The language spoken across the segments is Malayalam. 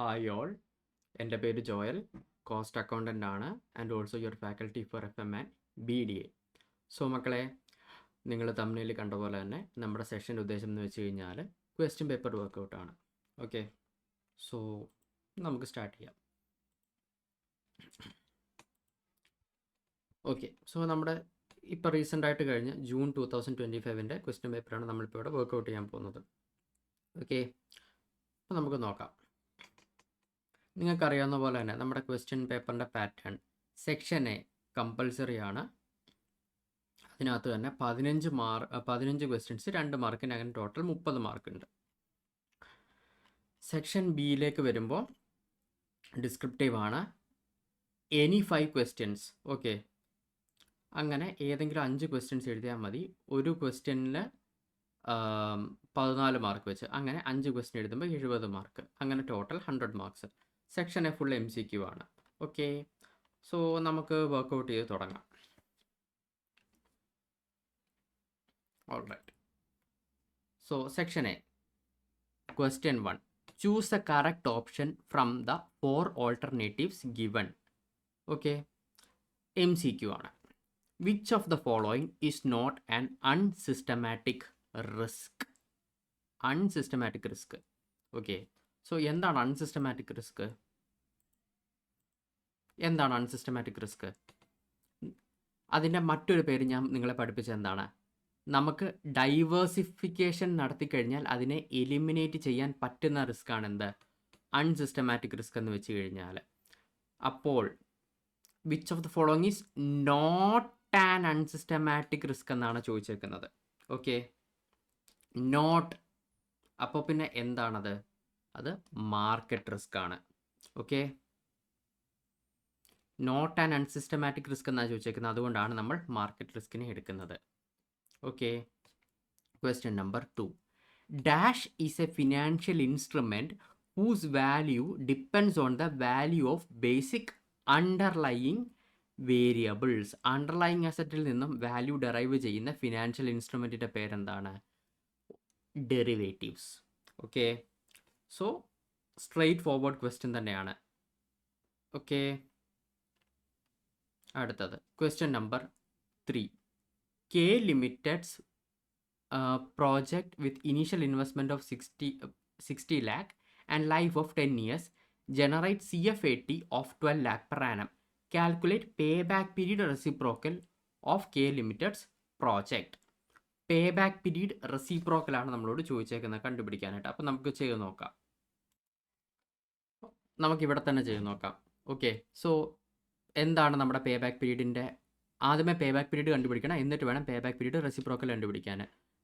ഹായ് ഓൾ, എൻ്റെ പേര് ജോയൽ, കോസ്റ്റ് അക്കൗണ്ടൻ്റ് ആണ് and also your faculty for FM and BDA. So മക്കളെ, നിങ്ങൾ തമ്മിൽ കണ്ട പോലെ തന്നെ നമ്മുടെ സെഷൻ്റെ ഉദ്ദേശം എന്ന് വെച്ച് കഴിഞ്ഞാൽ ക്വസ്റ്റ്യൻ പേപ്പർ വർക്കൗട്ടാണ്. ഓക്കെ, സോ നമുക്ക് സ്റ്റാർട്ട് ചെയ്യാം. ഓക്കെ, സോ നമ്മുടെ ഇപ്പോൾ റീസെൻ്റായിട്ട് കഴിഞ്ഞ് ജൂൺ 2025 ക്വസ്റ്റ്യൻ പേപ്പറാണ് നമ്മളിപ്പോൾ ഇവിടെ വർക്കൗട്ട് ചെയ്യാൻ പോകുന്നത്. ഓക്കെ, അപ്പോൾ നമുക്ക് നോക്കാം. നിങ്ങൾക്കറിയാവുന്ന പോലെ തന്നെ നമ്മുടെ ക്വസ്റ്റ്യൻ പേപ്പറിൻ്റെ പാറ്റേൺ സെക്ഷൻ എ കമ്പൾസറി ആണ്. അതിനകത്ത് തന്നെ 15 ക്വസ്റ്റ്യൻസ് 2 മാർക്കിന്, അങ്ങനെ ടോട്ടൽ 30 മാർക്കുണ്ട്. സെക്ഷൻ ബിയിലേക്ക് വരുമ്പോൾ ഡിസ്ക്രിപ്റ്റീവ് ആണ്. Any 5 questions. ഓക്കെ, അങ്ങനെ ഏതെങ്കിലും 5 ക്വസ്റ്റ്യൻസ് എഴുതിയാൽ മതി. ഒരു ക്വസ്റ്റ്യനിൽ 14 മാർക്ക് വെച്ച്, അങ്ങനെ 5 ക്വസ്റ്റ്യൻ എഴുതുമ്പോൾ 70 മാർക്ക്, അങ്ങനെ total 100 marks. Section A full MCQ ആണ്. ഓക്കെ, സോ നമുക്ക് വർക്കൗട്ട് ചെയ്ത് തുടങ്ങാം. All right, so section A question 1, choose a correct option from the 4 alternatives given. Okay, MCQ ആണ്. Which of the following is not an unsystematic risk? Unsystematic risk. Okay, so എന്താണ് അൺസിസ്റ്റമാറ്റിക് റിസ്ക്? എന്താണ് അൺസിസ്റ്റമാറ്റിക് റിസ്ക്? അതിൻ്റെ മറ്റൊരു പേര് ഞാൻ നിങ്ങളെ പഠിപ്പിച്ചത് എന്താണ്? നമുക്ക് ഡൈവേഴ്സിഫിക്കേഷൻ നടത്തിക്കഴിഞ്ഞാൽ അതിനെ എലിമിനേറ്റ് ചെയ്യാൻ പറ്റുന്ന റിസ്ക് ആണ് എന്ത്? അൺസിസ്റ്റമാറ്റിക് റിസ്ക് എന്ന് വെച്ച് കഴിഞ്ഞാൽ. അപ്പോൾ which of the following is not an unsystematic risk എന്നാണ് ചോദിച്ചേക്കുന്നത്. Okay, not. അപ്പോൾ പിന്നെ എന്താണത്? അത് മാർക്കറ്റ് റിസ്ക് ആണ്. Okay, not an unsystematic risk എന്നാണ് ചോദിച്ചേക്കുന്നത്, അതുകൊണ്ടാണ് നമ്മൾ മാർക്കറ്റ് റിസ്കിനെ എടുക്കുന്നത്. Okay, question number 2, dash is a financial instrument whose value depends on the value of basic underlying variables. Underlying അസറ്റിൽ നിന്നും വാല്യൂ ഡെറൈവ് ചെയ്യുന്ന ഫിനാൻഷ്യൽ ഇൻസ്ട്രുമെൻറ്റിൻ്റെ പേരെന്താണ്? Derivatives. Okay, so straightforward question തന്നെയാണ്. ഓക്കെ, അടുത്തത് question number 3, K Limited's project with initial investment of 60 lakh and life of 10 years generates CFAT of 12 lakh per annum. Calculate payback period reciprocal of K Limited's project. Payback period reciprocal ആണ് നമ്മളോട് ചോദിച്ചേക്കുന്നത് കണ്ടുപിടിക്കാനായിട്ട്. അപ്പോൾ നമുക്ക് ചെയ്ത് നോക്കാം. നമുക്കിവിടെ തന്നെ ചെയ്ത് നോക്കാം. ഓക്കെ, സോ എന്താണ് നമ്മുടെ പേബാക്ക് പീരീഡിൻ്റെ? ആദ്യമേ പേബാക്ക് പീരീഡ് കണ്ടുപിടിക്കണം, എന്നിട്ട് വേണം പേബാക്ക് പീരീഡ് റെസിപ്രോക്കൽ കണ്ടുപിടിക്കാൻ.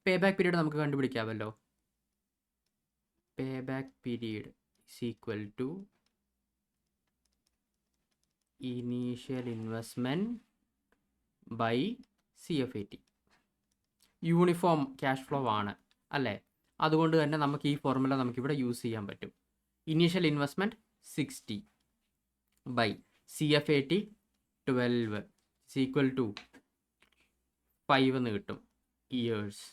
പേബാക്ക് പീരീഡ് നമുക്ക് കണ്ടുപിടിക്കാമല്ലോ. Payback period is equal to initial investment by CFAT. Uniform cash flow ആണ് അല്ലേ? അതുകൊണ്ട് തന്നെ നമുക്ക് ഈ ഫോർമുല നമുക്കിവിടെ യൂസ് ചെയ്യാൻ പറ്റും. Initial investment 60 by CFAT 12 is equal to 5 എന്ന് കിട്ടും years.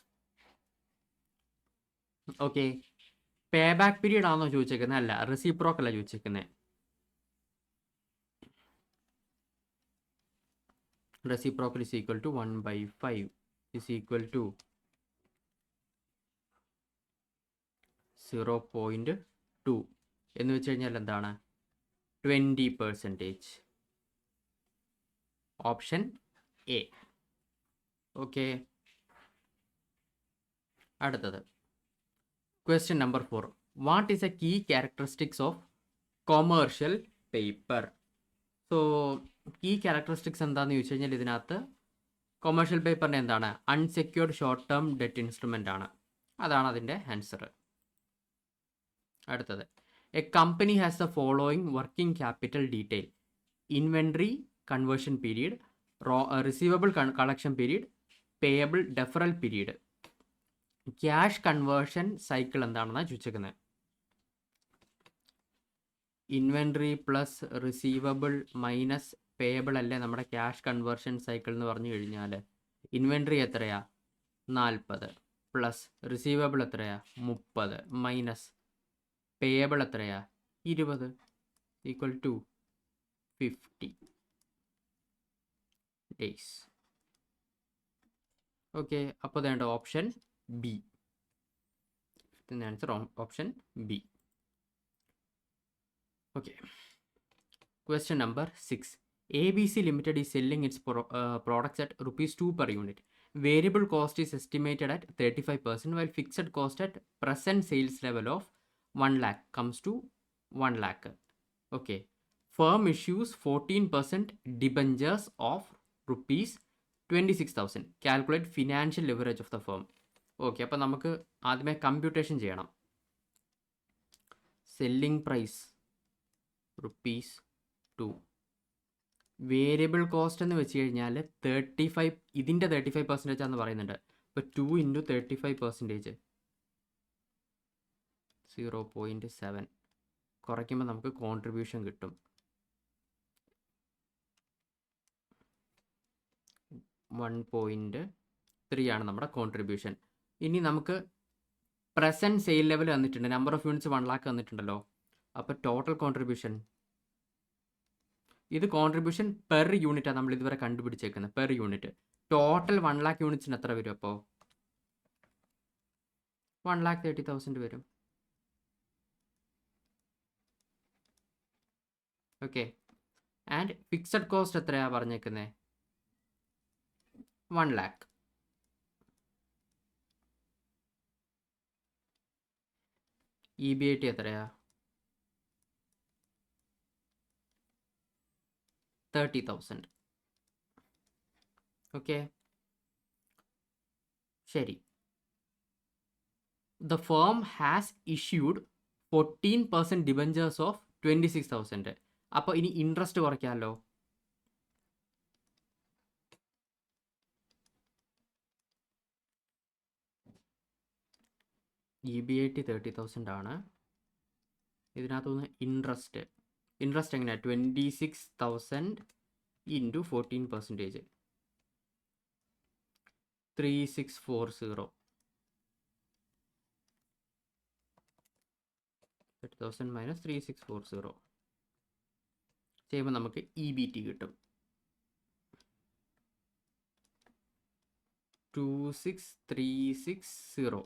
Okay, payback period ആണോ ചോദിച്ചേക്കുന്നത്? അല്ല, റെസിപ്രോക്കൽ അല്ല ചോദിച്ചേക്കുന്നത്. Reciprocal is equal to 1/5 is equal to 0.2 എന്ന് വെച്ച് കഴിഞ്ഞാൽ എന്താണ്? 20%. Option A. ഓക്കെ, അടുത്തത് question number 4, what is a key characteristics of commercial paper? So key characteristics എന്താണെന്ന് ചോദിച്ചു കഴിഞ്ഞാൽ ഇതിനകത്ത് കൊമേഴ്ഷ്യൽ പേപ്പറിൻ്റെ എന്താണ്? Unsecured short term debt instrument ആണ്. അതാണ് അതിൻ്റെ ആൻസർ. അടുത്തത്, a company has the following working capital detail: inventory conversion period, receivable collection period, payable deferral period. Cash conversion cycle എന്താണെന്നാണ് ചോദിച്ചേക്കുന്നത്. Inventory plus receivable minus payable അല്ലേ നമ്മുടെ ക്യാഷ് കൺവേർഷൻ സൈക്കിൾ എന്ന് പറഞ്ഞു കഴിഞ്ഞാൽ? ഇൻവെൻട്രി എത്രയാ? 40 പ്ലസ് റിസീവബിൾ എത്രയാ? 30 മൈനസ് പേയബിൾ എത്രയാ? 20 ഈക്വൽ ടു 50 ഡേയ്സ്. ഓക്കെ, അപ്പോൾ വേണ്ട option B. Answer option B. Okay, question number 6. ABC Limited is selling its products at rupees 2 per unit. Variable cost is estimated at 35%, while fixed cost at present sales level of 1 lakh comes to 1 lakh. Okay. Firm issues 14% debentures of rupees 26,000. Calculate financial leverage of the firm. Okay, അപ്പോൾ നമുക്ക് ആദ്യമേ കമ്പ്യൂട്ടേഷൻ ചെയ്യണം. Selling price rupees 2. Variable cost എന്ന് വെച്ച് കഴിഞ്ഞാൽ 35, ഇതിൻ്റെ 35% ആണെന്ന് പറയുന്നുണ്ട്. അപ്പോൾ 2 × 35% 0.7 കുറയ്ക്കുമ്പോൾ നമുക്ക് കോൺട്രിബ്യൂഷൻ കിട്ടും. 1.3 ആണ് നമ്മുടെ കോൺട്രിബ്യൂഷൻ. ഇനി നമുക്ക് പ്രസൻറ്റ് സെയിൽ ലെവൽ തന്നിട്ടുണ്ട്, നമ്പർ ഓഫ് യൂണിറ്റ്സ് 1 lakh തന്നിട്ടുണ്ടല്ലോ. അപ്പോൾ ടോട്ടൽ കോൺട്രിബ്യൂഷൻ, ഇത് കോൺട്രിബ്യൂഷൻ പെർ യൂണിറ്റാണ് നമ്മൾ ഇതുവരെ കണ്ടുപിടിച്ചേക്കുന്നത്, പെർ യൂണിറ്റ്. ടോട്ടൽ 1 lakh യൂണിറ്റ്സിന് എത്ര വരും? അപ്പോൾ 1,30,000 വരും. ഓക്കെ, ആൻഡ് ഫിക്സഡ് കോസ്റ്റ് എത്രയാണ് പറഞ്ഞേക്കുന്നത്? 1 lakh. EBIT എത്രയാ? 30,000. ഓക്കെ, ശരി. The firm has issued 14% debentures of 26,000. അപ്പോൾ ഇനി ഇൻട്രസ്റ്റ് കുറയ്ക്കാമല്ലോ. EBIT 30,000 ആണ്. ഇതിനകത്തുനിന്ന് ഇൻട്രസ്റ്റ് എങ്ങനെയാണ്? 26,000 × 14%, 3640. 30,000 - 3640 ചെയ്യുമ്പോൾ നമുക്ക് EBT കിട്ടും 26,360.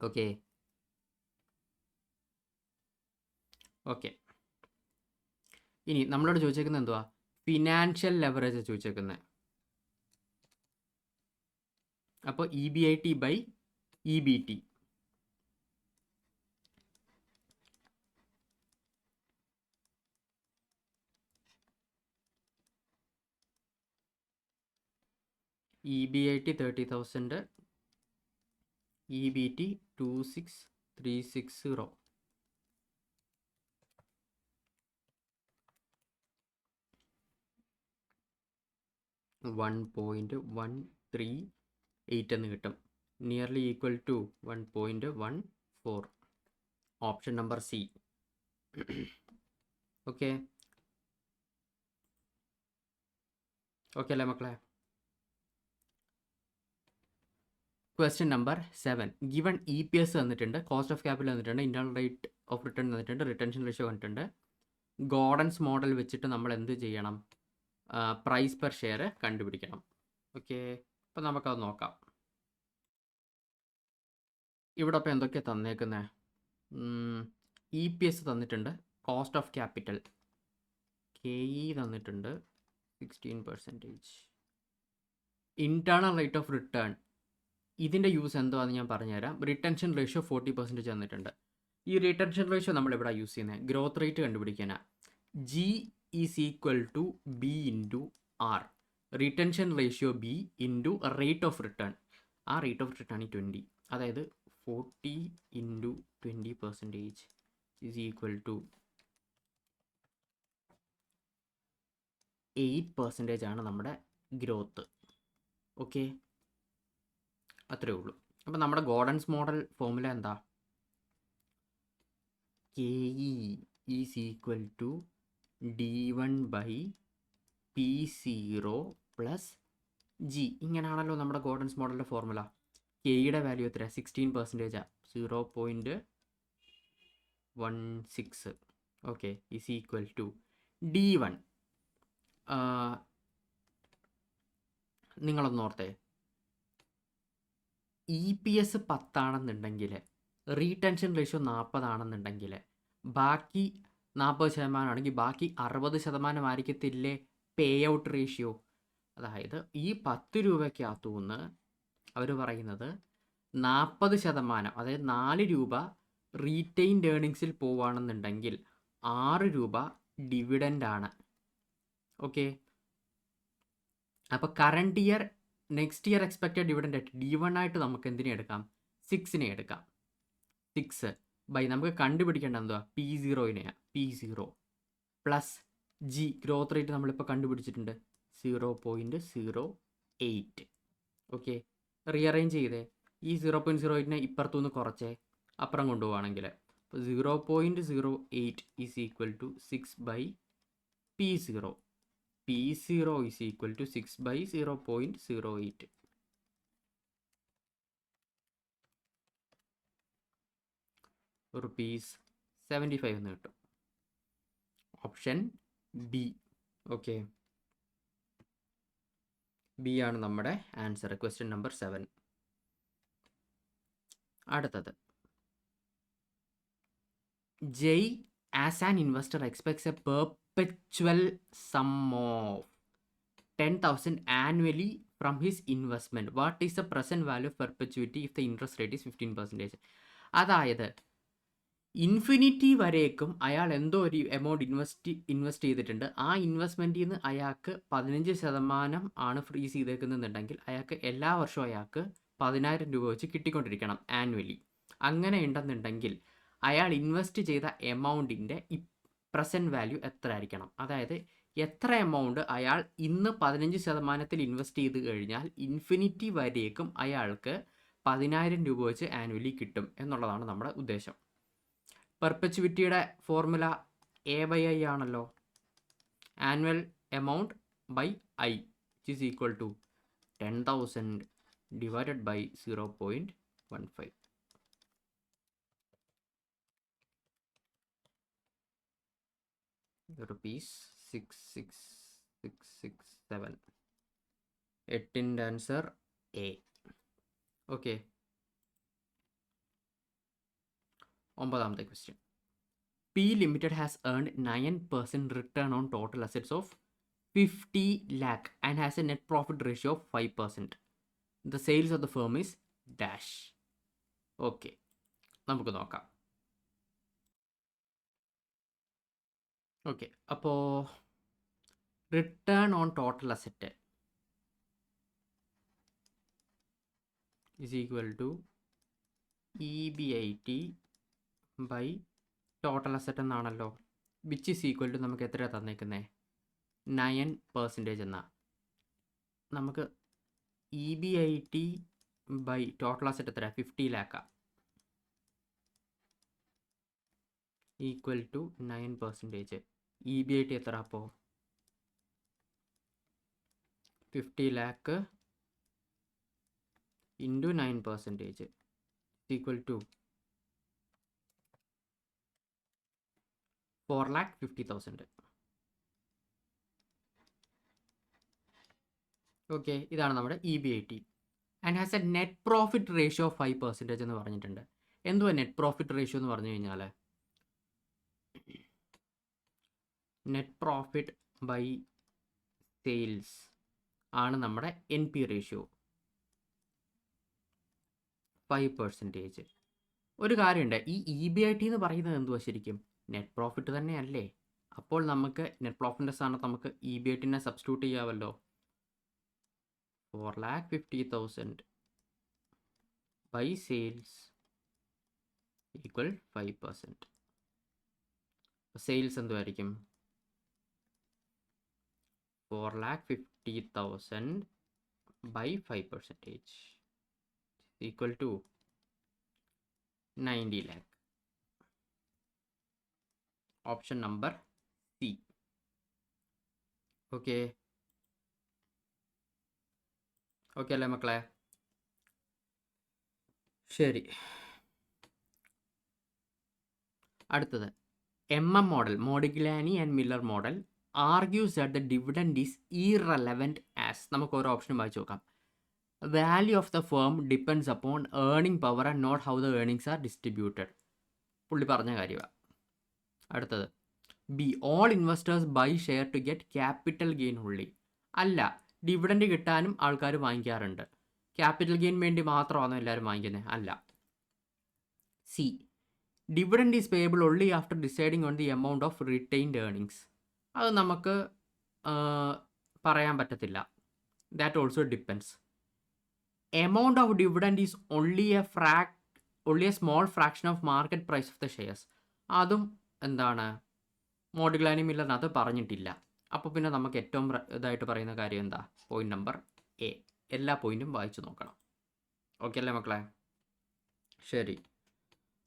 ഓക്കെ ഓക്കെ, ഇനി നമ്മളോട് ചോദിച്ചേക്കുന്നത് എന്തുവാ? ഫിനാൻഷ്യൽ ലെവറേജ് ചോദിച്ചേക്കുന്നത്. അപ്പോൾ EBIT / EBT. EBIT 30,000, EBT 26,360. $1.138 എന്ന് കിട്ടും. Nearly equal to 1.14. Option number C. Okay okay അല്ലേ മക്കളെ? Question number 7. ഗിവൺ EPS തന്നിട്ടുണ്ട്, കോസ്റ്റ് ഓഫ് ക്യാപിറ്റൽ തന്നിട്ടുണ്ട്, ഇന്റേണൽ റേറ്റ് ഓഫ് റിട്ടേൺ തന്നിട്ടുണ്ട്, റിട്ടൻഷൻ റേഷ്യോ തന്നിട്ടുണ്ട്. ഗോർഡൻസ് മോഡൽ വെച്ചിട്ട് നമ്മൾ എന്ത് ചെയ്യണം? പ്രൈസ് പെർ ഷെയർ കണ്ടുപിടിക്കണം. ഓക്കെ, അപ്പം നമുക്കത് നോക്കാം. ഇവിടെ അപ്പോൾ എന്തൊക്കെയാണ് തന്നേക്കുന്നത്? EPS തന്നിട്ടുണ്ട്, കോസ്റ്റ് ഓഫ് ക്യാപിറ്റൽ KE തന്നിട്ടുണ്ട് 16%. ഇൻറ്റേർണൽ റേറ്റ് ഓഫ് റിട്ടേൺ, ഇതിൻ്റെ യൂസ് എന്താണെന്ന് ഞാൻ പറഞ്ഞുതരാം. റിട്ടൻഷൻ റേഷ്യോ 40% തന്നിട്ടുണ്ട്. ഈ റിട്ടൻഷൻ റേഷ്യോ നമ്മളിവിടെ യൂസ് ചെയ്യുന്നത് ഗ്രോത്ത് റേറ്റ് കണ്ടുപിടിക്കാനാണ്. G is equal to B × R. Retention ratio B × rate of return. ആ റേറ്റ് ഓഫ് റിട്ടേൺ 20, അതായത് 40 × 20% is equal to 8% ആണ് നമ്മുടെ ഗ്രോത്ത്. ഓക്കെ, അത്രേ ഉള്ളൂ. അപ്പം നമ്മുടെ ഗോർഡൻസ് മോഡൽ ഫോർമുല എന്താ? KE is equal to D1/P0 + G. ഇങ്ങനെയാണല്ലോ നമ്മുടെ ഗോർഡൻസ് മോഡലിൻ്റെ ഫോർമുല. കെയുടെ വാല്യൂ എത്രയാണ്? 16%. 0.16 16 okay is equal to D1. നിങ്ങളൊന്ന് ഓർത്തേ, EPS 10 ആണെന്നുണ്ടെങ്കിൽ റീടെൻഷൻ റേഷ്യോ 40 ആണെന്നുണ്ടെങ്കിൽ ബാക്കി 40% ആണെങ്കിൽ ബാക്കി 60% ആയിരിക്കത്തില്ലേ പേ ഔട്ട് റേഷ്യോ. അതായത് ഈ 10 രൂപയ്ക്കകത്തുനിന്ന് അവർ പറയുന്നത് 40%, അതായത് 4 രൂപ റീറ്റെയിൻഡ് ഏർണിങ്സിൽ പോവുകയാണെന്നുണ്ടെങ്കിൽ 6 രൂപ ഡിവിഡൻ്റ് ആണ്. ഓക്കെ, അപ്പോൾ current year next year expected dividend ആയിട്ട് D1 ആയിട്ട് നമുക്ക് എന്തിനെ എടുക്കാം? 6നെ എടുക്കാം. 6 ബൈ നമുക്ക് കണ്ടുപിടിക്കേണ്ട എന്തുവാ? P0നെയാണ്. P0 plus G growth rate നമ്മളിപ്പോൾ കണ്ടുപിടിച്ചിട്ടുണ്ട് 0.08. ഓക്കെ, റീഅറേഞ്ച് ചെയ്തേ. ഈ 0.08നെ ഇപ്പുറത്തുനിന്ന് കുറച്ചേ അപ്പുറം കൊണ്ടുപോവുകയാണെങ്കിൽ 0.08 is equal to 6 by P0. P0 is equal to 6 by 0.08. ₹75 എന്ന് കിട്ടും. Option B. ഓക്കെ, ബി ആണ് നമ്മുടെ ആൻസർ. Question number 7. അടുത്തത്, Jai as an investor expects a perpetual sum of 10,000 annually from his investment. What is the present value of perpetuity if the interest rate is 15%? അതായത് ഇൻഫിനിറ്റി വരേക്കും അയാൾ എന്തോ ഒരു എമൗണ്ട് ഇൻവെസ്റ്റ് ചെയ്തിട്ടുണ്ട്. ആ ഇൻവെസ്റ്റ്മെൻറ്റിൽ നിന്ന് അയാൾക്ക് 15% ആണ് ഫ്രീസ് ചെയ്തേക്കുന്നുണ്ടെങ്കിൽ അയാൾക്ക് എല്ലാ വർഷവും അയാൾക്ക് 10,000 രൂപ വെച്ച് കിട്ടിക്കൊണ്ടിരിക്കണം ആനുവലി. അങ്ങനെ ഉണ്ടെന്നുണ്ടെങ്കിൽ അയാൾ ഇൻവെസ്റ്റ് ചെയ്ത എമൗണ്ടിൻ്റെ പ്രസൻറ്റ് വാല്യൂ എത്ര ആയിരിക്കണം? അതായത് എത്ര എമൗണ്ട് അയാൾ ഇന്ന് 15% ഇൻവെസ്റ്റ് ചെയ്ത് കഴിഞ്ഞാൽ ഇൻഫിനിറ്റി വരേക്കും അയാൾക്ക് 10,000 രൂപ വെച്ച് ആനുവലി കിട്ടും എന്നുള്ളതാണ് നമ്മുടെ ഉദ്ദേശം. പെർപെച്വിറ്റിയുടെ ഫോർമുല A/I ആണല്ലോ. Annual amount by I is equal to 10,000 divided by 0.15. ₹66667. 8ൻ്റെ ആൻസർ A. ഓക്കെ, 9ാമത്തെ question. P Limited has earned 9% return on total assets of 50 lakh and has a net profit ratio of 5%. The sales of the firm is dash. Okay, നമുക്ക് നോക്കാം. ഓക്കെ, അപ്പോൾ return on total asset is equal to EBIT by total asset എന്നാണല്ലോ. വിച്ച് ഈസ് ഈക്വൽ ടു നമുക്ക് എത്രയാണ് തന്നേക്കുന്നത്? 9% എന്നാ. നമുക്ക് EBIT ബൈ ടോട്ടൽ അസറ്റ് എത്രയാണ്? 50 ലാക്കാ. Equal to 9%. EBIT എത്ര അപ്പോൾ? 50 lakh into 9% equal to 4,50,000. Okay, ഇതാണ് നമ്മുടെ EBIT. And has a net profit ratio of 5% എന്ന് പറഞ്ഞിട്ടുണ്ട്. എന്തുവാ നെറ്റ് പ്രോഫിറ്റ് റേഷ്യോ എന്ന് പറഞ്ഞു കഴിഞ്ഞാൽ നെറ്റ് പ്രോഫിറ്റ് ബൈ സെയിൽസ് ആണ് നമ്മുടെ NP റേഷ്യോ 5%. ഒരു കാര്യമുണ്ട്, ഈ EBIT എന്ന് പറയുന്നത് എന്തുവാ ശരിക്കും? നെറ്റ് പ്രോഫിറ്റ് തന്നെയല്ലേ? അപ്പോൾ നമുക്ക് നെറ്റ് പ്രോഫിറ്റിൻ്റെ സ്ഥാനത്ത് നമുക്ക് EBITനെ സബ്സ്റ്റിറ്റ്യൂട്ട് ചെയ്യാമല്ലോ. 4,50,000 ബൈ സെയിൽസ് ഈക്വൽ 5%. സെയിൽസ് എന്തുമായിരിക്കും? 4,50,000 by 5% equal to 90 lakh. Option number C. Okay, okay അല്ലേ മക്കളെ? ശരി, അടുത്തത് model, Modigliani and Miller model argues that the dividend is irrelevant as, നമുക്ക് ഓരോ ഓപ്ഷനും വായിച്ചു നോക്കാം. Value of the firm depends upon earning power and not how the earnings are distributed. പുള്ളി പറഞ്ഞ കാര്യമാണ്. അടുത്തത് B, all investors buy share to get capital gain ഉള്ളി. അല്ല, ഡിവിഡൻഡ് കിട്ടാനും ആൾക്കാർ വാങ്ങിക്കാറുണ്ട്. ക്യാപിറ്റൽ ഗെയിൻ വേണ്ടി മാത്രമാണോ എല്ലാവരും വാങ്ങിക്കുന്നത്? അല്ല. C, dividend is payable only after deciding on the amount of retained earnings. അത് നമുക്ക് പറയാൻ പറ്റത്തില്ല. That also depends. Amount of dividend is only a small fraction of market price of the shares. അതും എന്താണ്, മോഡിഗ്ലാനി മില്ലറിനകത്ത് പറഞ്ഞിട്ടില്ല. അപ്പോൾ പിന്നെ നമുക്ക് ഏറ്റവും ഇതായിട്ട് പറയുന്ന കാര്യം എന്താ? Point number A. എല്ലാ പോയിന്റും വായിച്ചു നോക്കണം. ഓക്കെ അല്ലേ മക്കളെ? ശരി,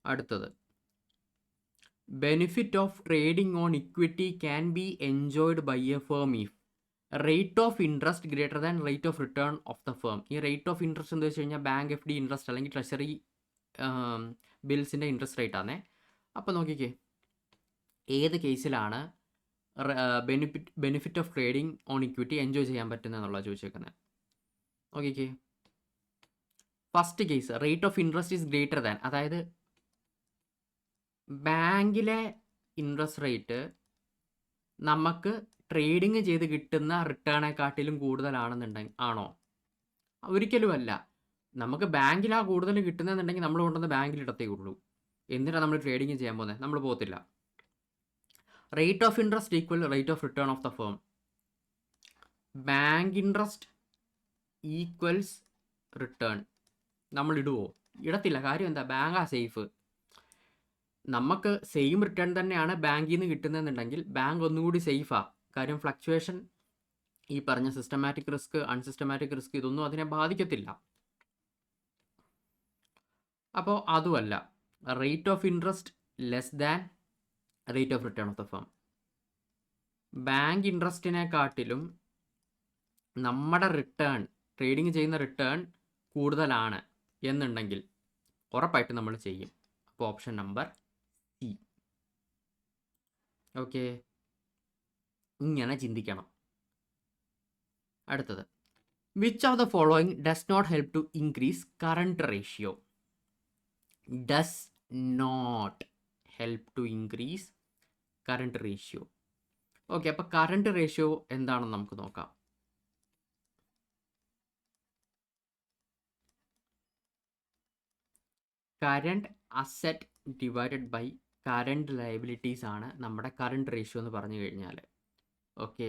അടുത്തത് benefit of trading on equity can be enjoyed by a firm if rate of interest greater than rate of return of the firm. ഈ റേറ്റ് ഓഫ് ഇൻട്രസ്റ്റ് എന്ന് വെച്ച് കഴിഞ്ഞാൽ ബാങ്ക് FD ഇൻട്രസ്റ്റ് അല്ലെങ്കിൽ ട്രഷറി ബിൽസിൻ്റെ ഇൻട്രസ്റ്റ് റേറ്റ് ആണേ. അപ്പോൾ നോക്കിക്കേ, ഏത് കേസിലാണ് benefit of trading on equity enjoy ചെയ്യാൻ പറ്റുന്നത് എന്നുള്ളത് ചോദിച്ചേക്കുന്നത്. നോക്കിക്കേ, first case rate of interest is greater than, അതായത് ബാങ്കിലെ ഇൻട്രസ്റ്റ് റേറ്റ് നമുക്ക് ട്രേഡിങ് ചെയ്ത് കിട്ടുന്ന റിട്ടേണേക്കാട്ടിലും കൂടുതലാണെന്നുണ്ടെങ്കിൽ ആണോ? ഒരിക്കലുമല്ല. നമുക്ക് ബാങ്കിലാണ് കൂടുതൽ കിട്ടുന്നതെന്നുണ്ടെങ്കിൽ നമ്മൾ കൊണ്ടുവന്ന് ബാങ്കിൽ ഇടത്തേ ഉള്ളൂ. എന്തിനാണ് നമ്മൾ ട്രേഡിങ് ചെയ്യാൻ പോകുന്നത്? നമ്മൾ പോകത്തില്ല. Rate of interest equal rate of return of the firm. Bank interest equals return. നമ്മൾ ഇടുവോ? ഇടത്തില്ല. കാര്യം എന്താ? ബാങ്കാ സേഫ്. നമുക്ക് സെയിം റിട്ടേൺ തന്നെയാണ് ബാങ്കിൽ നിന്ന് കിട്ടുന്നതെന്നുണ്ടെങ്കിൽ ബാങ്ക് ഒന്നുകൂടി സേഫാണ്. കാര്യം ഫ്ലക്ച്വേഷൻ, ഈ പറഞ്ഞ സിസ്റ്റമാറ്റിക് റിസ്ക്, അൺസിസ്റ്റമാറ്റിക് റിസ്ക്, ഇതൊന്നും അതിനെ ബാധിക്കത്തില്ല. അപ്പോൾ അതുമല്ല, rate of interest less than rate of return of the firm. Bank ഇൻട്രസ്റ്റിനെക്കാട്ടിലും നമ്മുടെ റിട്ടേൺ, ട്രേഡിങ് ചെയ്യുന്ന റിട്ടേൺ കൂടുതലാണ് എന്നുണ്ടെങ്കിൽ ഉറപ്പായിട്ട് നമ്മൾ ചെയ്യും. അപ്പോൾ ഓപ്ഷൻ നമ്പർ സി. ഓക്കെ, ഇങ്ങനെ ചിന്തിക്കണം. അടുത്തത്, which of the following does not help to increase current ratio? Does not help to increase current ratio. Okay, അപ്പോൾ കറണ്ട് റേഷ്യോ എന്താണെന്ന് നമുക്ക് നോക്കാം. Current asset divided by current liabilities ആണ് നമ്മുടെ കറണ്ട് റേഷ്യോ എന്ന് പറഞ്ഞു കഴിഞ്ഞാൽ. ഓക്കെ,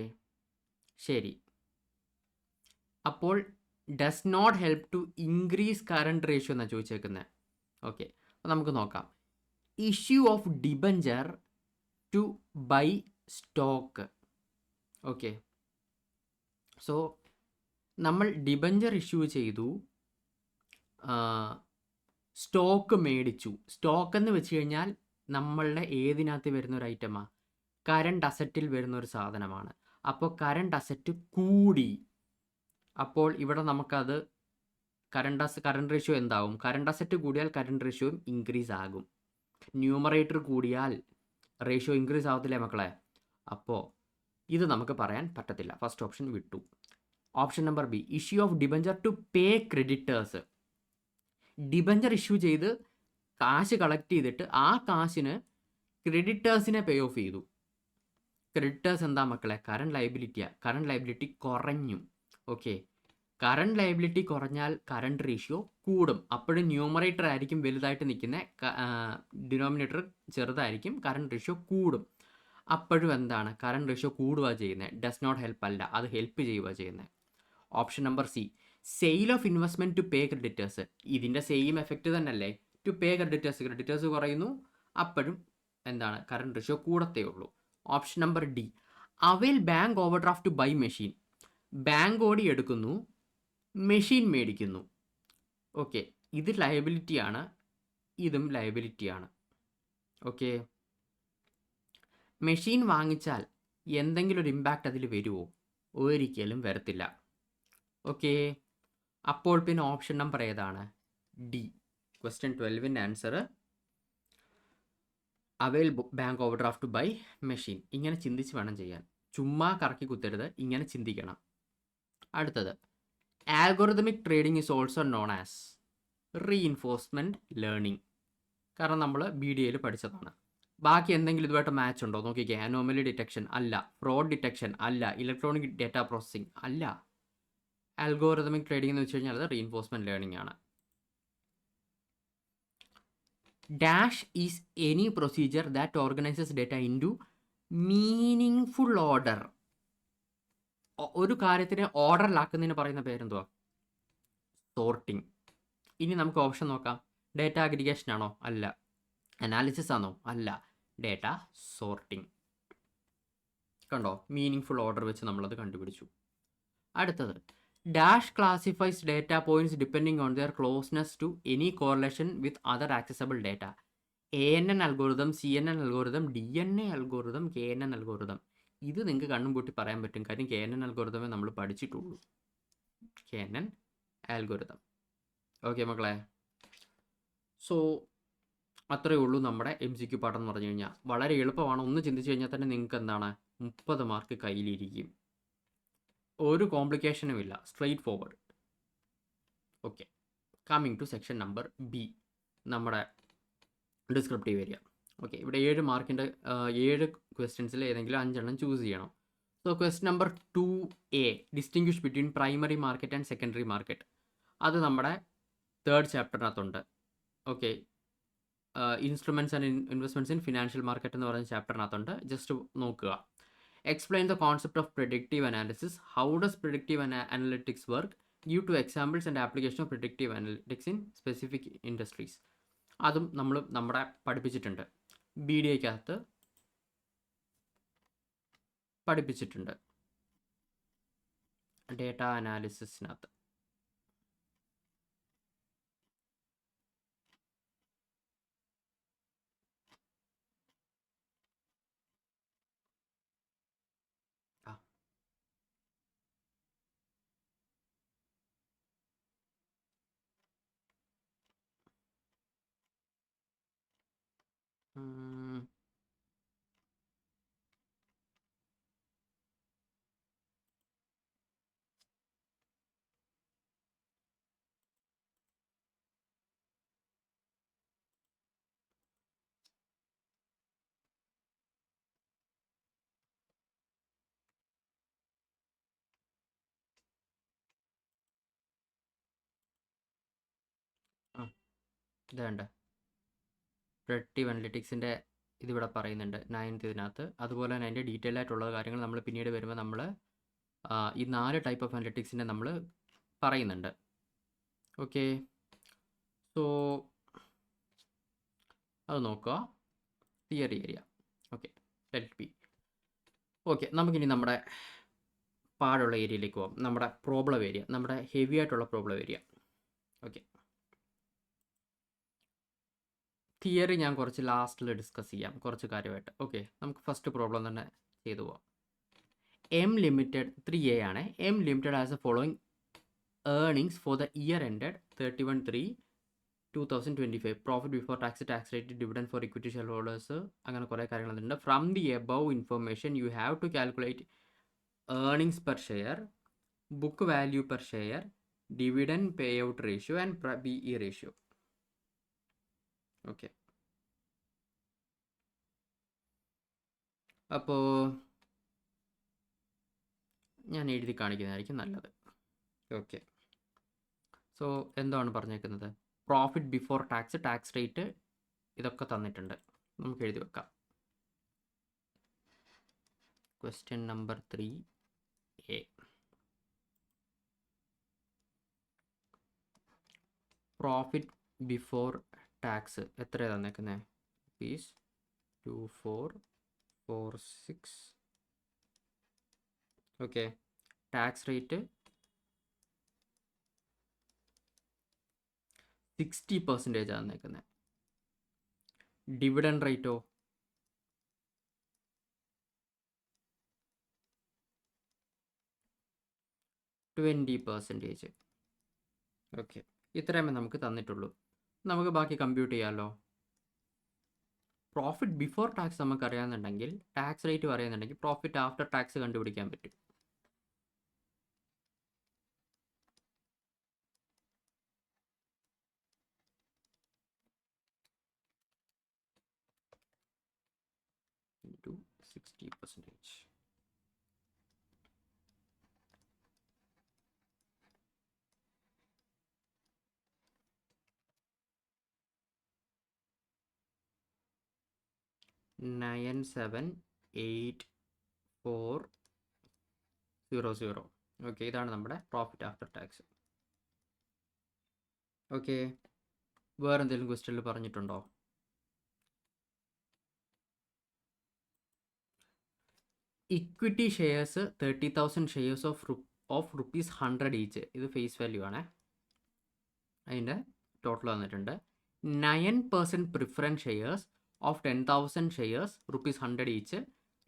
ശരി. അപ്പോൾ does not help to increase current ratio എന്നാണ് ചോദിച്ചേക്കുന്നത്. ഓക്കെ, അപ്പോൾ നമുക്ക് നോക്കാം. Issue of debenture to buy stock. Okay, so നമ്മൾ ഡിബഞ്ചർ ഇഷ്യൂ ചെയ്തു, സ്റ്റോക്ക് മേടിച്ചു. സ്റ്റോക്ക് എന്ന് വെച്ച് കഴിഞ്ഞാൽ നമ്മളുടെ ഏതിനകത്ത് വരുന്ന ഒരു ഐറ്റമാണ്? കറണ്ട് അസറ്റിൽ വരുന്ന ഒരു സാധനമാണ്. അപ്പോൾ കറണ്ട് അസറ്റ് കൂടി. അപ്പോൾ ഇവിടെ നമുക്കത് കറണ്ട് റേഷ്യോ എന്താവും? കറണ്ട് അസറ്റ് കൂടിയാൽ കറണ്ട് റേഷ്യോയും ഇൻക്രീസ് ആകും. ന്യൂമറേറ്റർ കൂടിയാൽ റേഷ്യോ ഇൻക്രീസ് ആവത്തില്ലേ മക്കളെ? അപ്പോൾ ഇത് നമുക്ക് പറയാൻ പറ്റത്തില്ല. ഫസ്റ്റ് ഓപ്ഷൻ വിട്ടു. Option number B, issue of debenture to pay creditors. Debenture issue ചെയ്ത് കാശ് കളക്ട് ചെയ്തിട്ട് ആ കാശിന് ക്രെഡിറ്റേഴ്സിനെ പേ ഓഫ് ചെയ്തു. ക്രെഡിറ്റേഴ്സ് എന്താ മക്കളെ? കറണ്ട് ലയബിലിറ്റിയാണ്. കറണ്ട് ലയബിലിറ്റി കുറഞ്ഞു. ഓക്കെ, കറണ്ട് ലയബിലിറ്റി കുറഞ്ഞാൽ കറണ്ട് റേഷ്യോ കൂടും. അപ്പോഴും ന്യൂമറേറ്റർ ആയിരിക്കും വലുതായിട്ട് നിൽക്കുന്നത്, ഡിനോമിനേറ്റർ ചെറുതായിരിക്കും, കറണ്ട് റേഷ്യോ കൂടും. അപ്പോഴും എന്താണ്? കറണ്ട് റേഷ്യോ കൂടുക ചെയ്യുന്നത്. ഡസ് നോട്ട് ഹെൽപ്പ് അല്ല, അത് ഹെൽപ്പ് ചെയ്യുക ചെയ്യുന്നത്. Option number C, sale of investment to pay creditors. ഇതിൻ്റെ സെയിം എഫക്റ്റ് തന്നെയല്ലേ? ടു പേ ക്രെഡിറ്റേഴ്സ് കുറയുന്നു, അപ്പോഴും എന്താണ്? കറണ്ട് റേഷ്യോ കൂടത്തേ ഉള്ളൂ. Option number D, avail bank overdraft to buy machine. Bank ഓടി എടുക്കുന്നു, മെഷീൻ മേടിക്കുന്നു. ഓക്കെ, ഇത് ലയബിലിറ്റിയാണ്, ഇതും ലയബിലിറ്റിയാണ്. ഓക്കെ, മെഷീൻ വാങ്ങിച്ചാൽ എന്തെങ്കിലും ഒരു ഇമ്പാക്റ്റ് അതിൽ വരുമോ? ഒരിക്കലും വരത്തില്ല. ഓക്കെ, അപ്പോൾ പിന്നെ ഓപ്ഷൻ നമ്പർ ഏതാണ്? ഡി. ക്വസ്റ്റ്യൻ 12ൻ്റെ answer avail bank overdraft by machine. ഇങ്ങനെ ചിന്തിച്ച് വേണം ചെയ്യാൻ, ചുമ്മാ കറക്കി കുത്തരുത്, ഇങ്ങനെ ചിന്തിക്കണം. അടുത്തത്, algorithmic trading is also known as reinforcement learning. കാരണം നമ്മൾ BDAയിൽ പഠിച്ചതാണ്. ബാക്കി എന്തെങ്കിലും ഇതുമായിട്ട് മാച്ച് ഉണ്ടോ നോക്കിക്കേ. അനോമലി ഡിറ്റക്ഷൻ അല്ല, ഫ്രോഡ് ഡിറ്റക്ഷൻ അല്ല, ഇലക്ട്രോണിക് ഡേറ്റ പ്രോസസ്സിംഗ് അല്ല. ആൽഗോറിതമിക് ട്രേഡിംഗ് എന്ന് വെച്ച് കഴിഞ്ഞാൽ അത് റീഇൻഫോഴ്സ്മെൻറ്റ് ലേണിംഗ് ആണ്. Dash is any procedure that organizes data into meaning order. ഒരു കാര്യത്തിനെ ഓർഡറിലാക്കുന്നതിന് പറയുന്ന പേരെന്തുവാ? സോർട്ടിങ്. ഇനി നമുക്ക് ഓപ്ഷൻ നോക്കാം. ഡേറ്റ അഗ്രിഗേഷൻ ആണോ? അല്ല. അനാലിസിസ് ആണോ? അല്ല. Data sorting. കണ്ടോ, മീനിങ് ഓർഡർ വെച്ച് നമ്മളത് കണ്ടുപിടിച്ചു. അടുത്തത്, dash classifies data points depending on their closeness to any correlation with other accessible data. ANN algorithm, CNN algorithm, DNA algorithm, KNN algorithm. ഇത് നിങ്ങൾക്ക് കണ്ണും പൂട്ടി പറയാൻ പറ്റും, കാര്യം KNN അൽഗോരിതമേ നമ്മൾ പഠിച്ചിട്ടുള്ളൂ. KNN algorithm. ഓക്കെ മക്കളെ, സോ അത്രയേ ഉള്ളൂ നമ്മുടെ MCQ പാഠം എന്ന് പറഞ്ഞു കഴിഞ്ഞാൽ. വളരെ എളുപ്പമാണ്. ഒന്ന് ചിന്തിച്ച് കഴിഞ്ഞാൽ തന്നെ നിങ്ങൾക്ക് എന്താണ് 30 മാർക്ക് കയ്യിലിരിക്കും. ഒരു കോംപ്ലിക്കേഷനും ഇല്ല, straight forward. Okay, coming to section number B, നമ്മുടെ ഡിസ്ക്രിപ്റ്റീവ് ഏരിയ. ഓക്കെ, ഇവിടെ 7 മാർക്കിൻ്റെ 7 ക്വസ്റ്റ്യൻസിൽ ഏതെങ്കിലും 5 എണ്ണം ചൂസ് ചെയ്യണം. So question number 2A, distinguish between primary market and secondary market. അത് നമ്മുടെ 3rd ചാപ്റ്ററിനകത്തുണ്ട്. Okay, instruments and investments in financial market എന്ന് പറയുന്ന ചാപ്റ്ററിനകത്തുണ്ട്. ജസ്റ്റ് നോക്കുക. Explain the concept of predictive analysis. How does predictive analytics work? Give 2 examples and application of predictive analytics in specific industries. അതും നമ്മൾ നമ്മുടെ പഠിപ്പിച്ചിട്ടുണ്ട്, BDAക്കകത്ത് പഠിപ്പിച്ചിട്ടുണ്ട്, ഡേറ്റ അനാലിസിസിനകത്ത്. ഇതുണ്ട്, പ്രെഡിക്റ്റീവ് അനലിറ്റിക്സിൻ്റെ ഇതിവിടെ പറയുന്നുണ്ട് 9th ഇതിനകത്ത്. അതുപോലെ തന്നെ അതിൻ്റെ ഡീറ്റെയിൽ ആയിട്ടുള്ള കാര്യങ്ങൾ നമ്മൾ പിന്നീട് വരുമ്പോൾ നമ്മൾ ഈ 4 ടൈപ്പ് ഓഫ് അനലിറ്റിക്സിൻ്റെ നമ്മൾ പറയുന്നുണ്ട്. ഓക്കെ, സോ അത് നോക്കുക. Theory area. Okay, let be. Okay, നമുക്കിനി നമ്മുടെ പാടുള്ള ഏരിയയിലേക്ക് പോകാം. നമ്മുടെ പ്രോബ്ലം ഏരിയ, നമ്മുടെ ഹെവി ആയിട്ടുള്ള പ്രോബ്ലം ഏരിയ. ഓക്കെ, തിയറി ഞാൻ കുറച്ച് ലാസ്റ്റിൽ ഡിസ്കസ് ചെയ്യാം, കുറച്ച് കാര്യമായിട്ട്. ഓക്കെ, നമുക്ക് ഫസ്റ്റ് പ്രോബ്ലം തന്നെ ചെയ്തു പോവാം. M ലിമിറ്റഡ് 3A ആണ്. M limited has a following earnings for the year ended 31/3/2025. Profit before tax, tax rate, dividend for equity share holders, അങ്ങനെ കുറേ കാര്യങ്ങളുണ്ട്. From the above information you have to calculate earnings per share, book value per share, dividend pay out ratio and PE ratio. Okay, അപ്പോൾ ഞാൻ എഴുതി കാണിക്കുന്നതായിരിക്കും നല്ലത്. ഓക്കെ, സോ എന്താണ് പറഞ്ഞേക്കുന്നത്? Profit before tax, tax rate, ഇതൊക്കെ തന്നിട്ടുണ്ട്. നമുക്ക് എഴുതി വെക്കാം. Question number 3A, profit before tax എത്രയാണ് തന്നേക്കുന്നത്? Rupees 2446. ഓക്കെ, ടാക്സ് റേറ്റ് 60% തന്നേക്കുന്നത്. ഡിവിഡൻഡ് റേറ്റോ 20%. ഓക്കെ, ഇത്രയുമേ നമുക്ക് തന്നിട്ടുള്ളൂ. നമുക്ക് ബാക്കി കമ്പ്യൂട്ട് ചെയ്യാമല്ലോ. പ്രോഫിറ്റ് ബിഫോർ ടാക്സ് നമുക്കറിയാമെന്നുണ്ടെങ്കിൽ ടാക്സ് റേറ്റ് പറയുന്നുണ്ടെങ്കിൽ പ്രോഫിറ്റ് ആഫ്റ്റർ ടാക്സ് കണ്ടുപിടിക്കാൻ പറ്റും. ഇൻറ്റു 60%. നയൻ 978400. ഓക്കെ, ഇതാണ് നമ്മുടെ പ്രോഫിറ്റ് ആഫ്റ്റർ ടാക്സ്. ഓക്കെ, വേറെ എന്തെങ്കിലും ക്വസ്റ്റ്യനിൽ പറഞ്ഞിട്ടുണ്ടോ? Equity shares 30,000 shares of rupees 100 each. ഇത് ഫേസ് വാല്യൂ ആണ്. അതിൻ്റെ ടോട്ടൽ വന്നിട്ടുണ്ട് 9% preference shares of 10,000 shares rupees 100 each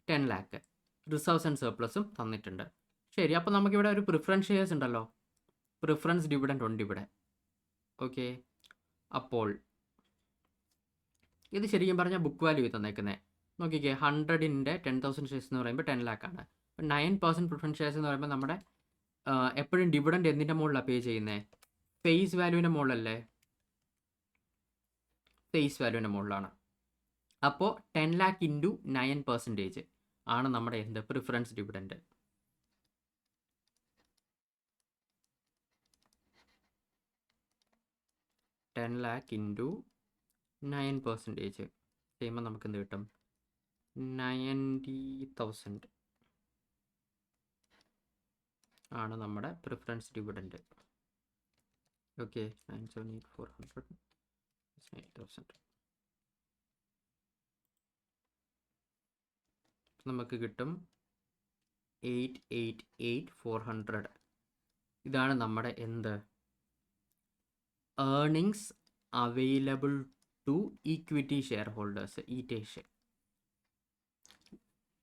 10 lakh. Reserves and സർപ്ലസും തന്നിട്ടുണ്ട്. ശരി, അപ്പോൾ നമുക്കിവിടെ ഒരു പ്രിഫറൻസ് ഷെയർസ് ഉണ്ടല്ലോ, പ്രിഫറൻസ് ഡിവിഡൻഡ് ഉണ്ട് ഇവിടെ. ഓക്കെ, അപ്പോൾ ഇത് ശരിക്കും പറഞ്ഞാൽ ബുക്ക് വാല്യൂ തന്നേക്കുന്നത്. നോക്കിക്കേ, 100ൻ്റെ 10,000 ഷെയർസ് എന്ന് പറയുമ്പോൾ 10 lakh ആണ്. 9% പ്രിഫറൻസ് ഷെയർസ് എന്ന് പറയുമ്പോൾ നമ്മുടെ എപ്പോഴും ഡിവിഡൻഡ് എന്തിൻ്റെ മുകളിലാണ് പേ ചെയ്യുന്നത്? ഫേസ് വാല്യൂവിൻ്റെ മുകളിലല്ലേ? ഫേസ് വാല്യൂവിൻ്റെ മുകളിലാണ്. അപ്പോൾ 10 lakh ഇൻറ്റു 9% ആണ് നമ്മുടെ എന്ത് പ്രിഫറൻസ് ഡിവിഡൻഡ്. $10 lakh ഇൻറ്റു 9% ചെയ്യുമ്പോൾ നമുക്ക് എന്ത് കിട്ടും? 90,000 ആണ് നമ്മുടെ പ്രിഫറൻസ് ഡിവിഡൻഡ്. ഓക്കെ, 978,400 9,000. നമുക്ക് കിട്ടും 888,400. ഇതാണ് നമ്മുടെ എന്ത് earnings available to equity shareholders, ഈറ്റേഷ്.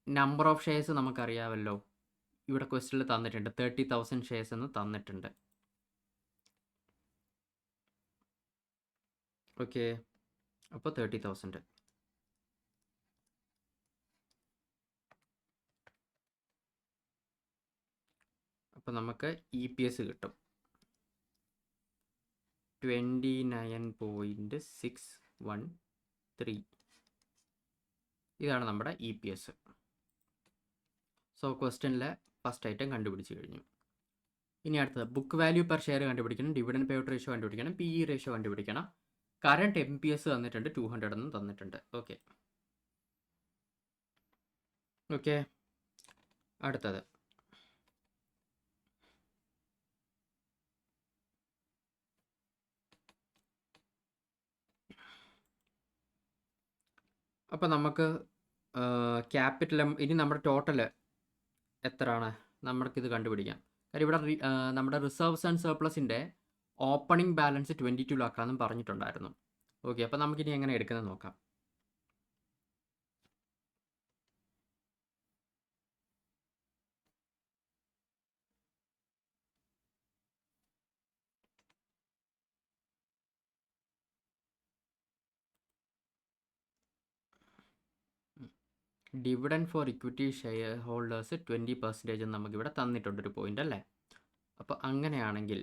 നമ്പർ ഓഫ് ഷെയർസ് നമുക്കറിയാമല്ലോ, ഇവിടെ ക്വസ്റ്റ്യനിൽ തന്നിട്ടുണ്ട് 30,000 ഷെയർസ് എന്ന് തന്നിട്ടുണ്ട്. ഓക്കെ, അപ്പോൾ 30,000. അപ്പോൾ നമുക്ക് EPS കിട്ടും 29.613. ഇതാണ് നമ്മുടെ EPS. സോ ക്വസ്റ്റ്യനിലെ ഫസ്റ്റ് ഐറ്റം കണ്ടുപിടിച്ച് കഴിഞ്ഞു. ഇനി അടുത്തത് ബുക്ക് വാല്യൂ പെർ ഷെയർ കണ്ടുപിടിക്കണം, ഡിവിഡൻഡ് പേ ഔട്ട് റേഷ്യോ കണ്ടുപിടിക്കണം, PE റേഷ്യോ കണ്ടുപിടിക്കണം. കറണ്ട് MPS തന്നിട്ടുണ്ട്, 200 എന്നും തന്നിട്ടുണ്ട്. ഓക്കെ ഓക്കെ അടുത്തത് അപ്പോൾ നമുക്ക് ക്യാപിറ്റൽ ഇനി നമ്മുടെ ടോട്ടൽ എത്രയാണ് നമുക്കിത് കണ്ടുപിടിക്കാം. കാര്യം ഇവിടെ നമ്മുടെ റിസർവ്സ് ആൻഡ് സർപ്ലസിൻ്റെ ഓപ്പണിംഗ് ബാലൻസ് 22 lakh ആണെന്നും പറഞ്ഞിട്ടുണ്ടായിരുന്നു. ഓക്കെ, അപ്പോൾ നമുക്കിനി എങ്ങനെ എടുക്കുന്നത് നോക്കാം. Dividend for equity share holders 20% നമുക്കിവിടെ തന്നിട്ടുണ്ടൊരു പോയിന്റ് അല്ലേ. അപ്പോൾ അങ്ങനെയാണെങ്കിൽ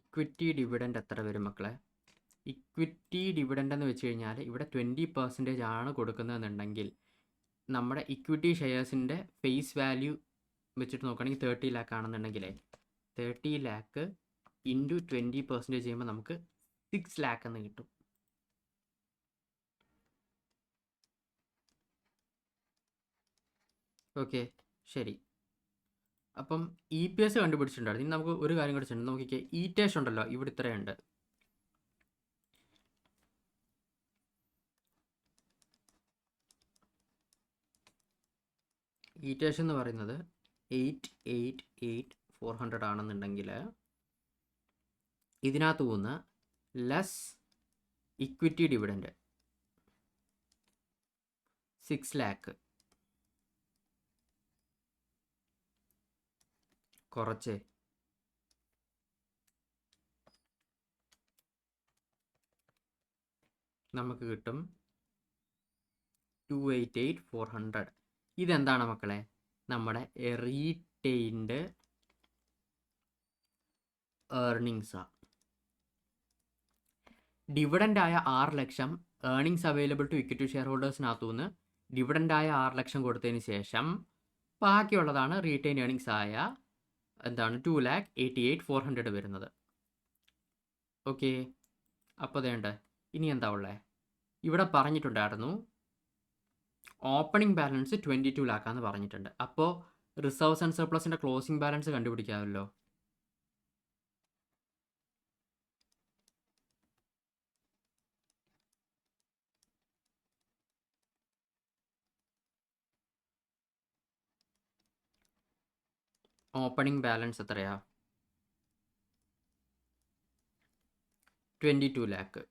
ഇക്വിറ്റി ഡിവിഡൻഡ് എത്ര വരും മക്കളെ? ഇക്വിറ്റി ഡിവിഡൻഡ് എന്ന് വെച്ച് കഴിഞ്ഞാൽ ഇവിടെ 20% ആണ് കൊടുക്കുന്നതെന്നുണ്ടെങ്കിൽ നമ്മുടെ ഇക്വിറ്റി ഷെയർസിൻ്റെ ഫേസ് വാല്യൂ വെച്ചിട്ട് നോക്കുകയാണെങ്കിൽ 30 lakh ആണെന്നുണ്ടെങ്കിലേ 30 lakh ഇൻറ്റു 20% ചെയ്യുമ്പോൾ നമുക്ക് 6 lakh എന്ന് കിട്ടും. ഓക്കെ ശരി, അപ്പം EPS കണ്ടുപിടിച്ചിട്ടുണ്ടായിരുന്നു. ഇനി നമുക്ക് ഒരു കാര്യം കൂടി ചെയ്യണം. നോക്കിക്കേ, ഈറ്റേഷ് ഉണ്ടല്ലോ, ഇവിടെ ഇത്രയുണ്ട്. ഈറ്റേഷ് എന്ന് പറയുന്നത് 888,400 ആണെന്നുണ്ടെങ്കിൽ ഇതിനകത്ത് പോകുന്ന ലെസ് ഇക്വിറ്റി ഡിവിഡൻഡ് 6 lakh കുറച്ച് നമുക്ക് കിട്ടും 288,400. ഇതെന്താണ് മക്കളെ? നമ്മുടെ റീറ്റെയിൻഡ് ഏർണിങ്സാണ്. ഡിവിഡൻ്റായ 6 ലക്ഷം earnings available to equity share ഹോൾഡേഴ്സിനകത്തുനിന്ന് ഡിവിഡൻ്റായ 6 ലക്ഷം കൊടുത്തതിന് ശേഷം ബാക്കിയുള്ളതാണ് റീറ്റെയിൻ ഏർണിങ്സ് ആയ എന്താണ് 2,88,400 വരുന്നത്. ഓക്കെ, അപ്പോൾ അതേണ്ട ഇനി എന്താ ഉള്ളത്? ഇവിടെ പറഞ്ഞിട്ടുണ്ടായിരുന്നു ഓപ്പണിംഗ് ബാലൻസ് 22 ലാക്കാന്ന് പറഞ്ഞിട്ടുണ്ട്. അപ്പോൾ റിസർവ്സ് ആൻഡ് സർപ്ലസിൻ്റെ ക്ലോസിംഗ് ബാലൻസ് കണ്ടുപിടിക്കാമല്ലോ. ഓപ്പണിംഗ് ബാലൻസ് എത്രയാ? 22 lakh.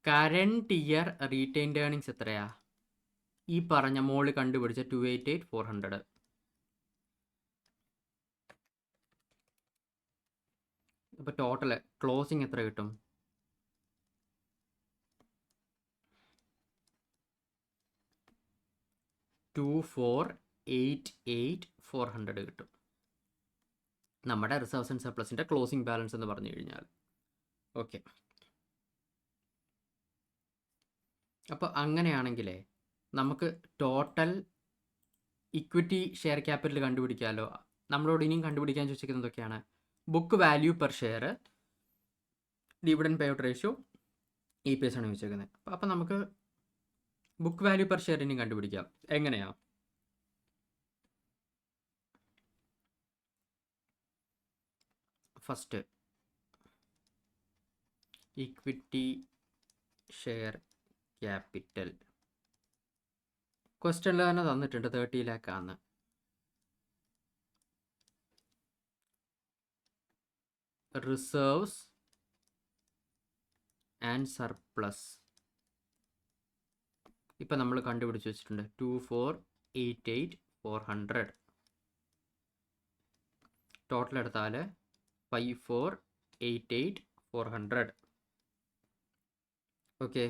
Current year retained earnings എത്രയാ? ഈ പറഞ്ഞ മോള് കണ്ടുപിടിച്ച 288,400. അപ്പോൾ ടോട്ടൽ ക്ലോസിംഗ് എത്ര കിട്ടും? 2488,400 കിട്ടും. നമ്മുടെ റിസർവ്സ് ആൻഡ് സർപ്ലസിൻ്റെ ക്ലോസിംഗ് ബാലൻസ് എന്ന് പറഞ്ഞു കഴിഞ്ഞാൽ. ഓക്കെ, അപ്പോൾ അങ്ങനെയാണെങ്കിലേ നമുക്ക് ടോട്ടൽ ഇക്വിറ്റി ഷെയർ ക്യാപിറ്റൽ കണ്ടുപിടിക്കാമല്ലോ. നമ്മളോട് ഇനിയും കണ്ടുപിടിക്കാൻ ചോദിച്ചിരിക്കുന്നത് എന്തൊക്കെയാണ്? Book value per share, dividend pay out ratio, EPS ആണ് ചോദിച്ചിരിക്കുന്നത്. അപ്പോൾ നമുക്ക് ബുക്ക് വാല്യൂ പെർ ഷെയർ ഇനിയും കണ്ടുപിടിക്കാം. എങ്ങനെയാണ്? ഫസ്റ്റ് ഇക്വിറ്റി ഷെയർ ക്യാപിറ്റൽ ക്വസ്റ്റ്യനിൽ തന്നെ തന്നിട്ടുണ്ട് 30 ലാക്കാണ്. റിസർവ്സ് ആൻഡ് സർപ്ലസ് ഇപ്പം നമ്മൾ കണ്ടുപിടിച്ച് വെച്ചിട്ടുണ്ട് 2488,400. ടോട്ടൽ എടുത്താൽ 5488,400. ഓക്കെ,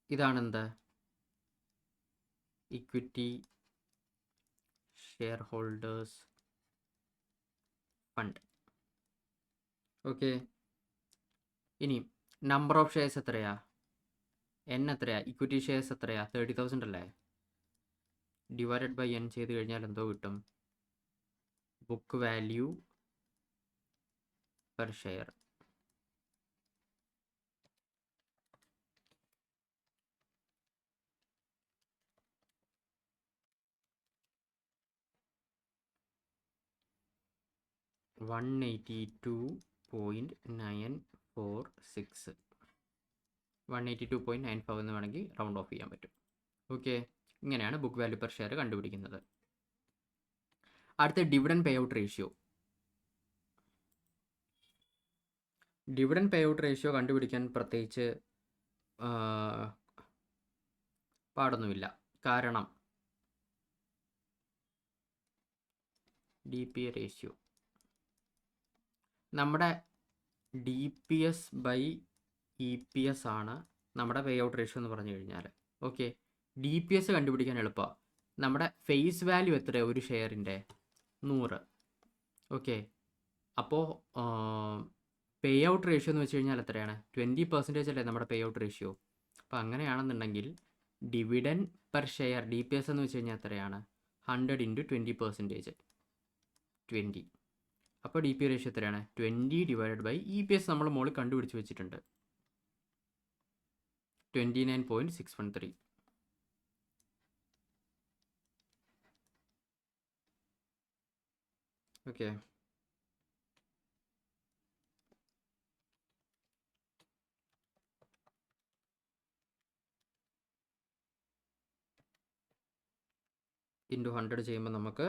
ഇതാണെന്ത്? Equity share holders fund. Okay, ഇനി നമ്പർ ഓഫ് ഷെയർസ് എത്രയാ? എത്രയാ? ഇക്വിറ്റി ഷെയർസ് എത്രയാ? 30,000 അല്ലേ? ഡിവൈഡഡ് ബൈ N ചെയ്ത് കഴിഞ്ഞാൽ എന്തോ കിട്ടും? Book value per share. $182.946 182.95 എന്ന് വേണമെങ്കിൽ റൗണ്ട് ഓഫ് ചെയ്യാൻ പറ്റും. ഓക്കെ, ഇങ്ങനെയാണ് ബുക്ക് വാല്യൂ പെർ ഷെയർ കണ്ടുപിടിക്കുന്നത്. അടുത്ത dividend pay out ratio. Dividend pay out ratio കണ്ടുപിടിക്കാൻ പ്രത്യേകിച്ച് പാടൊന്നുമില്ല. കാരണം DPA റേഷ്യോ നമ്മുടെ DPS ബൈ EPS ആണ് നമ്മുടെ പേ ഔട്ട് റേഷ്യോ എന്ന് പറഞ്ഞു കഴിഞ്ഞാൽ. ഓക്കെ, DPS കണ്ടുപിടിക്കാൻ എളുപ്പമാണ്. നമ്മുടെ ഫേസ് വാല്യൂ എത്രയാണ് ഒരു ഷെയറിൻ്റെ? 100. ഓക്കെ, അപ്പോൾ പേ ഔട്ട് റേഷ്യോ എന്ന് വെച്ച് കഴിഞ്ഞാൽ എത്രയാണ്? 20% അല്ലേ നമ്മുടെ പേ ഔട്ട് റേഷ്യോ. അപ്പോൾ അങ്ങനെയാണെന്നുണ്ടെങ്കിൽ ഡിവിഡൻഡ് പെർ ഷെയർ DPS എന്ന് വെച്ച് കഴിഞ്ഞാൽ എത്രയാണ്? 100 × 20%, 20. അപ്പോൾ DPA റേഷ്യോ എത്രയാണ്? 20 ഡിവൈഡഡ് ബൈ EPS നമ്മൾ മുകളിൽ കണ്ടുപിടിച്ച് വെച്ചിട്ടുണ്ട്, 29.613. ഓക്കെ, ഇൻറ്റു 100 ചെയ്യുമ്പോൾ നമുക്ക്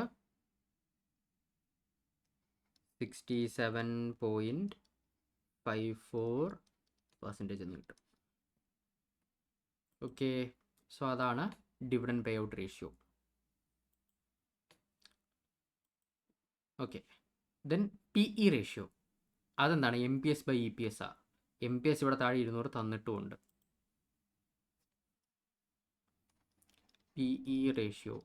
67.54% എന്ന് കിട്ടും. ഓക്കെ, സോ അതാണ് dividend pay out ratio. Okay. Then PE ratio അതെന്താണ്? MPS/EPS ആ. MPS ഇവിടെ താഴെ 200 തന്നിട്ടുമുണ്ട്. PE ratio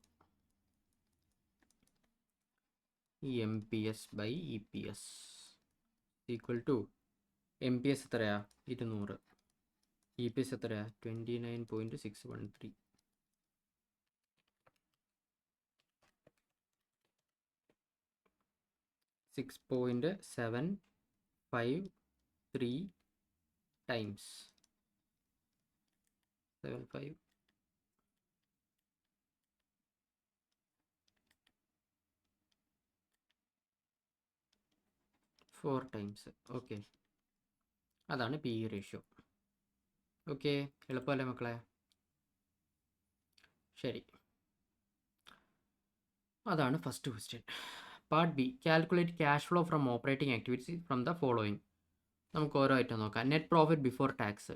MPS/EPS equal to MPS എത്രയാ? 200. EPS എത്രയാ? 29.613. 6.753 ടൈംസ് 75 4 ടൈംസ്. ഓക്കെ, അതാണ് PE റേഷ്യോ. ഓക്കെ, എളുപ്പമല്ലേ മക്കളെ? ശരി, അതാണ് first question. Part B, calculate cash flow from operating activities from the following. നമുക്ക് ഓരോ ഐറ്റം നോക്കാം. നെറ്റ് പ്രോഫിറ്റ് ബിഫോർ ടാക്സ്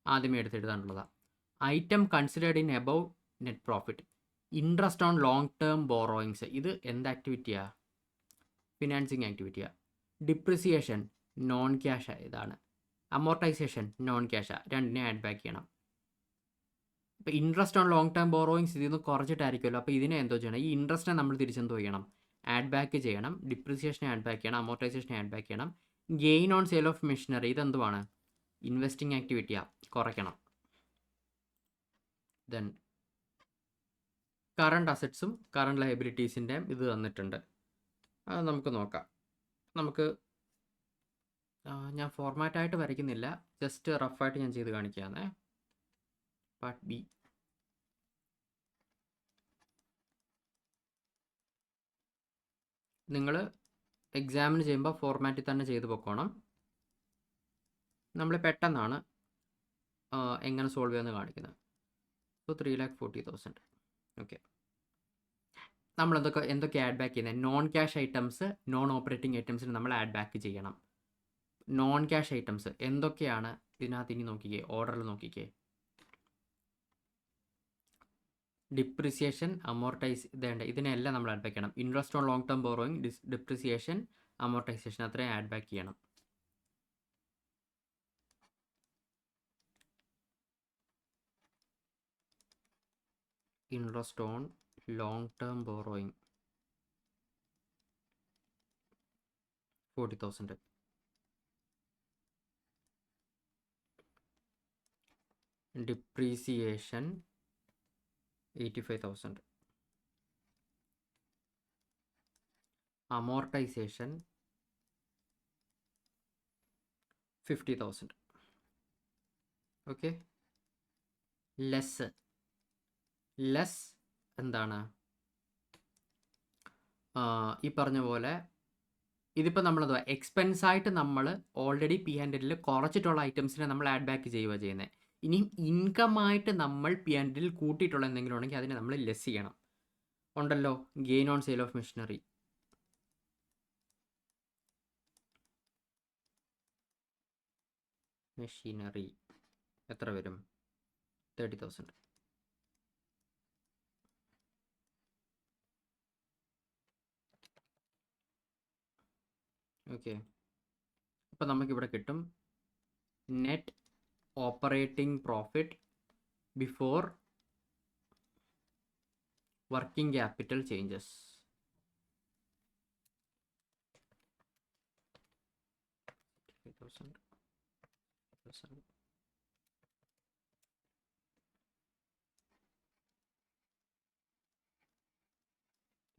ആദ്യമേ എടുത്തെഴുതാനുള്ളതാണ്. Item considered in above net profit. Interest on long term borrowings, ഇത് എന്ത് ആക്ടിവിറ്റിയാ? ഫിനാൻസിങ് ആക്ടിവിറ്റിയാ. ഡിപ്രിസിയേഷൻ നോൺ ക്യാഷ് ഇതാണ്. അമോർട്ടൈസേഷൻ നോൺ ക്യാഷാ. രണ്ടിനെ ആഡ് ബാക്ക് ചെയ്യണം. ഇപ്പോൾ interest on long term borrowings ഇതിൽ നിന്ന് കുറച്ചിട്ടായിരിക്കുമല്ലോ. അപ്പോൾ ഇതിനെ എന്തോ ചെയ്യണം? ഈ ഇൻട്രസ്റ്റിനെ നമ്മൾ തിരിച്ചെന്തോ ചെയ്യണം? ആഡ് ബാക്ക് ചെയ്യണം. ഡിപ്രിസിയേഷനെ ആഡ് ബാക്ക് ചെയ്യണം. അമോർട്ടൈസേഷനെ ആഡ് ബാക്ക് ചെയ്യണം. Gain on sale of machinery ഇതെന്തുവാണ്? ഇൻവെസ്റ്റിംഗ് ആക്ടിവിറ്റിയാണ്, കുറയ്ക്കണം. ദെൻ കറണ്ട് അസറ്റ്സും കറണ്ട് ലയബിലിറ്റീസിൻ്റെയും ഇത് തന്നിട്ടുണ്ട്. അത് നമുക്ക് നോക്കാം. നമുക്ക് ഞാൻ ഫോർമാറ്റായിട്ട് വരയ്ക്കുന്നില്ല, ജസ്റ്റ് റഫായിട്ട് ഞാൻ ചെയ്ത് കാണിക്കുകയാണേ. Part B. നിങ്ങൾ എക്സാമിന് ചെയ്യുമ്പോൾ ഫോർമാറ്റിൽ തന്നെ ചെയ്ത് പൊക്കോണം. നമ്മൾ പെട്ടെന്നാണ് എങ്ങനെ സോൾവ് ചെയ്യുമെന്ന് കാണിക്കുന്നത്. സോ 3,40,000. ഓക്കെ, നമ്മൾ എന്തൊക്കെ ആഡ് ബാക്ക് ചെയ്യുന്നത്? Non cash items, non operating ഐറ്റംസിന് നമ്മൾ ആഡ് ബാക്ക് ചെയ്യണം. നോൺ ക്യാഷ് ഐറ്റംസ് എന്തൊക്കെയാണ് ഇതിനകത്ത്? ഇനി നോക്കിക്കേ, ഓർഡറിൽ നോക്കിക്കേ. ഡിപ്രിസിയേഷൻ, അമോർട്ടൈസ്, ഇതേണ്ട ഇതിനെല്ലാം നമ്മൾ ആഡ് ബാക്ക് ചെയ്യണം. Interest on long term borrowing, depreciation, amortisation അത്രയും ആഡ് ബാക്ക് ചെയ്യണം. Interest on long term borrowing 40,000. Depreciation 85,000. Amortisation 50,000. Okay, less എന്താണ്? ഈ പറഞ്ഞ പോലെ ഇതിപ്പോൾ നമ്മളെന്തുവാ എക്സ്പെൻസായിട്ട് നമ്മൾ ഓൾറെഡി P&L കുറച്ചിട്ടുള്ള ഐറ്റംസിനെ നമ്മൾ ആഡ് ബാക്ക് ചെയ്യുക ചെയ്യുന്നത്. ഇനിയും ഇൻകമായിട്ട് നമ്മൾ P&L കൂട്ടിയിട്ടുള്ള എന്തെങ്കിലും ഉണ്ടെങ്കിൽ അതിനെ നമ്മൾ ലെസ് ചെയ്യണം. ഉണ്ടല്ലോ, gain on sale of machinery. എത്ര വരും? 30,000. ഓക്കെ, അപ്പോൾ നമുക്കിവിടെ കിട്ടും net operating profit before working capital changes.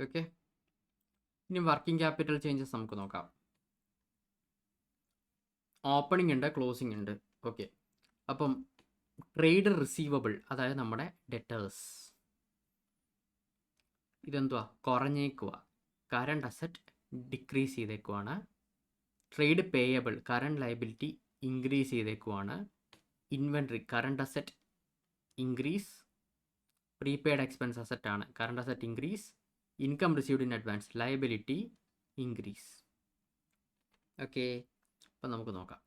Okay, ഇനി വർക്കിംഗ് ക്യാപിറ്റൽ ചേഞ്ചസ് നമുക്ക് നോക്കാം. ഓപ്പണിംഗ് ഉണ്ട്, ക്ലോസിംഗ് ഉണ്ട്. ഓക്കെ, അപ്പം ട്രേഡ് റിസീവബിൾ, അതായത് നമ്മുടെ ഡെറ്റേഴ്സ്, ഇതെന്തുവാ? കുറഞ്ഞേക്കുക. കറണ്ട് അസറ്റ് ഡിക്രീസ് ചെയ്തേക്കുവാണ്. Trade payable, current liability increase ചെയ്തേക്കുവാണ്. Inventory, current asset increase. Prepaid expense asset ആണ്, current asset increase. Income received in advance, liability increase. Okay, അപ്പം നമുക്ക് നോക്കാം.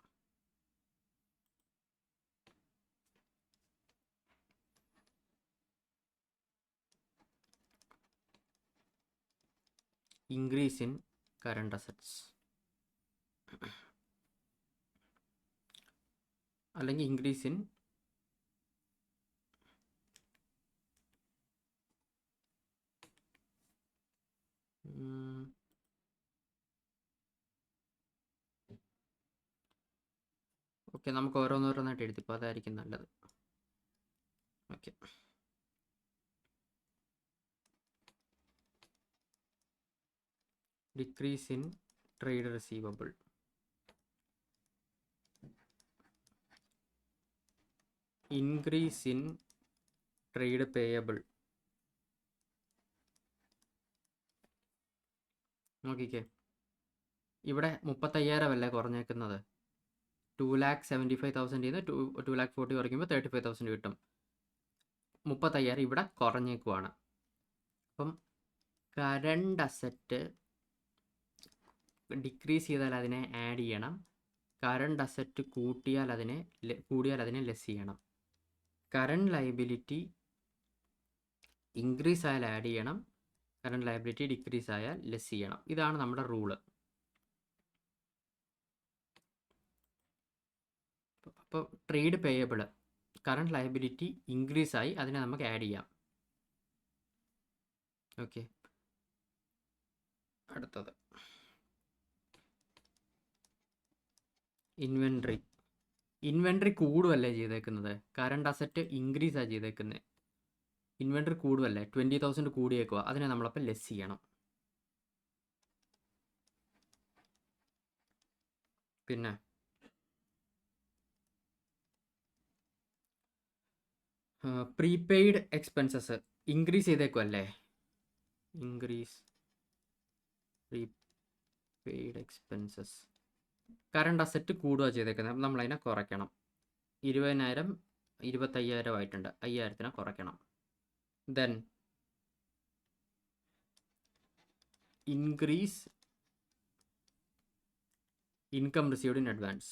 ഇൻക്രീസ് ഇൻ കറണ്ട് അസറ്റ്സ് അല്ലെങ്കിൽ ഇൻക്രീസ് ഇൻ ഓക്കെ, നമുക്ക് ഓരോന്നോരോന്നായിട്ട് എഴുതിപ്പോൾ അതായിരിക്കും നല്ലത്. Okay, decrease in trade receivable, increase in trade payable. നോക്കിക്കേ, ഇവിടെ 35,000 അല്ലേ കുറഞ്ഞേക്കുന്നത്. 2,75,000 നിന്ന് 2,40,000 കുറയ്ക്കുമ്പോൾ 35,000 കിട്ടും. 35,000 ഇവിടെ കുറഞ്ഞേക്കുവാണ്. അപ്പം കറണ്ട് അസറ്റ് ഡിക്രീസ് ചെയ്താൽ അതിനെ ആഡ് ചെയ്യണം, കറണ്ട് അസറ്റ് കൂടിയാൽ അതിനെ ലെസ് ചെയ്യണം. കറണ്ട് ലയബിലിറ്റി ഇൻക്രീസ് ആയാൽ ആഡ് ചെയ്യണം, കറണ്ട് ലയബിലിറ്റി ഡിക്രീസ് ആയാൽ ലെസ് ചെയ്യണം. ഇതാണ് നമ്മുടെ റൂള്. അപ്പോൾ trade payable current liability increase ആയി അതിനെ നമുക്ക് ആഡ് ചെയ്യാം. ഓക്കെ, അടുത്തത് ഇൻവെൻട്രി കൂടുമല്ലേ ചെയ്തേക്കുന്നത്, കറണ്ട് അസറ്റ് ഇൻക്രീസ് ആണ് ചെയ്തേക്കുന്നത്. ഇൻവെൻട്രി കൂടുമല്ലേ, 20,000 കൂടിയേക്കുക, അതിനെ നമ്മളപ്പോൾ ലെസ് ചെയ്യണം. പിന്നെ പ്രീപെയ്ഡ് എക്സ്പെൻസസ് ഇൻക്രീസ് ചെയ്തേക്കുമല്ലേ, increase prepaid expenses. Current asset കൂടുക ചെയ്തേക്കുന്നത്, അപ്പം നമ്മളതിനെ കുറയ്ക്കണം. 20,000 25,000 ആയിട്ടുണ്ട്, 5,000 കുറയ്ക്കണം. Then increase income received in advance.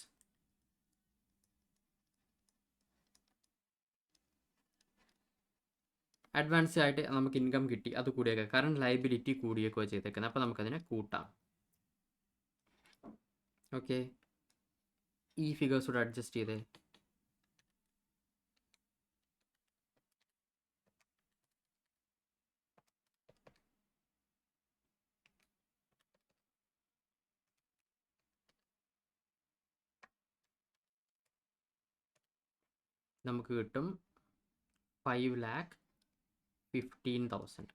Advance ആയിട്ട് നമുക്ക് ഇൻകം കിട്ടി, അത് കൂടിയേക്കുക, കറണ്ട് ലയബിലിറ്റി കൂടിയേക്കുക ചെയ്തേക്കുന്നത്, അപ്പോൾ നമുക്കതിനെ കൂട്ടാം. ഓക്കെ, ഈ ഫിഗേഴ്സ് കൂടെ അഡ്ജസ്റ്റ് ചെയ്തേ. നമുക്ക് കിട്ടും 5,15,000.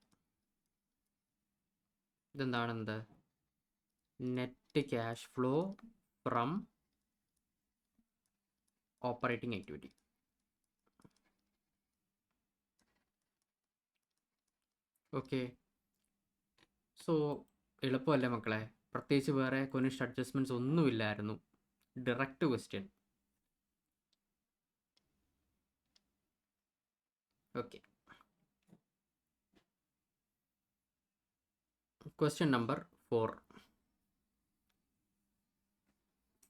ഇതെന്താണെന്ത്, net cash flow from operating activity. Okay, so എളുപ്പമല്ലേ മക്കളെ, പ്രത്യേകിച്ച് വേറെ കൊനിഷ് അഡ്ജസ്റ്റ്മെൻറ്റ്സ് ഒന്നുമില്ലായിരുന്നു, direct question. Okay, question number 4.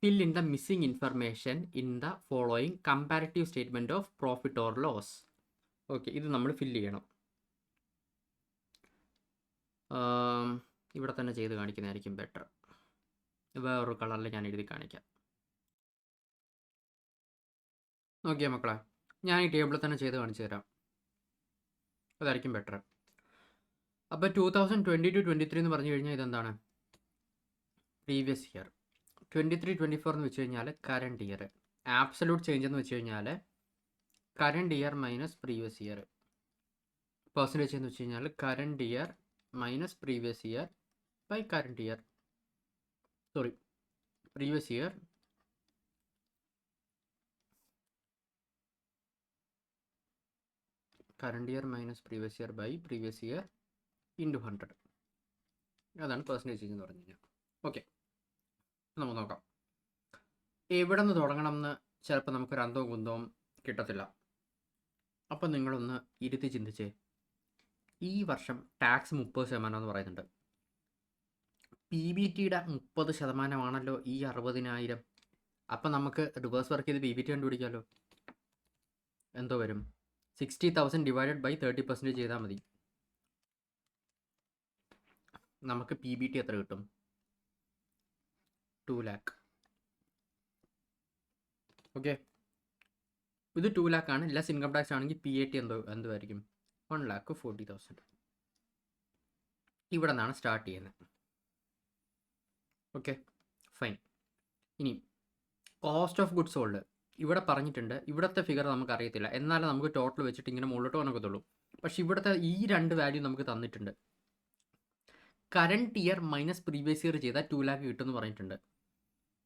Fill in the missing information in the following comparative statement of profit or loss. Okay, ഇത് നമ്മൾ ഫില്ല് ചെയ്യണം. ഇവിടെ തന്നെ ചെയ്ത് കാണിക്കുന്നതായിരിക്കും ബെറ്റർ. വേറൊരു കളറിൽ ഞാൻ എഴുതി കാണിക്കാം. നോക്കിയാൽ മക്കളെ, ഞാൻ ഈ ടേബിളിൽ തന്നെ ചെയ്ത് കാണിച്ചു തരാം, അതായിരിക്കും ബെറ്റർ. അപ്പോൾ 2022-23 എന്ന് പറഞ്ഞു കഴിഞ്ഞാൽ ഇതെന്താണ്, പ്രീവിയസ് ഇയർ. 23-24 എന്ന് വെച്ച് കഴിഞ്ഞാൽ കറണ്ട് ഇയർ. ആബ്സലൂട്ട് ചേഞ്ച് എന്ന് വെച്ച് കഴിഞ്ഞാൽ current year minus previous year. Percentage എന്ന് വെച്ച് കഴിഞ്ഞാൽ current year minus previous year by current year, sorry previous year current year minus previous year by previous year into 100. അതാണ് പെർസെൻറ്റേജ് ചേഞ്ച് എന്ന് പറഞ്ഞു കഴിഞ്ഞാൽ. ഓക്കെ, നമുക്ക് നോക്കാം. എവിടെ നിന്ന് തുടങ്ങണം എന്ന് ചിലപ്പോൾ നമുക്കൊരു അന്തവും കുന്തവും കിട്ടത്തില്ല. അപ്പം നിങ്ങളൊന്ന് ഇരുത്തി ചിന്തിച്ചേ. ഈ വർഷം ടാക്സ് 30% എന്ന് പറയുന്നുണ്ട്. PBT 30% ഈ 60,000. അപ്പം നമുക്ക് റിവേഴ്സ് വർക്ക് ചെയ്ത് PBT കണ്ടുപിടിക്കാമല്ലോ. എന്തോ വരും, 60,000 ഡിവൈഡഡ് ബൈ 30% ചെയ്താൽ മതി. നമുക്ക് PBT എത്ര കിട്ടും, 2 lakh. ഓക്കെ, ഇത് 2 lakh ആണ്. ലെസ് ഇൻകം ടാക്സ് ആണെങ്കിൽ PAT എന്തുമായിരിക്കും? 1,40,000. ഇവിടെ നിന്നാണ് സ്റ്റാർട്ട് ചെയ്യുന്നത്. Okay, fine. ഇനി കോസ്റ്റ് ഓഫ് ഗുഡ്സ് സോൾഡ് ഇവിടെ പറഞ്ഞിട്ടുണ്ട്. ഇവിടുത്തെ ഫിഗർ നമുക്ക് അറിയത്തില്ല, എന്നാലും നമുക്ക് ടോട്ടൽ വെച്ചിട്ട് ഇങ്ങനെ മുകളിലോട്ട് പോകാനൊക്കത്തുള്ളൂ. പക്ഷെ ഇവിടുത്തെ ഈ 2 വാല്യൂ നമുക്ക് തന്നിട്ടുണ്ട്. Current year minus previous year ചെയ്താൽ 2 lakh കിട്ടുമെന്ന് പറഞ്ഞിട്ടുണ്ട്.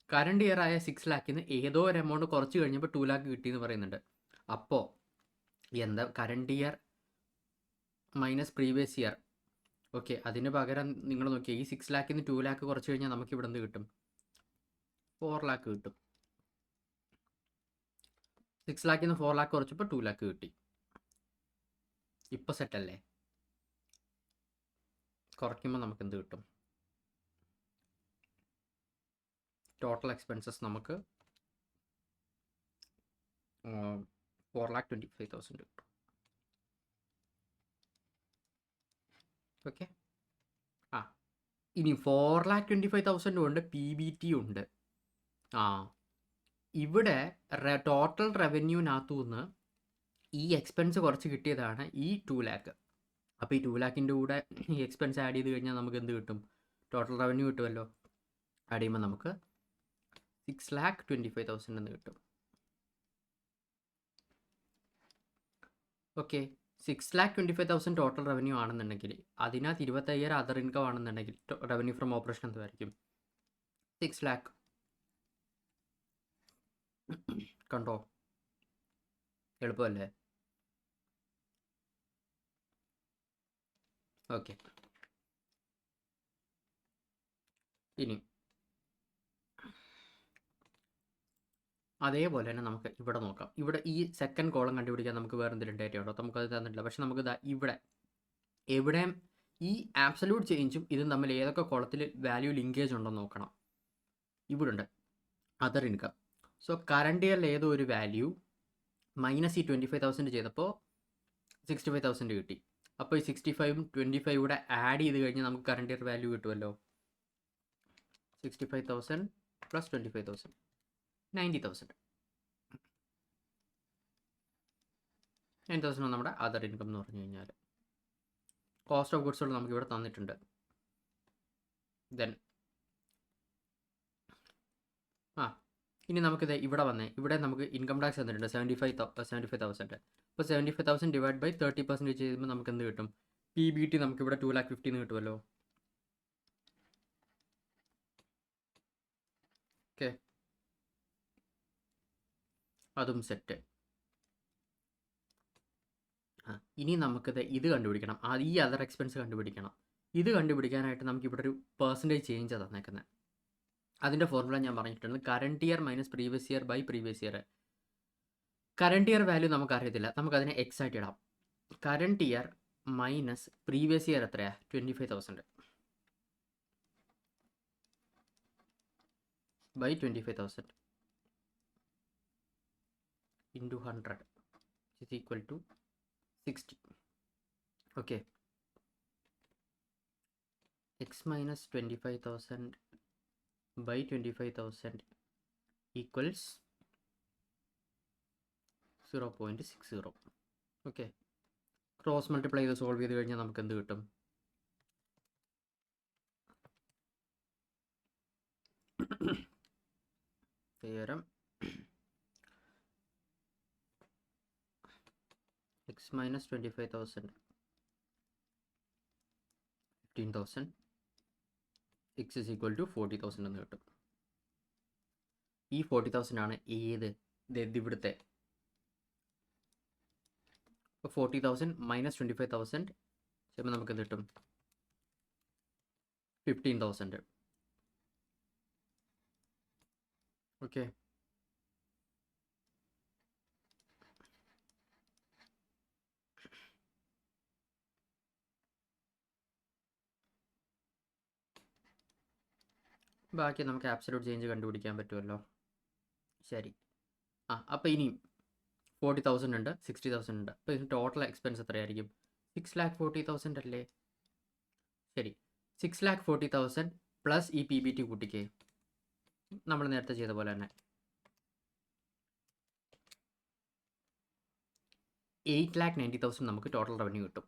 കറണ്ട് ഇയർ ആയ 6 lakhന് ഏതോ ഒരു എമൗണ്ട് കുറച്ച് കഴിഞ്ഞപ്പോൾ 2 lakh കിട്ടിയെന്ന് പറയുന്നുണ്ട്. അപ്പോൾ എന്താ current year minus previous year? Okay, അതിന് പകരം നിങ്ങൾ നോക്കിയാൽ ഈ 6 lakhന് 2 lakh കുറച്ച് കഴിഞ്ഞാൽ നമുക്ക് ഇവിടെ നിന്ന് കിട്ടും 4 lakh കിട്ടും. 6 lakhന് 4 lakh കുറച്ചപ്പോൾ 2 lakh കിട്ടി. ഇപ്പോൾ സെറ്റല്ലേ? കുറയ്ക്കുമ്പോൾ നമുക്ക് എന്ത് കിട്ടും? ടോട്ടൽ എക്സ്പെൻസസ് നമുക്ക് 4,25,000 കിട്ടും. ഓക്കെ, ഇനി 4,25,000 ഉണ്ട്, PBT ഉണ്ട്. ഇവിടെ ടോട്ടൽ റവന്യൂവിനകത്തു നിന്ന് ഈ എക്സ്പെൻസ് കുറച്ച് കിട്ടിയതാണ് ഈ 2 lakh. അപ്പോൾ ഈ 2 lakhൻ്റെ കൂടെ ഈ എക്സ്പെൻസ് ആഡ് ചെയ്ത് കഴിഞ്ഞാൽ നമുക്ക് എന്ത് കിട്ടും? ടോട്ടൽ റവന്യൂ കിട്ടുമല്ലോ. ആഡ് ചെയ്യുമ്പോൾ നമുക്ക് 6,25,000 എന്ന് കിട്ടും. ഓക്കെ, 6,25,000 ടോട്ടൽ റവന്യൂ ആണെന്നുണ്ടെങ്കിൽ അതിനകത്ത് 25,000 അതർ ഇൻകം ആണെന്നുണ്ടെങ്കിൽ റവന്യൂ ഫ്രം ഓപ്പറേഷൻ എന്തായിരിക്കും? 6 lakh. കണ്ടോ, എളുപ്പമല്ലേ? ഓക്കെ, ഇനി അതേപോലെ തന്നെ നമുക്ക് ഇവിടെ നോക്കാം. ഇവിടെ ഈ സെക്കൻഡ് കോളം കണ്ടുപിടിക്കാൻ നമുക്ക് വേറെ എന്തെങ്കിലും ഡേറ്റ ഉണ്ടോ? നമുക്കത് തന്നിട്ടില്ല. പക്ഷെ നമുക്ക് ഇവിടെ എവിടെയും ഈ ആബ്സല്യൂട്ട് ചേഞ്ചും ഇതും തമ്മിൽ ഏതൊക്കെ കോളത്തിൽ വാല്യൂ ലിങ്കേജ് ഉണ്ടെന്ന് നോക്കണം. ഇവിടെ ഉണ്ട് അതർ ഇൻകം. സോ കറണ്ട് ഇയറിൽ ഏതോ ഒരു വാല്യൂ മൈനസ് ഈ 25,000 ചെയ്തപ്പോൾ 65,000 കിട്ടി. അപ്പോൾ ഈ 65ഉം 25 കൂടെ ആഡ് ചെയ്ത് കഴിഞ്ഞാൽ നമുക്ക് കറണ്ട് ഇയർ വാല്യൂ കിട്ടുമല്ലോ. 65,000 പ്ലസ് 25,000 90,000. 90,000 നമ്മുടെ അതർ ഇൻകം എന്ന് പറഞ്ഞു കഴിഞ്ഞാൽ. കോസ്റ്റ് ഓഫ് ഗുഡ്സ് നമുക്ക് ഇവിടെ തന്നിട്ടുണ്ട്. ദെൻ ഇനി നമുക്കിത് ഇവിടെ വന്നേ, ഇവിടെ നമുക്ക് ഇൻകം ടാക്സ് തന്നിട്ടുണ്ട് 75,000. അപ്പോൾ 75,000 ഡിവൈഡ് ബൈ 30% ചെയ്യുമ്പോൾ നമുക്ക് എന്ത് കിട്ടും? PBT നമുക്ക് ഇവിടെ 2,50,000 കിട്ടുമല്ലോ. ഓക്കെ, അതും സെറ്റ്. ഇനി നമുക്കിത് ഇത് കണ്ടുപിടിക്കണം. ഈ അതർ എക്സ്പെൻസ് കണ്ടുപിടിക്കണം. ഇത് കണ്ടുപിടിക്കാനായിട്ട് നമുക്ക് ഇവിടെ ഒരു പെർസെൻറ്റേജ് ചേഞ്ച് തന്നേക്കുന്നത്. അതിൻ്റെ ഫോർമുല ഞാൻ പറഞ്ഞിട്ടുണ്ട്. Current year minus previous year by previous year. Current year value നമുക്കറിയത്തില്ല, നമുക്കതിനെ എക്സ് ആയിട്ട് ഇടാം. Current year minus previous year എത്രയാണ്? 25,000 by 25,000 into 100 is equal to 60. Okay, X minus 25,000 by 25,000 equals 0.60. Okay, cross multiply ചെയ്ത് സോൾവ് ചെയ്ത് കഴിഞ്ഞാൽ നമുക്ക് എന്ത് കിട്ടും? theorem x minus 25,000 15,000 x is equal to 40,000 എന്ന് കിട്ടും. ഈ 40,000 ആണ് ഏത്? ഇവിടുത്തെ 40,000 മൈനസ് 25,000 ചെയ്യുമ്പോൾ നമുക്ക് എന്ത് കിട്ടും? 15,000. ഓക്കെ, ബാക്കി നമുക്ക് ആബ്സല്യൂട്ട് ചേഞ്ച് കണ്ടുപിടിക്കാൻ പറ്റുമല്ലോ. ശരി, അപ്പോൾ ഇനിയും 40,000 ഉണ്ട്, 60,000 ഉണ്ട്. അപ്പോൾ ഇതിന് ടോട്ടൽ എക്സ്പെൻസ് എത്രയായിരിക്കും? 6,40,000 അല്ലേ? ശരി, 6,40,000 പ്ലസ് ഈ PBT കൂട്ടിക്കേ. നമ്മൾ നേരത്തെ ചെയ്ത പോലെ തന്നെ 8,90,000 നമുക്ക് ടോട്ടൽ റവന്യൂ കിട്ടും.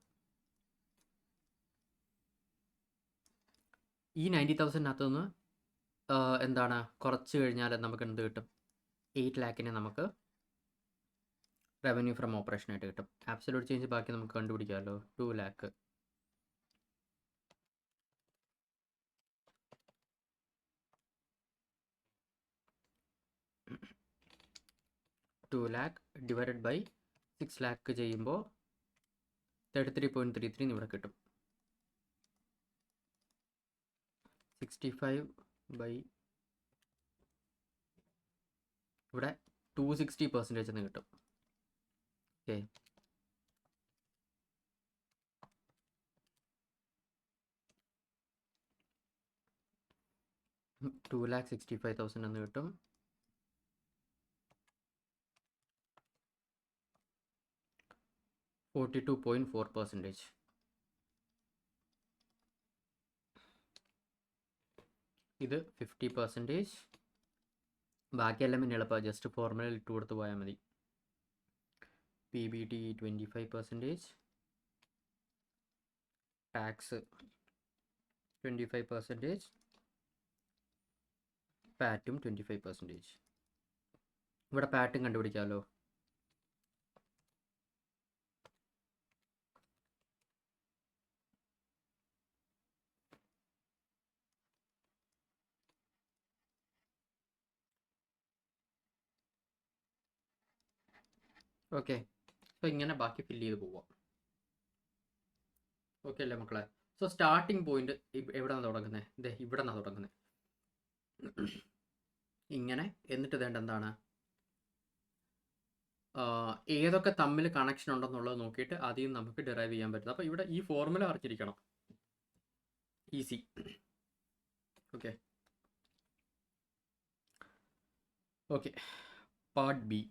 ഈ 90,000-നകത്തു നിന്ന് എന്താണ് കുറച്ച് കഴിഞ്ഞാൽ നമുക്ക് എന്ത് കിട്ടും? 8 ലാഖിന് നമുക്ക് റവന്യൂ ഫ്രം ഓപ്പറേഷനായിട്ട് കിട്ടും. ആബ്സല്യൂട്ട് ചേഞ്ച് ബാക്കി നമുക്ക് കണ്ടുപിടിക്കാമല്ലോ. 2 ലാഖ്. ഡിവൈഡഡ് ബൈ 6 ലാഖ് ചെയ്യുമ്പോൾ 33.33 ഇവിടെ കിട്ടും. 65 ബൈ ഇവിടെ 260% എന്ന് കിട്ടും. ഓക്കെ, 2,65,000 എന്ന് കിട്ടും. (42.4%). ഇത് 50%. ബാക്കിയെല്ലാം പിന്നെ എളുപ്പമാണ്, ജസ്റ്റ് ഫോർമുലയിൽ ഇട്ട് കൊടുത്ത് പോയാൽ മതി. PBT 25%, tax 25%, പാറ്റും 25%. ഇവിടെ പാറ്റും കണ്ടുപിടിക്കാമല്ലോ. ഓക്കെ, സോ ഇങ്ങനെ ബാക്കി ഫില്ല് ചെയ്ത് പോവാം. ഓക്കെ അല്ലേ മക്കളെ? സോ സ്റ്റാർട്ടിങ് പോയിന്റ് എവിടെ നിന്നാണ് തുടങ്ങുന്നത്? ഇവിടെ നിന്നാണ് തുടങ്ങുന്നത്. ഇങ്ങനെ. എന്നിട്ട് വേണ്ട എന്താണ്, ഏതൊക്കെ തമ്മിൽ കണക്ഷൻ ഉണ്ടെന്നുള്ളത് നോക്കിയിട്ട് ആദ്യം നമുക്ക് ഡിറൈവ് ചെയ്യാൻ പറ്റും. അപ്പോൾ ഇവിടെ ഈ ഫോർമുല അറിഞ്ഞിരിക്കണം. Easy. Okay okay part B.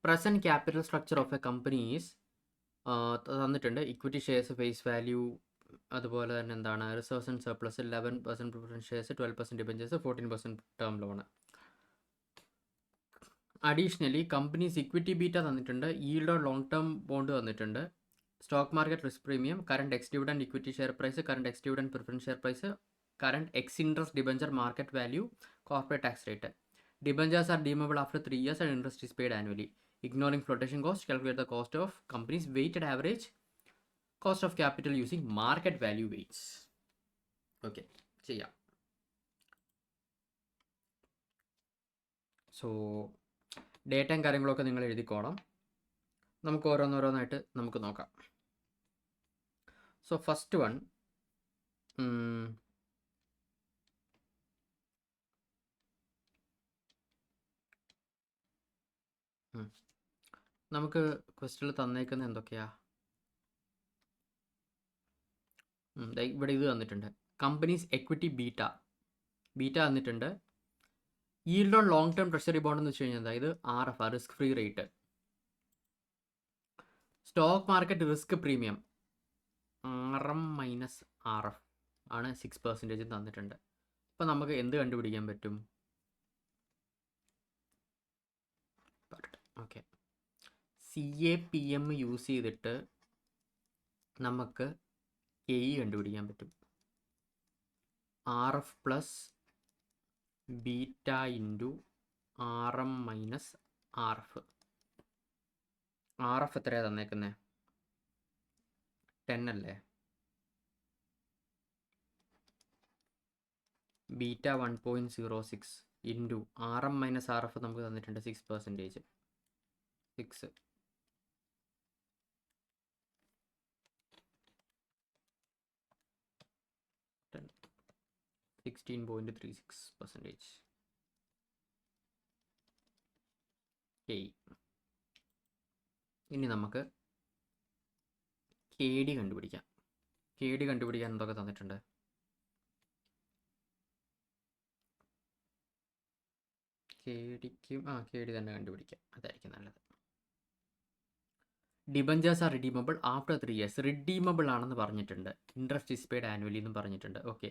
Present capital structure of a company is തന്നിട്ടുണ്ട്. ഇക്വിറ്റി ഷെയർസ്, ഫേസ് വാല്യൂ, അതുപോലെ തന്നെ എന്താണ് reserves and surplus, 11% preference shares, 12% debentures, 14% term loan. Additionally company's equity beta തന്നിട്ടുണ്ട്, yield on long term bond തന്നിട്ടുണ്ട്, stock market risk premium, current ex dividend equity share price, current ex dividend preference share price, current ex interest debenture market value, corporate tax rate. Debentures are deemable after 3 years and interest is paid annually. Ignoring flotation cost, calculate the cost of company's weighted average cost of capital using market value weights. Okay, ചെയ്യാം. സോ ഡേറ്റയും കാര്യങ്ങളൊക്കെ നിങ്ങൾ എഴുതിക്കോണം. നമുക്ക് ഓരോന്നോരോന്നായിട്ട് നമുക്ക് നോക്കാം. സോ ഫസ്റ്റ് വൺ, നമുക്ക് ക്വസ്റ്റ്യനിൽ തന്നേക്കുന്നത് എന്തൊക്കെയാ? ഇവിടെ ഇത് തന്നിട്ടുണ്ട്, കമ്പനീസ് എക്വിറ്റി ബീറ്റ തന്നിട്ടുണ്ട്. Yield on long term treasury bond എന്ന് വെച്ച് കഴിഞ്ഞാൽ അതായത് RF, risk free rate. Stock market risk premium RM - RF ആണ് 6% തന്നിട്ടുണ്ട്. അപ്പം നമുക്ക് എന്ത് കണ്ടുപിടിക്കാൻ പറ്റും? ഓക്കെ, CAPM യൂസ് ചെയ്തിട്ട് നമുക്ക് KE കണ്ടുപിടിക്കാൻ പറ്റും. RF plus beta into RM - RF. RF എത്രയാണ് തന്നേക്കുന്നത്? 10 അല്ലേ? ബീറ്റ 1.06 ഇൻറ്റു RM - RF നമുക്ക് തന്നിട്ടുണ്ട് 6%. 6 16.36%. ഇനി നമുക്ക് KD കണ്ടുപിടിക്കാം. KD കണ്ടുപിടിക്കാൻ എന്തൊക്കെ തന്നിട്ടുണ്ട്? KD തന്നെ കണ്ടുപിടിക്കാം, അതായിരിക്കും നല്ലത്. Debentures are redeemable after 3 years. Redeemable ആണെന്ന് പറഞ്ഞിട്ടുണ്ട്. ഇൻട്രസ്റ്റ് ഈസ് പെയ്ഡ് ആനുവലി എന്നും പറഞ്ഞിട്ടുണ്ട്. Okay,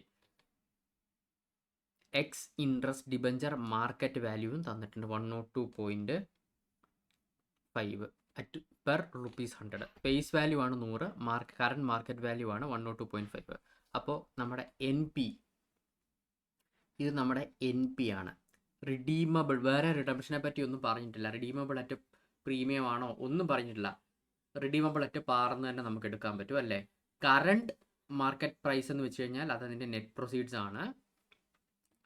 ex interest debenture market വാല്യൂവും തന്നിട്ടുണ്ട് 102.5 അറ്റ് പെർ ₹100. ഫേസ് വാല്യൂ ആണ് 100, കറണ്ട് മാർക്കറ്റ് വാല്യൂ ആണ് 102.5. അപ്പോൾ നമ്മുടെ എൻ പി, ഇത് നമ്മുടെ എൻ പി ആണ്. റിഡീമബിൾ, വേറെ റിഡംഷനെ പറ്റി ഒന്നും പറഞ്ഞിട്ടില്ല. റിഡീമബിൾ അറ്റ് പ്രീമിയം ആണോ ഒന്നും പറഞ്ഞിട്ടില്ല. റിഡീമബിൾ അറ്റ് പാർന്ന് തന്നെ നമുക്ക് എടുക്കാൻ പറ്റും അല്ലേ. കറണ്ട് മാർക്കറ്റ് പ്രൈസ് എന്ന് വെച്ച് കഴിഞ്ഞാൽ അത് അതിൻ്റെ നെറ്റ് പ്രൊസീഡ്സ് ആണ്.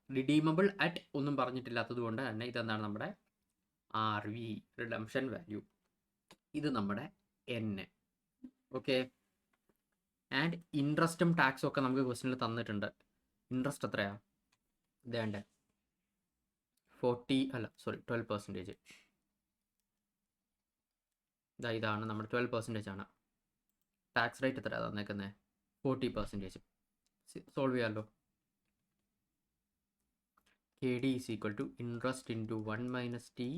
റിഡീമബിൾ അറ്റ് ഒന്നും പറഞ്ഞിട്ടില്ലാത്തത് കൊണ്ട് തന്നെ ഇതെന്താണ് നമ്മുടെ ആർ വി, റിഡംഷൻ വാല്യൂ. ഇത് നമ്മുടെ എൻ. ഓക്കെ. ആൻഡ് ഇൻട്രസ്റ്റും ടാക്സും ഒക്കെ നമുക്ക് ക്വസ്റ്റ്യനിൽ തന്നിട്ടുണ്ട്. ഇൻട്രസ്റ്റ് എത്രയാ? ഇതേണ്ട 12%. ഇതാണ് നമ്മുടെ 12% ആണ്. ടാക്സ് റേറ്റ് എത്രയാ തന്നേക്കുന്നത്? 40%. സോൾവ് ചെയ്യാമല്ലോ. K D is equal to interest into 1 minus T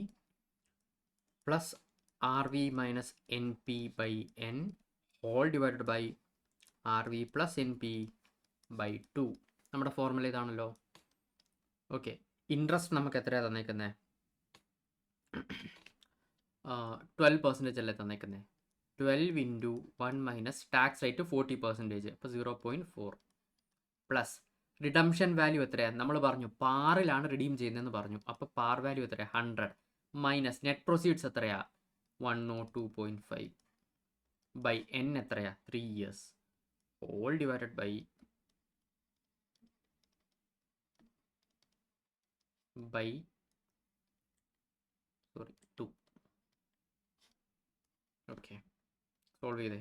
plus R V minus N P by N whole divided by R V plus N P by 2. നമ്മുടെ ഫോർമുല ഇതാണല്ലോ. ഓക്കെ. ഇൻട്രസ്റ്റ് നമുക്ക് എത്രയാണ് തന്നേക്കുന്നത്? 12% അല്ലേ തന്നേക്കുന്നത്. 12 ഇൻറ്റു 1 മൈനസ് ടാക്സ് റേറ്റ് 40%, അപ്പോൾ 0.4 പ്ലസ് റിഡംഷൻ വാല്യൂ എത്രയാണ്? നമ്മൾ പറഞ്ഞു പാറിലാണ് റിഡീം ചെയ്യുന്നതെന്ന് പറഞ്ഞു. അപ്പോൾ പാർ വാല്യൂ എത്രയാണ്? 100 മൈനസ് നെറ്റ് പ്രൊസീഡ്സ് എത്രയാ? 102.5 ബൈ എൻ എത്രയാ? 3 years whole divided by 2. Okay. Solve ചെയ്തേ.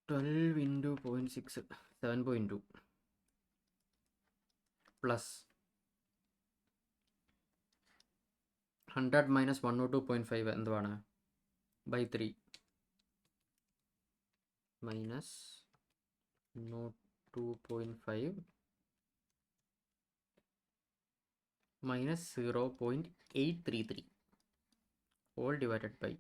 ട്വൽവ് ഇൻറ്റു 0.6 7.2 പ്ലസ് 100 മൈനസ് 102.5 എന്തുവാണ്? By 3 minus 102.5 minus 0.833 whole divided by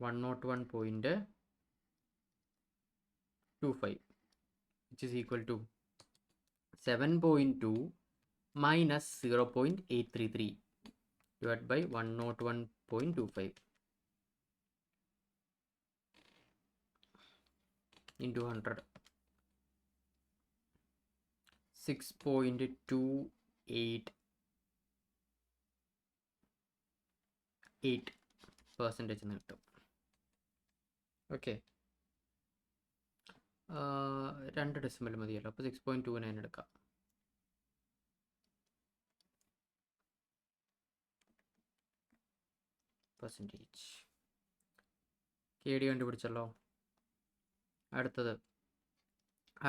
101.25 which is equal to 7.2 minus 0.833 divided by 101.25 into 100. 6.288% എന്ന് കിട്ടും. ഓക്കെ. 2 ഡെസിമൽ മതിയല്ലോ. അപ്പോൾ 6.29 എടുക്കാം. പെർസെൻറ്റേജ് കെ ഡി കണ്ടുപിടിച്ചല്ലോ.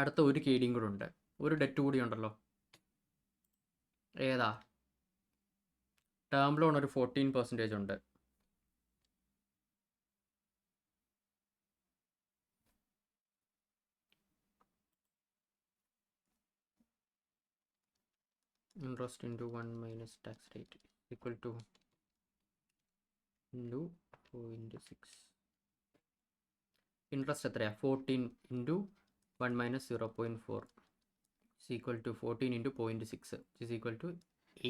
അടുത്ത ഒരു കെ ഡിയും കൂടെ ഉണ്ട്. ഒരു ഡെറ്റ് കൂടി ഉണ്ടല്ലോ. ഏതാ? ടേം ലോൺ ഒരു 14% ഉണ്ട്. Interest into 1 minus tax rate equal to into 0.6. Interest എത്രയാ? 14 into 1 minus 0.4 is equal to 14 into 0.6 is equal to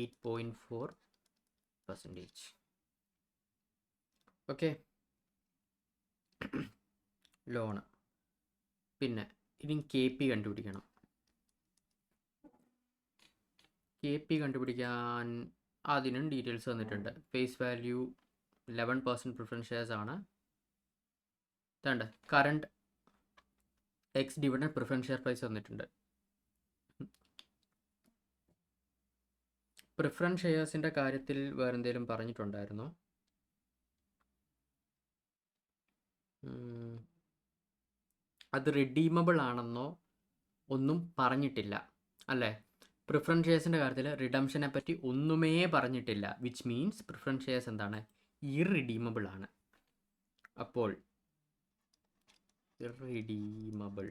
8.4%. Okay. Loan. പിന്നെ ഇനി കെ പി കണ്ടുപിടിക്കണം. കെ പി കണ്ടുപിടിക്കാൻ അതിനും ഡീറ്റെയിൽസ് തന്നിട്ടുണ്ട്. ഫേസ് വാല്യൂ 11% പ്രിഫറൻസ് ഷെയർസ് ആണ്. Current ex dividend preference share price തന്നിട്ടുണ്ട്. പ്രിഫറൻസ് ഷെയർസിൻ്റെ കാര്യത്തിൽ വേറെ എന്തെങ്കിലും പറഞ്ഞിട്ടുണ്ടായിരുന്നോ? അത് റിഡീമബിൾ ആണെന്നോ ഒന്നും പറഞ്ഞിട്ടില്ല അല്ലേ. പ്രിഫറൻസ് ഷെയർസിൻ്റെ കാര്യത്തിൽ റിഡംഷനെ പറ്റി ഒന്നുമേ പറഞ്ഞിട്ടില്ല. വിച്ച് മീൻസ് പ്രിഫറൻസ് ഷെയർസ് എന്താണ്? ഇർറിഡീമബിൾ ആണ്. അപ്പോൾ ഇർറിഡീമബിൾ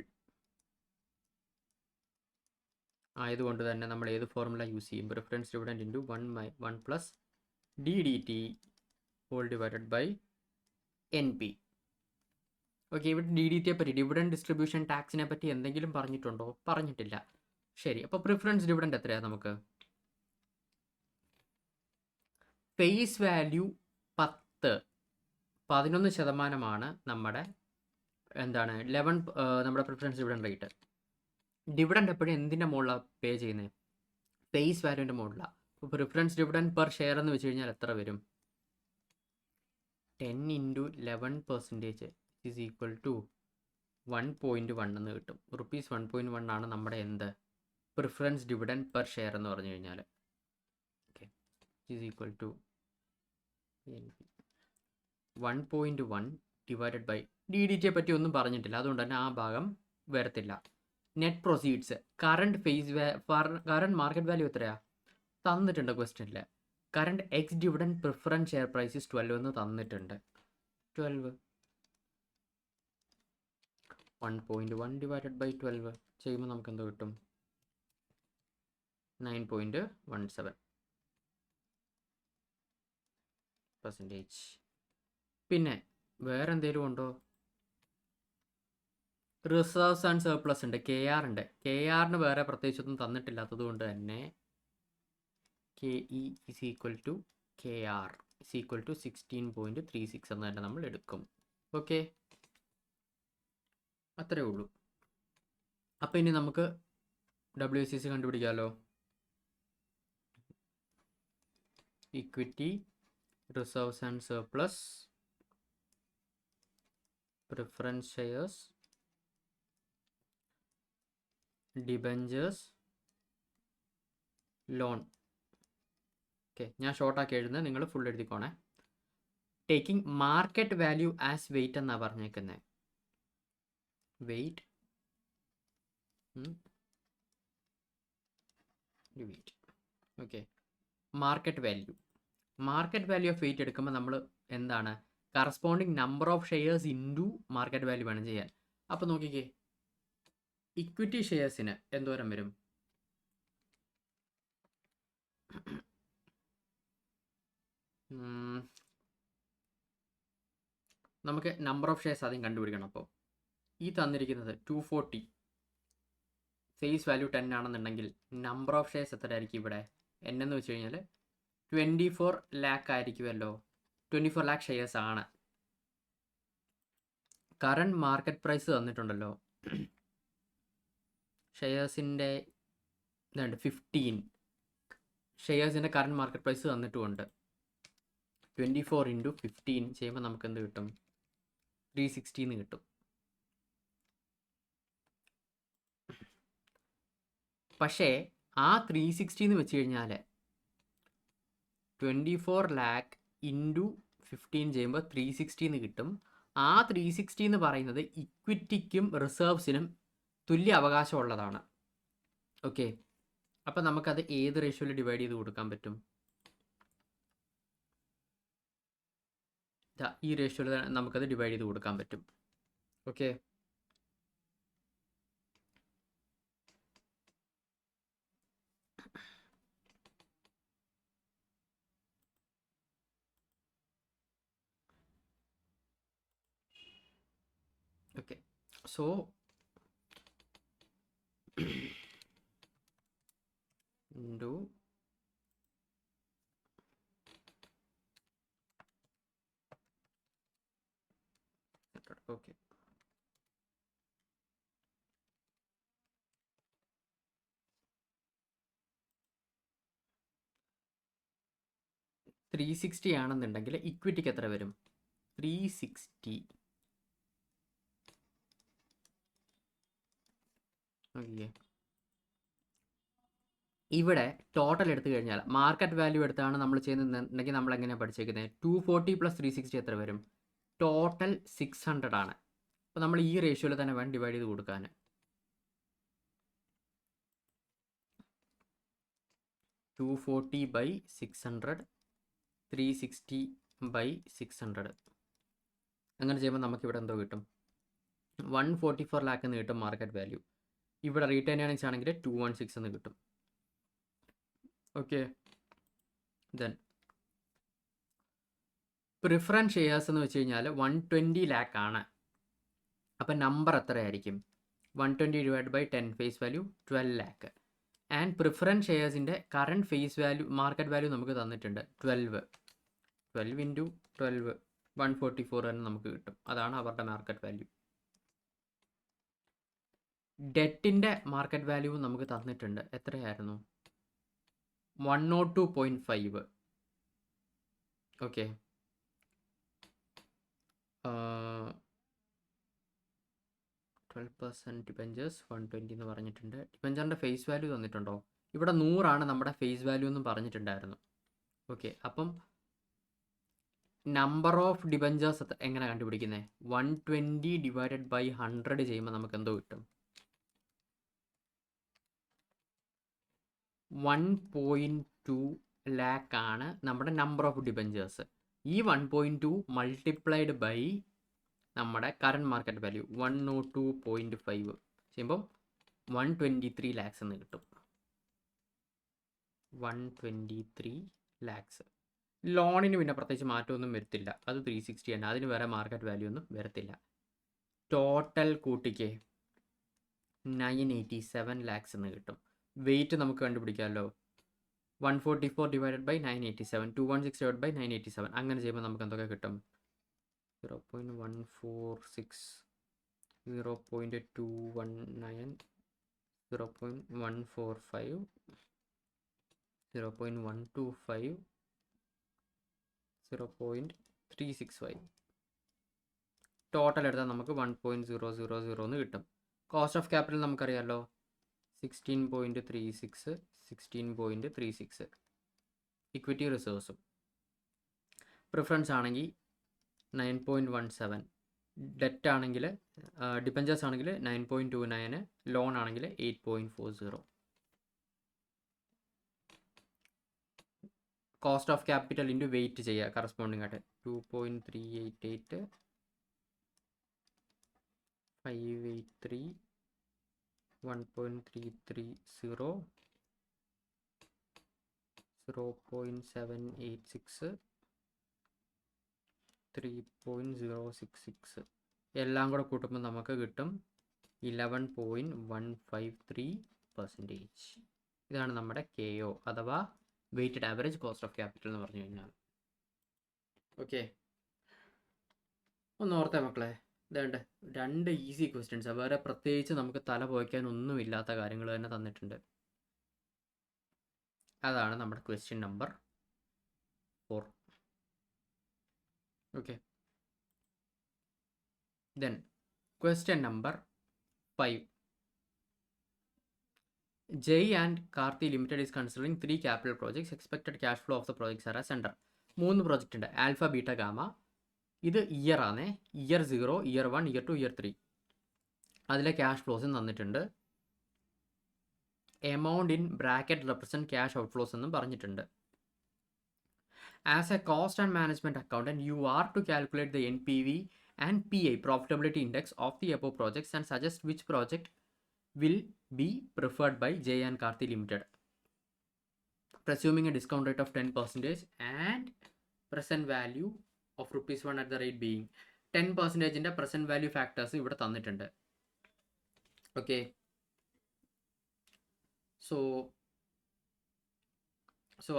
ആയതുകൊണ്ട് തന്നെ നമ്മൾ ഏത് ഫോർമുല യൂസ് ചെയ്യും? Preference dividend into 1 plus D D T whole divided by N P. Okay, ഇവിടെ ഡി ഡി ടിയെ പറ്റി, ഡിവിഡൻഡ് ഡിസ്ട്രിബ്യൂഷൻ ടാക്സിനെ പറ്റി എന്തെങ്കിലും പറഞ്ഞിട്ടുണ്ടോ? പറഞ്ഞിട്ടില്ല. ശരി, അപ്പോൾ പ്രിഫറൻസ് ഡിവിഡൻഡ് എത്രയാണ് നമുക്ക്? ഫേസ് വാല്യൂ 11% നമ്മുടെ എന്താണ് നമ്മുടെ പ്രിഫറൻസ് ഡിവിഡൻഡ് റേറ്റ്. ഡിവിഡൻഡ് എപ്പോഴും എന്തിൻ്റെ മുകളിലാണ് പേ ചെയ്യുന്നത്? ഫേസ് വാല്യൂവിൻ്റെ മുകളിലാണ്. അപ്പോൾ പ്രിഫറൻസ് ഡിവിഡൻഡ് പെർ ഷെയർ എന്ന് വെച്ച് കഴിഞ്ഞാൽ എത്ര വരും? 10 × 11% ഈസ് ഈക്വൽ ടു 1.1 എന്ന് കിട്ടും. റുപ്പീസ് 1.1 ആണ് നമ്മുടെ എന്ത് പ്രിഫറൻസ് ഡിവിഡൻഡ് പെർ ഷെയർ എന്ന് പറഞ്ഞു കഴിഞ്ഞാൽ. Okay, is equal to 1.1 divided by D D ടിയെ പറ്റി ഒന്നും പറഞ്ഞിട്ടില്ല, അതുകൊണ്ട് തന്നെ ആ ഭാഗം വരത്തില്ല. Net proceeds, current market value എത്രയാണ് തന്നിട്ടുണ്ട് ക്വസ്റ്റ്യനിൽ. Current ex dividend preference share price 12 എന്ന് തന്നിട്ടുണ്ട്. 12 1.1 ഡിവൈഡഡ് ബൈ 12 ചെയ്യുമ്പോൾ നമുക്ക് എന്തോ കിട്ടും? 9.17%. പിന്നെ വേറെ എന്തെങ്കിലും ഉണ്ടോ? റിസർവ്സ് ആൻഡ് സർപ്ലസ് ഉണ്ട്, കെ ആർ ഉണ്ട്. കെ ആറിന് വേറെ പ്രത്യേകിച്ചൊന്നും തന്നിട്ടില്ലാത്തത് കൊണ്ട് തന്നെ K E is equal to K R is equal to 16.36 എന്ന് തന്നെ നമ്മൾ എടുക്കും. ഓക്കെ, അത്രയേ ഉള്ളൂ. അപ്പോൾ ഇനി നമുക്ക് WCC കണ്ടുപിടിക്കാമല്ലോ. Equity, reserves and surplus, preference shares, debentures, loan. Okay, ഞാൻ ഷോർട്ടാക്കി എഴുതുന്നത്, നിങ്ങൾ ഫുൾ എഴുതിക്കോണേ. Taking market value as weight എന്നാണ് പറഞ്ഞേക്കുന്നത്. Weight okay, market value of weight എടുക്കുമ്പോൾ നമ്മൾ എന്താണ് corresponding number of shares into market value വേണം ചെയ്യാൻ. അപ്പോൾ നോക്കിക്കേ, ഇക്വിറ്റി ഷെയർസിന് എന്തോരം വരും? നമുക്ക് നമ്പർ ഓഫ് ഷെയർസ് ആദ്യം കണ്ടുപിടിക്കണം. അപ്പോൾ ഈ തന്നിരിക്കുന്നത് 240, ഫേസ് വാല്യൂ 10 ആണെന്നുണ്ടെങ്കിൽ നമ്പർ ഓഫ് ഷെയർസ് എത്രയായിരിക്കും ഇവിടെ? n എന്ന് വെച്ച് കഴിഞ്ഞാൽ 24 lakh ആയിരിക്കുമല്ലോ. 24 lakh ഷെയർസ് ആണ്. കറണ്ട് മാർക്കറ്റ് പ്രൈസ് തന്നിട്ടുണ്ടല്ലോ, ഷെയർസിൻ്റെ ഇതുണ്ട് 15 ഷെയർസിൻ്റെ കറണ്ട് മാർക്കറ്റ് പ്രൈസ് തന്നിട്ടുമുണ്ട്. 24 × 15 ചെയ്യുമ്പോൾ നമുക്ക് എന്ത് കിട്ടും? 360 എന്ന് കിട്ടും. പക്ഷേ ആ 360 എന്ന് വെച്ച് കഴിഞ്ഞാൽ 24 lakh × 15 ചെയ്യുമ്പോൾ 360 എന്ന് കിട്ടും. ആ 360 എന്ന് പറയുന്നത് ഇക്വിറ്റിക്കും റിസർവ്സിനും തുല്യ അവകാശമുള്ളതാണ്. ഓക്കെ, അപ്പം നമുക്കത് ഏത് റേഷ്യോയിൽ ഡിവൈഡ് ചെയ്ത് കൊടുക്കാൻ പറ്റും? ഈ റേഷ്യോയിൽ നമുക്കത് ഡിവൈഡ് ചെയ്ത് കൊടുക്കാൻ പറ്റും. Okay, okay, so into okay, $360 ആണെന്നുണ്ടെങ്കിൽ ഇക്വിറ്റിക്ക് എത്ര വരും? 360. ഓക്കെ, ഇവിടെ ടോട്ടൽ എടുത്തു കഴിഞ്ഞാൽ മാർക്കറ്റ് വാല്യൂ എടുത്താണ് നമ്മൾ ചെയ്യുന്നുണ്ടെങ്കിൽ നമ്മൾ എങ്ങനെയാണ് പഠിച്ചേക്കുന്നത്? 240 + 360 എത്ര വരും? ടോട്ടൽ 600 ആണ്. അപ്പോൾ നമ്മൾ ഈ റേഷ്യോയിൽ തന്നെ വേണം ഡിവൈഡ് ചെയ്ത് കൊടുക്കാൻ. 240/600, 360/600. അങ്ങനെ ചെയ്യുമ്പോൾ നമുക്കിവിടെ എന്തോ കിട്ടും? 144 lakh എന്ന് കിട്ടും മാർക്കറ്റ് വാല്യൂ. ഇവിടെ റീറ്റെയിൻ ഏർണിങ്സ് ആണെങ്കിൽ 216 എന്ന് കിട്ടും. ഓക്കെ, ദെൻ പ്രിഫറൻസ് ഷെയർസ് എന്ന് വെച്ച് കഴിഞ്ഞാൽ 120 ലാക്ക് ആണ്. അപ്പം നമ്പർ എത്രയായിരിക്കും? 120 divide by 10 face value 12 lakh. And preference ഷെയർസിൻ്റെ current face value market value നമുക്ക് തന്നിട്ടുണ്ട് 12 ഇൻറ്റു 12 144 തന്നെ നമുക്ക് കിട്ടും. അതാണ് അവരുടെ മാർക്കറ്റ് വാല്യൂ. ഡെറ്റിൻ്റെ മാർക്കറ്റ് വാല്യൂ നമുക്ക് തന്നിട്ടുണ്ട്. എത്രയായിരുന്നു? 102.5. ഓക്കെ, 12% ഡിബഞ്ചേഴ്സ് 120 എന്ന് പറഞ്ഞിട്ടുണ്ട്. ഡിബഞ്ചറിൻ്റെ ഫേസ് വാല്യൂ തന്നിട്ടുണ്ടോ? ഇവിടെ 100 നമ്മുടെ ഫേസ് വാല്യൂ എന്നും പറഞ്ഞിട്ടുണ്ടായിരുന്നു. ഓക്കെ, അപ്പം നമ്പർ ഓഫ് ഡിബഞ്ചേഴ്സ് എങ്ങനെ കണ്ടുപിടിക്കുന്നത്? 120 ഡിവൈഡഡ് ബൈ 100 ചെയ്യുമ്പോൾ നമുക്ക് എന്തോ കിട്ടും? 1.2 ലാക്ക് ആണ് നമ്മുടെ നമ്പർ ഓഫ് ഡിബഞ്ചേഴ്സ്. ഈ 1.2 മൾട്ടിപ്ലൈഡ് ബൈ നമ്മുടെ കറണ്ട് മാർക്കറ്റ് വാല്യൂ 102.5 ചെയ്യുമ്പം 123 ലാക്സ് എന്ന് കിട്ടും. 123 ലാക്സ്. ലോണിന് പിന്നെ പ്രത്യേകിച്ച് മാറ്റമൊന്നും വരത്തില്ല, അത് 360 തന്നെ, അതിന് വേറെ മാർക്കറ്റ് വാല്യൂ ഒന്നും വരത്തില്ല. ടോട്ടൽ കൂട്ടിക്ക് 987 ലാക്സ് എന്ന് കിട്ടും. വെയിറ്റ് നമുക്ക് കണ്ടുപിടിക്കാമല്ലോ. 144 ഡിവൈഡഡ് ബൈ 987, 216 ഡിവൈഡ് ബൈ 987, അങ്ങനെ ചെയ്യുമ്പോൾ നമുക്ക് എന്തൊക്കെ കിട്ടും? 0.146, 0.219, 0.145, 0.125, 0.365. ടോട്ടൽ എടുത്താൽ നമുക്ക് 1.000 എന്ന് കിട്ടും. കോസ്റ്റ് ഓഫ് ക്യാപിറ്റൽ നമുക്കറിയാമല്ലോ, 16.36, 16.36. ഇക്വിറ്റി റിസേർവ്സും പ്രിഫറൻസ് ആണെങ്കിൽ 9.17, ഡെറ്റ് ആണെങ്കിൽ ഡിബഞ്ചേഴ്സ് ആണെങ്കിൽ 9.29, ലോൺ ആണെങ്കിൽ 8.40. Cost of capital into weight ചെയ്യുക കറസ്പോണ്ടിങ് ആയിട്ട്. 2.388, 583, 1.330, 0.786, 3.066 എല്ലാം കൂടെ കൂട്ടുമ്പോൾ നമുക്ക് കിട്ടും 11.153%. ഇതാണ് നമ്മുടെ KO അഥവാ weighted average cost of capital എന്ന് പറഞ്ഞു കഴിഞ്ഞാൽ. ഓക്കെ, ഒന്ന് ഓർത്തേ മക്കളെ, ഇതേണ്ട 2 ഈസി ക്വസ്റ്റ്യൻസ്, വേറെ പ്രത്യേകിച്ച് നമുക്ക് തല പോയിക്കാനൊന്നും ഇല്ലാത്ത കാര്യങ്ങൾ തന്നെ തന്നിട്ടുണ്ട്. അതാണ് നമ്മുടെ question number 4. Okay, then question number 5. Jay and Karthi Limited is considering 3 capital projects. Expected cash flow of the projects are as under. 3 project ഉണ്ട്, ആൽഫ ബീറ്റ ഗാമ. ഇത് ഇയർ ആണ്, ഇയർ 0, ഇയർ 1, ഇയർ 2, ഇയർ 3. അതിലെ ക്യാഷ് ഫ്ലോസും തന്നിട്ടുണ്ട്. Amount in bracket represent cash out flows എന്നും പറഞ്ഞിട്ടുണ്ട്. As a cost and management accountant, you are to calculate the NPV and PI profitability index of the above projects and suggest which project will be preferred by Jay and Karthi Limited. Presuming a discount rate of 10% and present value of ₹1 at the rate being 10% in the present value factors ഇവിടെ തന്നിട്ടുണ്ട്. Okay, so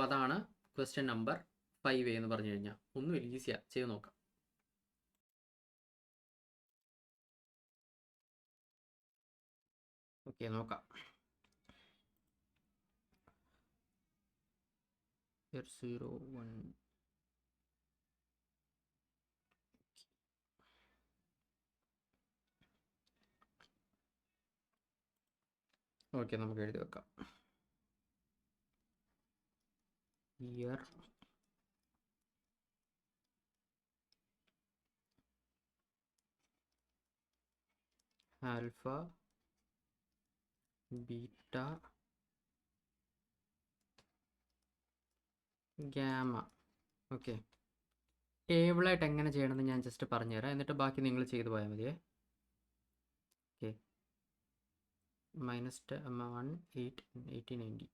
അതാണ് ക്വസ്റ്റ്യൻ നമ്പർ 5 എന്ന് പറഞ്ഞു കഴിഞ്ഞാൽ. ഒന്നുമില്ല, ഈസിയാ, ചെയ്ത് നോക്കാം. ഓക്കെ, നോക്കാം. 01. ഓക്കെ, നമുക്ക് എഴുതി വെക്കാം. Year alpha beta gamma. Okay, ടേബിളായിട്ട് എങ്ങനെ ചെയ്യണമെന്ന് ഞാൻ ജസ്റ്റ് പറഞ്ഞുതരാം, എന്നിട്ട് ബാക്കി നിങ്ങൾ ചെയ്തു പോയാൽ മതിയേ. Okay, minus 1 8 80 90.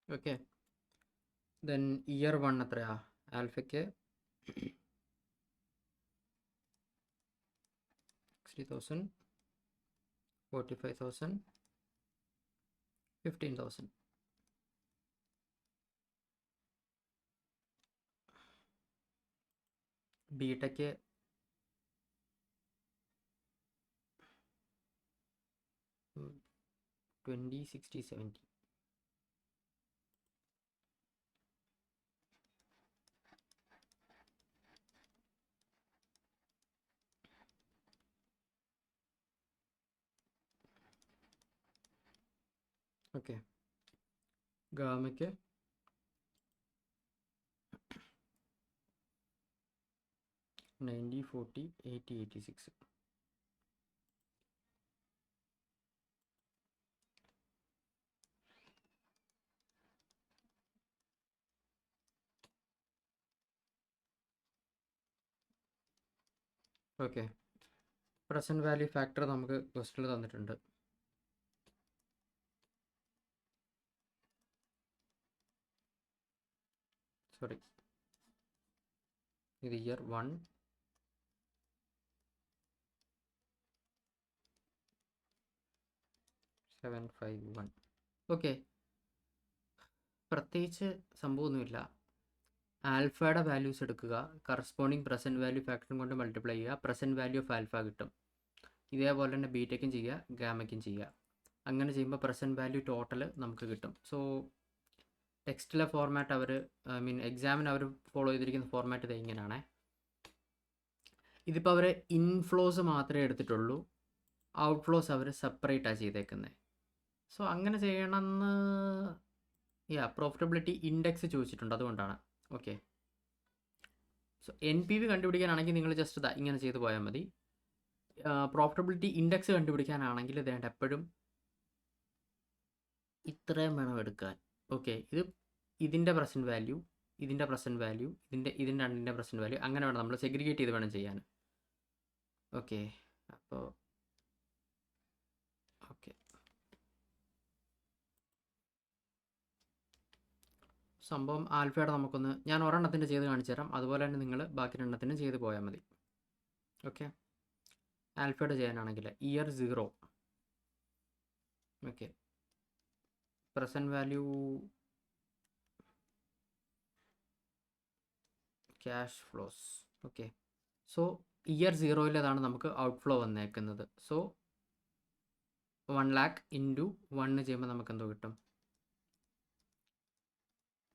Okay, then year 1 എത്രയാ ആൽഫയ്ക്ക് 60,000 45,000 15,000. ബിടെക്ക് 20 60 70. ഓക്കെ, ഗാമയ്ക്ക് 90 40 80 86. ഓക്കെ, പ്രസൻറ്റ് വാല്യൂ ഫാക്ടർ നമുക്ക് ക്വസ്റ്റനിൽ തന്നിട്ടുണ്ട്. സോറി, ഇത് ഇയർ 1 751. ഓക്കെ, പ്രത്യേകിച്ച് സംഭവമൊന്നുമില്ല. ആൽഫയുടെ വാല്യൂസ് എടുക്കുക, കറസ്പോണ്ടിങ് പ്രസൻറ്റ് വാല്യൂ ഫാക്ടറും കൊണ്ട് മൾട്ടിപ്ലൈ ചെയ്യുക, പ്രസൻറ്റ് വാല്യൂ ഓഫ് ആൽഫ കിട്ടും. ഇതേപോലെ തന്നെ ബീറ്റയ്ക്കും ചെയ്യുക, ഗാമയ്ക്കും ചെയ്യുക. അങ്ങനെ ചെയ്യുമ്പോൾ പ്രസൻറ്റ് വാല്യൂ ടോട്ടൽ നമുക്ക് കിട്ടും. സോ ടെക്സ്റ്റിലെ ഫോർമാറ്റ് അവർ എക്സാമിന് അവർ ഫോളോ ചെയ്തിരിക്കുന്ന ഫോർമാറ്റ് ഇത് ഇങ്ങനെയാണേ. ഇതിപ്പോൾ അവർ ഇൻഫ്ലോസ് മാത്രമേ എടുത്തിട്ടുള്ളൂ, ഔട്ട്ഫ്ലോസ് അവർ സെപ്പറേറ്റാണ് ചെയ്തേക്കുന്നത്. സോ അങ്ങനെ ചെയ്യണമെന്ന് പ്രോഫിറ്റബിലിറ്റി ഇൻഡെക്സ് ചോദിച്ചിട്ടുണ്ട്, അതുകൊണ്ടാണ്. ഓക്കെ, സോ NPV കണ്ടുപിടിക്കാനാണെങ്കിൽ നിങ്ങൾ ജസ്റ്റ് ഇങ്ങനെ ചെയ്ത് പോയാൽ മതി. പ്രോഫിറ്റബിലിറ്റി ഇൻഡെക്സ് കണ്ടുപിടിക്കാനാണെങ്കിൽ ഇതേണ്ട എപ്പോഴും ഇത്രയും വേണം എടുക്കാൻ. ഓക്കെ, ഇതിൻ്റെ പ്രസൻറ്റ് വാല്യൂ, ഇതിൻ്റെ പ്രസൻറ്റ് വാല്യൂ, ഇതിൻ്റെ രണ്ടിൻ്റെ പ്രസൻറ്റ് വാല്യൂ, അങ്ങനെ വേണം നമ്മൾ സെഗ്രിഗേറ്റ് ചെയ്ത് വേണം ചെയ്യാൻ. ഓക്കെ, അപ്പോൾ ഓക്കെ, സംഭവം ആൽഫയുടെ നമുക്കൊന്ന് ഞാൻ ഒരെണ്ണത്തിൻ്റെ ചെയ്ത് കാണിച്ചു തരാം, അതുപോലെ തന്നെ നിങ്ങൾ ബാക്കി രണ്ടെണ്ണത്തിനും ചെയ്ത് പോയാൽ മതി. ഓക്കെ, ആൽഫയുടെ ചെയ്യാനാണെങ്കിൽ year 0. Okay, present value cash flows. Okay, so year 0-ലേതാണ് നമുക്ക് ഔട്ട്ഫ്ലോ വന്നേക്കുന്നത്. സോ 1 lakh ഇൻറ്റു 1 ചെയ്യുമ്പോൾ നമുക്ക് എന്തോ കിട്ടും,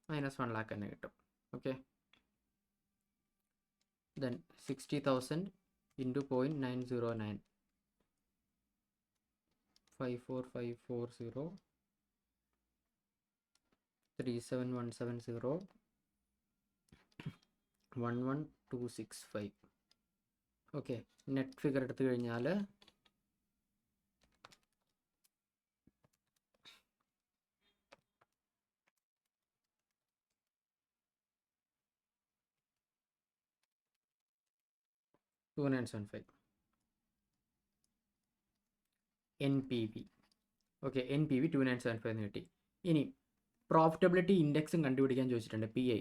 -1 lakh തന്നെ കിട്ടും. Okay, then 60,000 into 0.909 54540 37170 11265. Okay, net figure എടുത്തു കഴിഞ്ഞാൽ NPV. ഓക്കെ, NPV 2975 എന്ന് കിട്ടി. ഇനി പ്രോഫിറ്റബിലിറ്റി ഇൻഡെക്സും കണ്ടുപിടിക്കാൻ ചോദിച്ചിട്ടുണ്ട്, PI.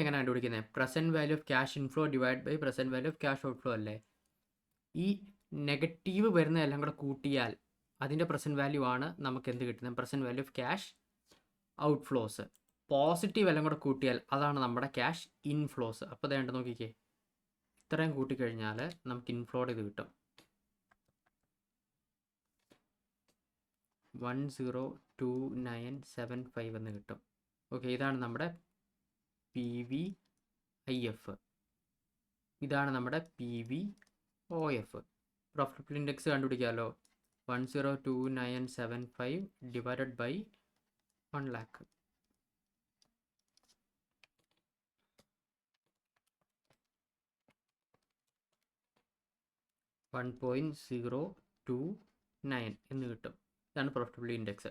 എങ്ങനെ കണ്ടുപിടിക്കുന്നത്? Present value of cash inflow divide by present value of cash outflow അല്ലേ? ഈ നെഗറ്റീവ് വരുന്നതെല്ലാം കൂടെ കൂട്ടിയാൽ അതിൻ്റെ പ്രസൻറ്റ് വാല്യൂ ആണ് നമുക്ക് എന്ത് കിട്ടുന്നത്, present value of cash outflows. Positive എല്ലാം കൂടെ കൂട്ടിയാൽ അതാണ് നമ്മുടെ ക്യാഷ് ഇൻഫ്ലോസ്. അപ്പോൾ വേണ്ട നോക്കിക്കേ, ഇത്രയും കൂട്ടിക്കഴിഞ്ഞാൽ നമുക്ക് ഇൻഫ്ലോയുടെ ഇത് കിട്ടും, 102,975 എന്ന് കിട്ടും. ഓക്കെ, ഇതാണ് നമ്മുടെ PVIF, ഇതാണ് നമ്മുടെ PVOF. പ്രോഫിറ്റബിലിറ്റി ഇൻഡെക്സ് കണ്ടുപിടിക്കാമല്ലോ, 102,975 ഡിവൈഡഡ് ബൈ 1 lakh. .029 എന്ന് കിട്ടും. ഇതാണ് പ്രോഫിറ്റബിലിറ്റി ഇൻഡെക്സ്.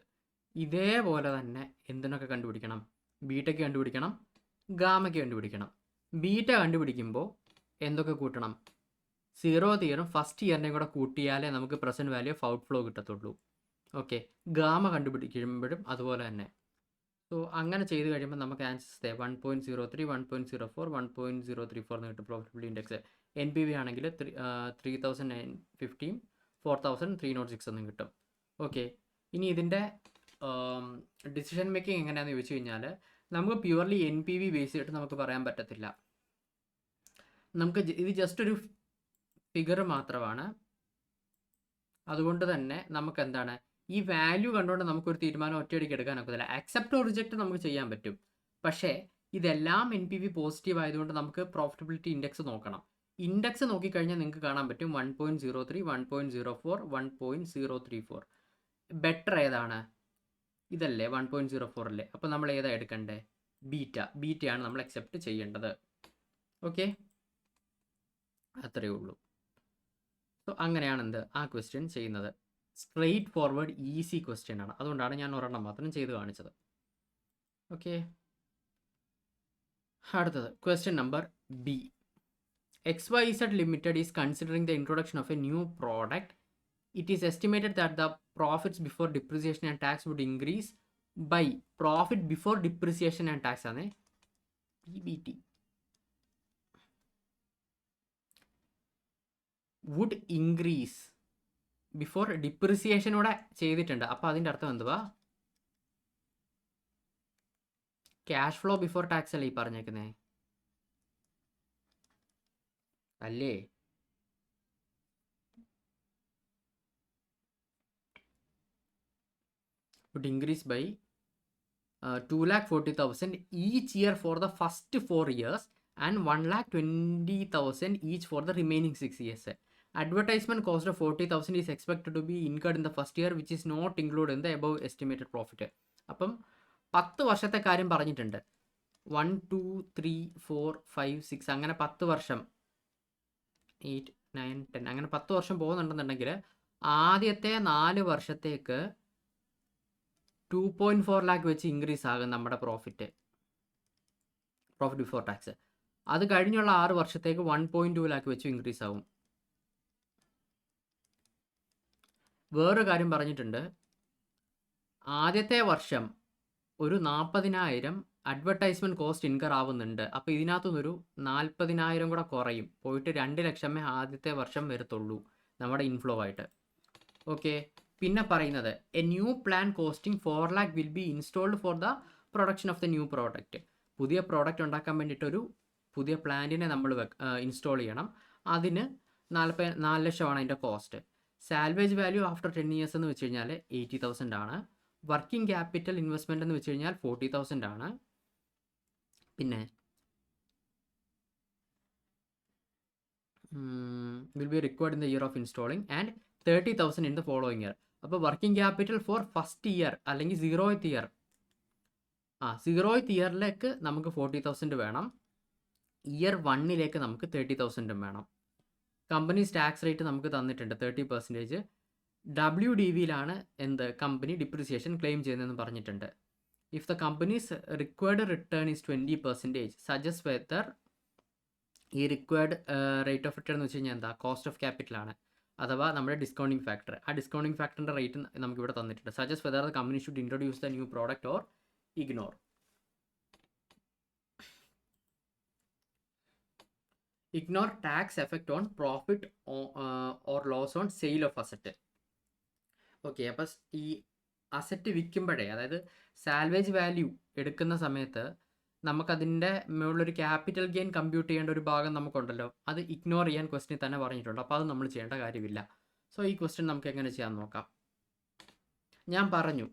ഇതേപോലെ തന്നെ എന്തിനൊക്കെ കണ്ടുപിടിക്കണം? ബീറ്റയ്ക്ക് കണ്ടുപിടിക്കണം, ഗാമയ്ക്ക് കണ്ടുപിടിക്കണം. ബീറ്റ കണ്ടുപിടിക്കുമ്പോൾ എന്തൊക്കെ കൂട്ടണം? 0th ഇയറും ഫസ്റ്റ് ഇയറിനെയും കൂടെ കൂട്ടിയാലേ നമുക്ക് present value of out flow കിട്ടത്തുള്ളൂ. ഓക്കെ, ഗാമ കണ്ടുപിടിക്കുമ്പോഴും അതുപോലെ തന്നെ. സോ അങ്ങനെ ചെയ്ത് കഴിയുമ്പോൾ നമുക്ക് ആൻസേഴ്സ് 1.03, 1.04, 1.034 എന്ന് കിട്ടും പ്രോഫിറ്റബിലിറ്റി ഇൻഡെക്സ്. NPV ആണെങ്കിൽ 3015, 4306 എന്നും കിട്ടും. ഓക്കെ, ഇനി ഇതിൻ്റെ ഡിസിഷൻ മേക്കിംഗ് എങ്ങനെയാണെന്ന് ചോദിച്ചു കഴിഞ്ഞാൽ നമുക്ക് പ്യുവർലി NPV ബേസ് ചെയ്തിട്ട് നമുക്ക് പറയാൻ പറ്റത്തില്ല. നമുക്ക് ഇത് ജസ്റ്റ് ഒരു ഫിഗർ മാത്രമാണ്. അതുകൊണ്ട് തന്നെ നമുക്ക് എന്താണ്, ഈ വാല്യൂ കണ്ടുകൊണ്ട് നമുക്കൊരു തീരുമാനം ഒറ്റയടിക്ക് എടുക്കാൻ ഒക്കത്തില്ല. അക്സെപ്റ്റ് ഓർ റിജക്റ്റ് നമുക്ക് ചെയ്യാൻ പറ്റും. പക്ഷേ ഇതെല്ലാം NPV പോസിറ്റീവ് ആയതുകൊണ്ട് നമുക്ക് പ്രോഫിറ്റബിലിറ്റി ഇൻഡെക്സ് നോക്കണം. ഇൻഡെക്സ് നോക്കിക്കഴിഞ്ഞാൽ നിങ്ങൾക്ക് കാണാൻ പറ്റും 1.03, 1.04, 1.034. ബെറ്റർ ഏതാണ്? ഇതല്ലേ 1.04 അല്ലേ? അപ്പോൾ നമ്മൾ ഏതാ എടുക്കണ്ടേ? ബീറ്റയാണ് നമ്മൾ അക്സെപ്റ്റ് ചെയ്യേണ്ടത്. ഓക്കെ, അത്രയേ ഉള്ളൂ. സോ അങ്ങനെയാണ് എന്ത് ആ ക്വസ്റ്റ്യൻ ചെയ്യുന്നത്. സ്ട്രെയിറ്റ് ഫോർവേഡ് ഈസി ക്വസ്റ്റ്യൻ ആണ്. അതുകൊണ്ടാണ് ഞാൻ ഒരെണ്ണം മാത്രം ചെയ്ത് കാണിച്ചത്. ഓക്കെ, അടുത്തത് question number B. XYZ Limited is considering the introduction of a new product. It is estimated that the profits before depreciation and tax would increase by profit before depreciation and tax ആണ് PBT. വുഡ് ഇൻക്രീസ് ബിഫോർ ഡിപ്രിസിയേഷനൂടെ ചെയ്തിട്ടുണ്ട്. അപ്പോൾ അതിൻ്റെ അർത്ഥം എന്തുവാ? ക്യാഷ് ഫ്ലോ ബിഫോർ ടാക്സ് അല്ലേ ഈ പറഞ്ഞേക്കുന്നേ? അല്ലേ? Would increase by 2,40,000 each year for the first 4 years and 1,20,000 each for the remaining 6 years. Advertisement cost of 40,000 is expected to be incurred in the first year, which is not included in the above estimated profit. അപ്പം 10 വർഷത്തെ കാര്യം പറഞ്ഞിട്ടുണ്ട്. 1, 2, 3, 4, 5, 6 അങ്ങനെ 10 വർഷം, 8, 9, 10 അങ്ങനെ 10 വർഷം പോകുന്നുണ്ടെന്നുണ്ടെങ്കിൽ ആദ്യത്തെ 4 വർഷത്തേക്ക് 2.4 ലാക്ക് വെച്ച് ഇൻക്രീസ് ആകും നമ്മുടെ പ്രോഫിറ്റ് ബിഫോർ ടാക്സ്. അത് കഴിഞ്ഞുള്ള 6 വർഷത്തേക്ക് 1.2 ലാക്ക് വെച്ച് ഇൻക്രീസ് ആകും. വേറൊരു കാര്യം പറഞ്ഞിട്ടുണ്ട്, ആദ്യത്തെ വർഷം ഒരു 40,000 അഡ്വർടൈസ്മെൻറ്റ് കോസ്റ്റ് ഇൻകർ ആവുന്നുണ്ട്. അപ്പോൾ ഇതിനകത്തുനിന്നൊരു 40,000 കൂടെ കുറയും, പോയിട്ട് 2 ലക്ഷമേ ആദ്യത്തെ വർഷം വരത്തുള്ളൂ നമ്മുടെ ഇൻഫ്ലോ ആയിട്ട്. ഓക്കെ, പിന്നെ പറയുന്നത് a new plan costing 4 lakh will be installed for the production of the new product. പുതിയ പ്രോഡക്റ്റ് ഉണ്ടാക്കാൻ വേണ്ടിയിട്ടൊരു പുതിയ പ്ലാന്റിനെ നമ്മൾ ഇൻസ്റ്റോൾ ചെയ്യണം. അതിന് 4 ലക്ഷമാണ് അതിൻ്റെ cost. Salvage value after 10 years എന്ന് വെച്ച് കഴിഞ്ഞാൽ 80,000 ആണ്. വർക്കിംഗ് ക്യാപിറ്റൽ ഇൻവെസ്റ്റ്മെൻറ്റ് എന്ന് വെച്ച് കഴിഞ്ഞാൽ 40,000 ആണ്. പിന്നെ will be required in the year of installing and 30,000 in the following year. അപ്പോൾ working capital for first year അല്ലെങ്കിൽ 0th ഇയർ, 0th ഇയറിലേക്ക് നമുക്ക് 40,000 വേണം. ഇയർ 1ലേക്ക് നമുക്ക് 30,000 വേണം. കമ്പനീസ് ടാക്സ് റേറ്റ് നമുക്ക് തന്നിട്ടുണ്ട് 30%. WDVയിലാണ് എന്ത് കമ്പനി ഡിപ്രിസിയേഷൻ ക്ലെയിം ചെയ്യുന്നതെന്ന് പറഞ്ഞിട്ടുണ്ട്. If the company's required return is 20%, suggest whether ഈ റിക്വയർഡ് റേറ്റ് ഓഫ് റിട്ടേൺ എന്ന് വെച്ച് കഴിഞ്ഞാൽ എന്താ? കോസ്റ്റ് ഓഫ് ക്യാപിറ്റലാണ്, അഥവാ നമ്മുടെ ഡിസ്കൗണ്ടിങ് ഫാക്ടർ. ആ ഡിസ്കൗണ്ടിങ് ഫാക്ടറിൻ്റെ റേറ്റ് നമുക്കിവിടെ തന്നിട്ടുണ്ട്. Suggest whether the company should introduce the new product or ignore. Ignore tax effect on profit or loss on sale of asset. Okay, അപ്പോൾ ഈ അസറ്റ് വിൽക്കുമ്പോഴേ, അതായത് സാൽവേജ് വാല്യൂ എടുക്കുന്ന സമയത്ത് നമുക്കതിൻ്റെ മുകളിലൊരു ക്യാപിറ്റൽ ഗെയിൻ കമ്പ്യൂട്ട് ചെയ്യേണ്ട ഒരു ഭാഗം നമുക്കുണ്ടല്ലോ, അത് ഇഗ്നോർ ചെയ്യാൻ ക്വസ്റ്റ്യൻ തന്നെ പറഞ്ഞിട്ടുണ്ട്. അപ്പോൾ അത് നമ്മൾ ചെയ്യേണ്ട കാര്യമില്ല. സോ ഈ ക്വസ്റ്റ്യൻ നമുക്ക് എങ്ങനെ ചെയ്യാൻ നോക്കാം. ഞാൻ പറഞ്ഞു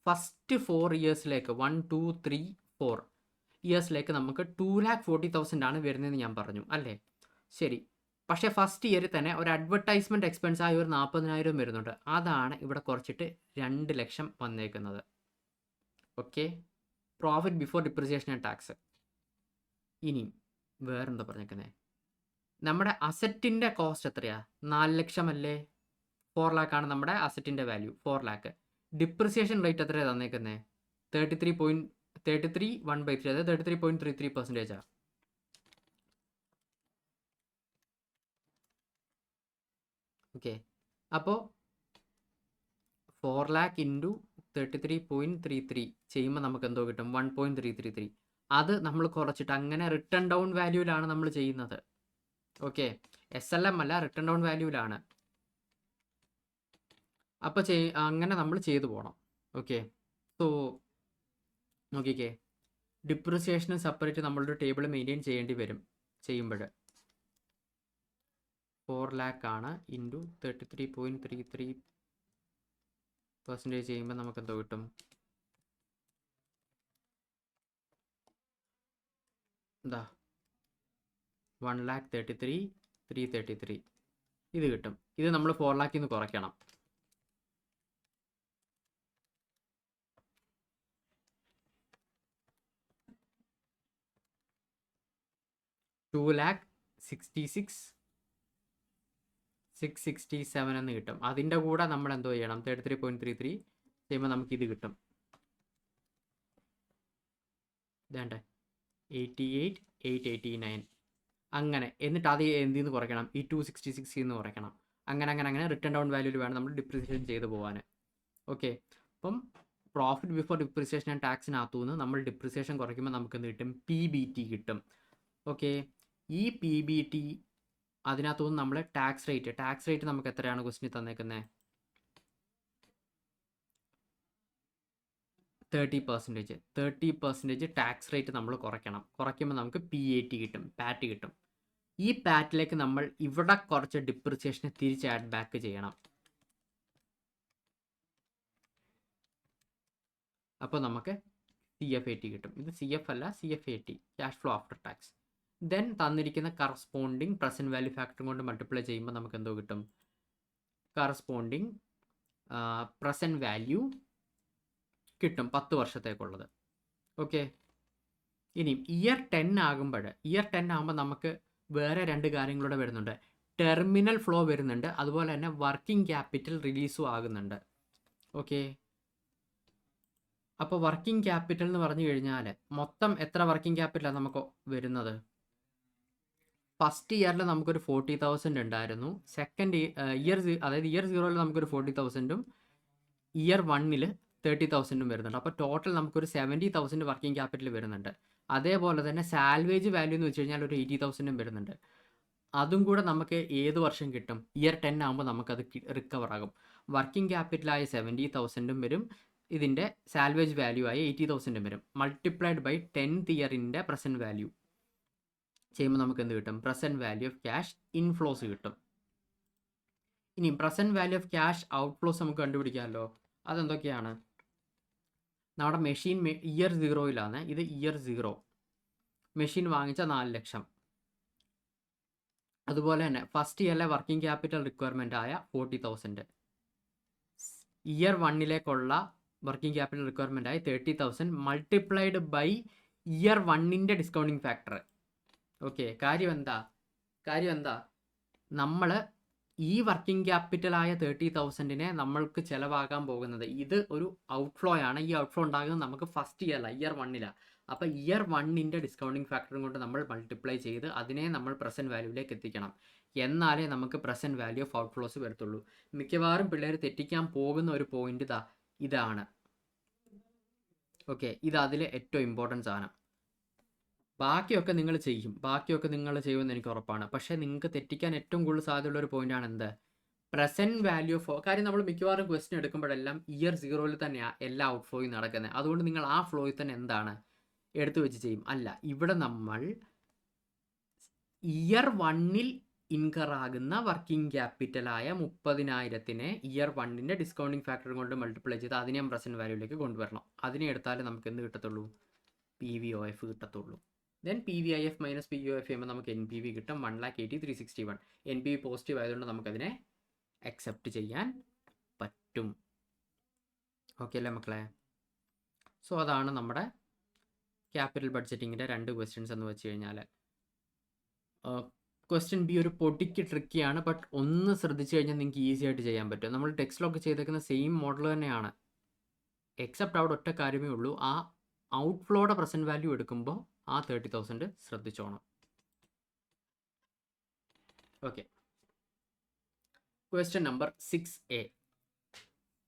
ഫസ്റ്റ് 4 ഇയേഴ്സിലേക്ക് 1, 2, 3, 4 ഇയേഴ്സിലേക്ക് നമുക്ക് 2,40,000 ആണ് വരുന്നതെന്ന് ഞാൻ പറഞ്ഞു അല്ലേ? ശരി, പക്ഷേ ഫസ്റ്റ് ഇയറിൽ തന്നെ ഒരു അഡ്വർടൈസ്മെൻറ്റ് എക്സ്പെൻസ് ആയി ഒരു 40,000 വരുന്നുണ്ട്. അതാണ് ഇവിടെ കുറച്ചിട്ട് 2 ലക്ഷം വന്നേക്കുന്നത്. Okay, profit before depreciation and tax. ഇനി വേറെന്താ പറഞ്ഞേക്കുന്നത്? നമ്മുടെ അസറ്റിൻ്റെ കോസ്റ്റ് എത്രയാണ്? 4 ലക്ഷം അല്ലേ? 4 ലാക്കാണ് നമ്മുടെ അസറ്റിൻ്റെ വാല്യൂ, 4 ലാക്ക്. ഡിപ്രിസിയേഷൻ റേറ്റ് എത്രയാണ് തന്നേക്കുന്നത്? 1/3, അതായത് 33.33%. ഓക്കെ, അപ്പോൾ 4 lakh ഇൻറ്റു 33.33 ചെയ്യുമ്പോൾ നമുക്ക് എന്തോ കിട്ടും? 1.333. അത് നമ്മൾ കുറച്ചിട്ട് അങ്ങനെ റിട്ടേൺ ഡൗൺ വാല്യൂവിലാണ് നമ്മൾ ചെയ്യുന്നത്. ഓക്കെ, SLM അല്ല, റിട്ടേൺ ഡൗൺ വാല്യൂവിലാണ്. അപ്പോൾ അങ്ങനെ നമ്മൾ ചെയ്തു പോകണം. ഓക്കെ, സോ നോക്കിക്കേ, ഡിപ്രിസിയേഷന് സെപ്പറേറ്റ് നമ്മളൊരു ടേബിൾ മെയിൻറ്റെയിൻ ചെയ്യേണ്ടി വരും ചെയ്യുമ്പോൾ. 4 lakh ആണ് ഇൻറ്റു 33.33% ചെയ്യുമ്പോൾ നമുക്ക് എന്തോ കിട്ടും? എന്താ 1,33,333 ഇത് കിട്ടും. ഇത് നമ്മൾ 4 lakh നിന്ന് കുറയ്ക്കണം. 2,66,667 എന്ന് കിട്ടും. അതിൻ്റെ കൂടെ നമ്മൾ എന്തോ ചെയ്യണം? 33.33 ചെയ്യുമ്പോൾ നമുക്ക് ഇത് കിട്ടും. ഇതേണ്ടേ 88,889 അങ്ങനെ. എന്നിട്ട് അത് എന്തിന്ന് കുറയ്ക്കണം? ഈ 266 നിന്ന് കുറയ്ക്കണം. അങ്ങനെ റിട്ടേൺ ഡൗൺ വാല്യൂവിൽ വേണം നമ്മൾ ഡിപ്രിസിയേഷൻ ചെയ്ത് പോകാൻ. ഓക്കെ, അപ്പം പ്രോഫിറ്റ് ബിഫോർ ഡിപ്രിസിയേഷൻ ആൻഡ് ടാക്സിനകത്തു നിന്ന് നമ്മൾ ഡിപ്രിസിയേഷൻ കുറയ്ക്കുമ്പോൾ നമുക്ക് എന്ത് കിട്ടും? PBT കിട്ടും. ഓക്കെ, ഈ PBT അതിനകത്തു നിന്ന് നമ്മൾ ടാക്സ് റേറ്റ് നമുക്ക് എത്രയാണ് ക്വസ്റ്റിന് തന്നേക്കുന്നത്? 30% ടാക്സ് റേറ്റ് നമ്മൾ കുറയ്ക്കണം. കുറയ്ക്കുമ്പോൾ നമുക്ക് PAT കിട്ടും, പാറ്റ് കിട്ടും. ഈ പാറ്റിലേക്ക് നമ്മൾ ഇവിടെ കുറച്ച് ഡിപ്രിസിയേഷനെ തിരിച്ച് ആഡ് ബാക്ക് ചെയ്യണം. അപ്പോൾ നമുക്ക് CFAT കിട്ടും. ഇത് CF അല്ല, CFAT, cash flow after tax. Then തന്നിരിക്കുന്ന കറസ്പോണ്ടിങ് പ്രസൻറ്റ് വാല്യൂ ഫാക്ടർ കൊണ്ട് മൾട്ടിപ്ലൈ ചെയ്യുമ്പോൾ നമുക്ക് എന്തോ കിട്ടും? കറസ്പോണ്ടിങ് പ്രസൻറ്റ് വാല്യൂ കിട്ടും 10 വർഷത്തേക്കുള്ളത്. ഓക്കെ, ഇനി ഇയർ 10 ആകുമ്പോൾ നമുക്ക് വേറെ 2 കാര്യങ്ങളൂടെ വരുന്നുണ്ട്. ടെർമിനൽ ഫ്ലോ വരുന്നുണ്ട്, അതുപോലെ തന്നെ വർക്കിംഗ് ക്യാപിറ്റൽ റിലീസും ആകുന്നുണ്ട്. ഓക്കെ, അപ്പോൾ വർക്കിംഗ് ക്യാപിറ്റൽ എന്ന് പറഞ്ഞു കഴിഞ്ഞാൽ മൊത്തം എത്ര വർക്കിംഗ് ക്യാപിറ്റലാണ് നമുക്ക് വരുന്നത്? ഫസ്റ്റ് ഇയറിൽ നമുക്കൊരു 40,000 ഉണ്ടായിരുന്നു. സെക്കൻഡ് ഇയർ, അതായത് ഇയർ 0 നമുക്കൊരു 40,000ഉം ഇയർ 1 30,000ഉം വരുന്നുണ്ട്. അപ്പോൾ ടോട്ടൽ നമുക്കൊരു 70,000 വർക്കിംഗ് ക്യാപിറ്റൽ വരുന്നുണ്ട്. അതേപോലെ തന്നെ സാൽവേജ് വാല്യൂ എന്ന് വെച്ച് കഴിഞ്ഞാൽ ഒരു 80,000ഉം വരുന്നുണ്ട്. അതും കൂടെ നമുക്ക് ഏത് വർഷം കിട്ടും? ഇയർ 10 ആകുമ്പോൾ നമുക്കത് റിക്കവർ ആകും. വർക്കിംഗ് ക്യാപിറ്റലായ 70,000ഉം വരും, ഇതിൻ്റെ സാൽവേജ് വാല്യൂ ആയ 80,000ഉം വരും. മൾട്ടിപ്ലൈഡ് ബൈ 10th ഇയറിൻ്റെ പ്രസൻറ്റ് വാല്യൂ ചെയ്യുമ്പോൾ നമുക്ക് എന്ത് കിട്ടും? Present value of cash inflows കിട്ടും. ഇനി present value of cash outflows നമുക്ക് കണ്ടുപിടിക്കാമല്ലോ. അതെന്തൊക്കെയാണ്? നമ്മുടെ മെഷീൻ ഇയർ 0 ഇത് ഇയർ 0. മെഷീൻ വാങ്ങിച്ച 4 ലക്ഷം. അതുപോലെ തന്നെ ഫസ്റ്റ് ഇയറിലെ വർക്കിംഗ് ക്യാപിറ്റൽ റിക്വയർമെൻ്റ് ആയ 40,000. ഇയർ 1 വർക്കിംഗ് ക്യാപിറ്റൽ റിക്വയർമെൻ്റ് ആയി 30,000 multiplied by year 1 discounting factor. Okay, കാര്യം എന്താ? നമ്മൾ ഈ വർക്കിംഗ് ക്യാപിറ്റലായ 30,000നെ നമ്മൾക്ക് ചിലവാകാൻ പോകുന്നത്, ഇത് ഒരു ഔട്ട്ഫ്ലോ ആണ്. ഈ ഔട്ട്ഫ്ലോ ഉണ്ടാകുന്നത് നമുക്ക് ഫസ്റ്റ് ഇയറിലാണ്, ഇയർ 1. അപ്പോൾ ഇയർ 1 ഡിസ്കൗണ്ടിങ് ഫാക്ടറും കൊണ്ട് നമ്മൾ മൾട്ടിപ്ലൈ ചെയ്ത് അതിനെ നമ്മൾ പ്രസൻറ്റ് വാല്യൂവിലേക്ക് എത്തിക്കണം. എന്നാലേ നമുക്ക് പ്രസൻറ്റ് വാല്യൂ ഓഫ് ഔട്ട്ഫ്ലോസ് വരത്തുള്ളൂ. മിക്കവാറും പിള്ളേർ തെറ്റിക്കാൻ പോകുന്ന ഒരു പോയിന്റ് ഇതാണ്. ഓക്കെ, ഇത് അതിൽ ഏറ്റവും ഇമ്പോർട്ടൻറ്റ് സാധനം. ബാക്കിയൊക്കെ നിങ്ങൾ ചെയ്യുമെന്ന് എനിക്ക് ഉറപ്പാണ്. പക്ഷേ നിങ്ങൾക്ക് തെറ്റിക്കാൻ ഏറ്റവും കൂടുതൽ സാധ്യതയുള്ള ഒരു പോയിന്റാണ് എന്ത്? Present value of. കാര്യം നമ്മൾ മിക്കവാറും ക്വസ്റ്റ്യൻ എടുക്കുമ്പോഴെല്ലാം ഇയർ 0 തന്നെയാണ് എല്ലാ ഔട്ട്ഫ്ലോയും നടക്കുന്നത്. അതുകൊണ്ട് നിങ്ങൾ ആ ഫ്ലോയിൽ തന്നെ എന്താണ് എടുത്തു വെച്ച് ചെയ്യും. അല്ല, ഇവിടെ നമ്മൾ ഇയർ 1 ഇൻകർ ആകുന്ന വർക്കിംഗ് ക്യാപിറ്റലായ 30,000നെ ഇയർ 1 ഡിസ്കൗണ്ടിങ് ഫാക്ടർ കൊണ്ട് മൾട്ടിപ്ലൈ ചെയ്ത് അതിനെ പ്രസൻറ്റ് വാല്യൂവിലേക്ക് കൊണ്ടുവരണം. അതിനെ എടുത്താലേ നമുക്ക് എന്ത് കിട്ടത്തുള്ളൂ? PVOF കിട്ടത്തുള്ളൂ. ദെൻ PVIF മൈനസ് POF ചെയ്യുമ്പോൾ നമുക്ക് NPV കിട്ടും 1,80,361. NPV പോസിറ്റീവ് ആയതുകൊണ്ട് നമുക്കതിനെ അക്സെപ്റ്റ് ചെയ്യാൻ പറ്റും. ഓക്കെ അല്ലേ മക്കളെ? സോ അതാണ് നമ്മുടെ ക്യാപിറ്റൽ ബഡ്ജറ്റിങ്ങിൻ്റെ 2 ക്വസ്റ്റ്യൻസ് എന്ന് വെച്ച് കഴിഞ്ഞാൽ. ക്വസ്റ്റ്യൻ ബി ഒരു പൊടിക്ക് ട്രിക്കിയാണ്, ബട്ട് ഒന്ന് ശ്രദ്ധിച്ചു കഴിഞ്ഞാൽ നിങ്ങൾക്ക് ഈസി ആയിട്ട് ചെയ്യാൻ പറ്റും. നമ്മൾ ടെക്സ്റ്റിലൊക്കെ ചെയ്തേക്കുന്ന സെയിം മോഡൽ തന്നെയാണ്. എക്സെപ്റ്റ് അവിടെ ഒറ്റ കാര്യമേ ഉള്ളൂ, ആ ഔട്ട്ഫ്ലോയുടെ പ്രസൻറ്റ് വാല്യൂ എടുക്കുമ്പോൾ ആ 30,000 ശ്രദ്ധിച്ചോണം. Okay, question number 6A.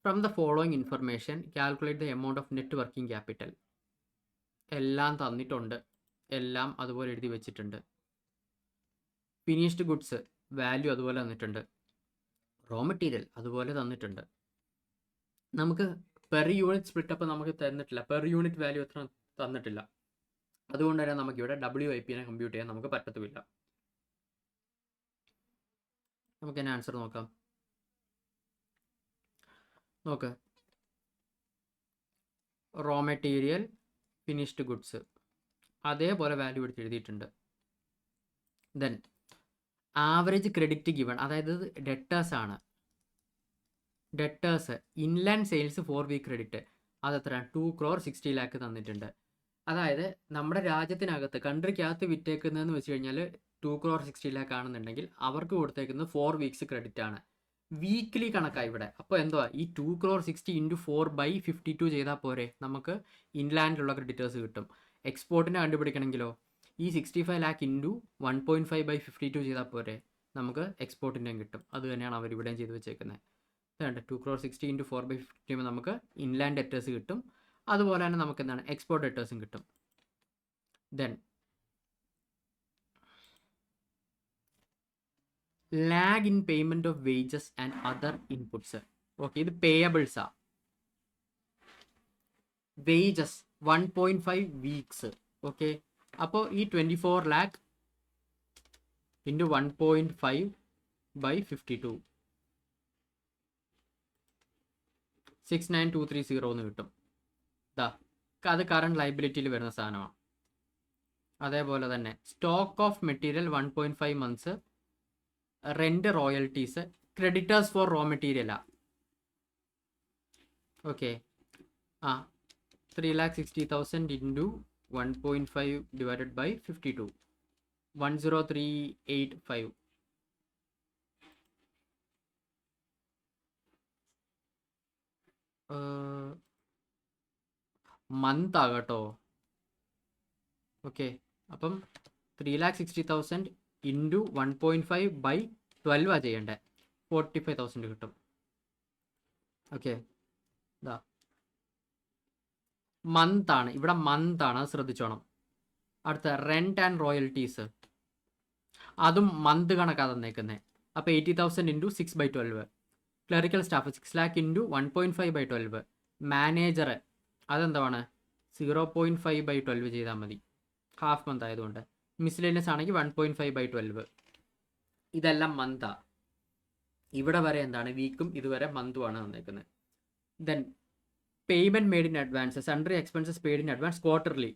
From the following information calculate the amount of net working capital. എല്ലാം തന്നിട്ടുണ്ട്, എല്ലാം അതുപോലെ എഴുതി വെച്ചിട്ടുണ്ട്. ഫിനിഷ്ഡ് ഗുഡ്സ് വാല്യൂ അതുപോലെ തന്നിട്ടുണ്ട്, റോ മെറ്റീരിയൽ അതുപോലെ തന്നിട്ടുണ്ട്. നമുക്ക് പെർ യൂണിറ്റ് സ്പ്ലിറ്റപ്പ് നമുക്ക് തന്നിട്ടില്ല, പെർ യൂണിറ്റ് വാല്യൂ എത്ര തന്നിട്ടില്ല. അതുകൊണ്ട് തന്നെ നമുക്കിവിടെ WIPനെ കമ്പ്യൂട്ട് ചെയ്യാൻ നമുക്ക് പറ്റത്തുമില്ല. നമുക്ക് തന്നെ ആൻസർ നോക്കാം. നോക്ക്, റോ മെറ്റീരിയൽ, ഫിനിഷ്ഡ് ഗുഡ്സ് അതേപോലെ വാല്യൂ എടുത്ത് എഴുതിയിട്ടുണ്ട്. ദെൻ ആവറേജ് ക്രെഡിറ്റ് ഗിവൺ, അതായത് ഡെറ്റേഴ്സ് ആണ്. Debtors inland sales 4 week credit അതെത്ര 2,60,00,000 തന്നിട്ടുണ്ട്. അതായത് നമ്മുടെ രാജ്യത്തിനകത്ത് കൺട്രിക്കകത്ത് വിറ്റേക്കുന്നതെന്ന് വെച്ച് കഴിഞ്ഞാൽ 2,60,00,000 ആണെന്നുണ്ടെങ്കിൽ അവർക്ക് കൊടുത്തേക്കുന്നത് 4 വീക്സ് ക്രെഡിറ്റ് ആണ്. വീക്ക്ലി കണക്കാണ് ഇവിടെ. അപ്പോൾ എന്തുവാ, ഈ 2,60,00,000 × 4/52 ചെയ്താൽ പോരെ, നമുക്ക് ഇൻലാൻഡിലുള്ള ക്രെഡിറ്റേഴ്സ് കിട്ടും. എക്സ്പോർട്ടിനെ കണ്ടുപിടിക്കണമെങ്കിലോ ഈ 65 lakh × 1.5/52 ചെയ്താൽ പോരെ, നമുക്ക് എക്സ്പോർട്ടിൻ്റെയും കിട്ടും. അത് തന്നെയാണ് അവർ ഇവിടെയും ചെയ്ത് വെച്ചേക്കുന്നത്. 2,60,00,000 × 4/52 നമുക്ക് ഇൻലാൻഡ് ഡെറ്റേഴ്സ് കിട്ടും. അതുപോലെ തന്നെ നമുക്ക് എന്താണ് എക്സ്പോർട്ട് ഡെറ്റേഴ്സും കിട്ടും. Then lag in payment of wages and other inputs. Okay, ഇത് പേയബിൾസാ. Wages 1.5 weeks. ഓക്കെ, അപ്പോൾ ഈ 24 lakh × 1.5/52 69,230 എന്ന് കിട്ടും. അത് കറണ്ട് ലൈബിലിറ്റിയിൽ വരുന്ന സാധനമാണ്. അതേപോലെ തന്നെ stock of material 1.5 months, rent, royalties, creditors for raw മെറ്റീരിയലാ. ഓക്കെ, 3,60,000 × 1.5 / 52 10385. മന്ത് ആകട്ടോ. ഓക്കെ, അപ്പം 3,60,000 × 1.5/12 ചെയ്യണ്ടേ, 45,000 കിട്ടും. ഓക്കെ, മന്ത് ആണ് ഇവിടെ, മന്ത് ആണ്, അത് ശ്രദ്ധിച്ചോണം. അടുത്ത റെന്റ് ആൻഡ് റോയൽറ്റീസ്, അതും മന്ത് കണക്കാണ് തന്നേക്കുന്നത്. അപ്പോൾ 80,000 × 6/12. Clerical staff 6 lakh × 1.5/12. മാനേജർ അതെന്താണ് 0.5/12 ചെയ്താൽ മതി, ഹാഫ് മന്ത് ആയതുകൊണ്ട്. മിസ്ലേനിയസ് ആണെങ്കിൽ 1.5/12. ഇതെല്ലാം മന്താ. ഇവിടെ വരെ എന്താണ് വീക്കും, ഇതുവരെ മന്തുമാണ് തന്നേക്കുന്നത്. Then payment made in advance, sundry expenses paid in advance quarterly.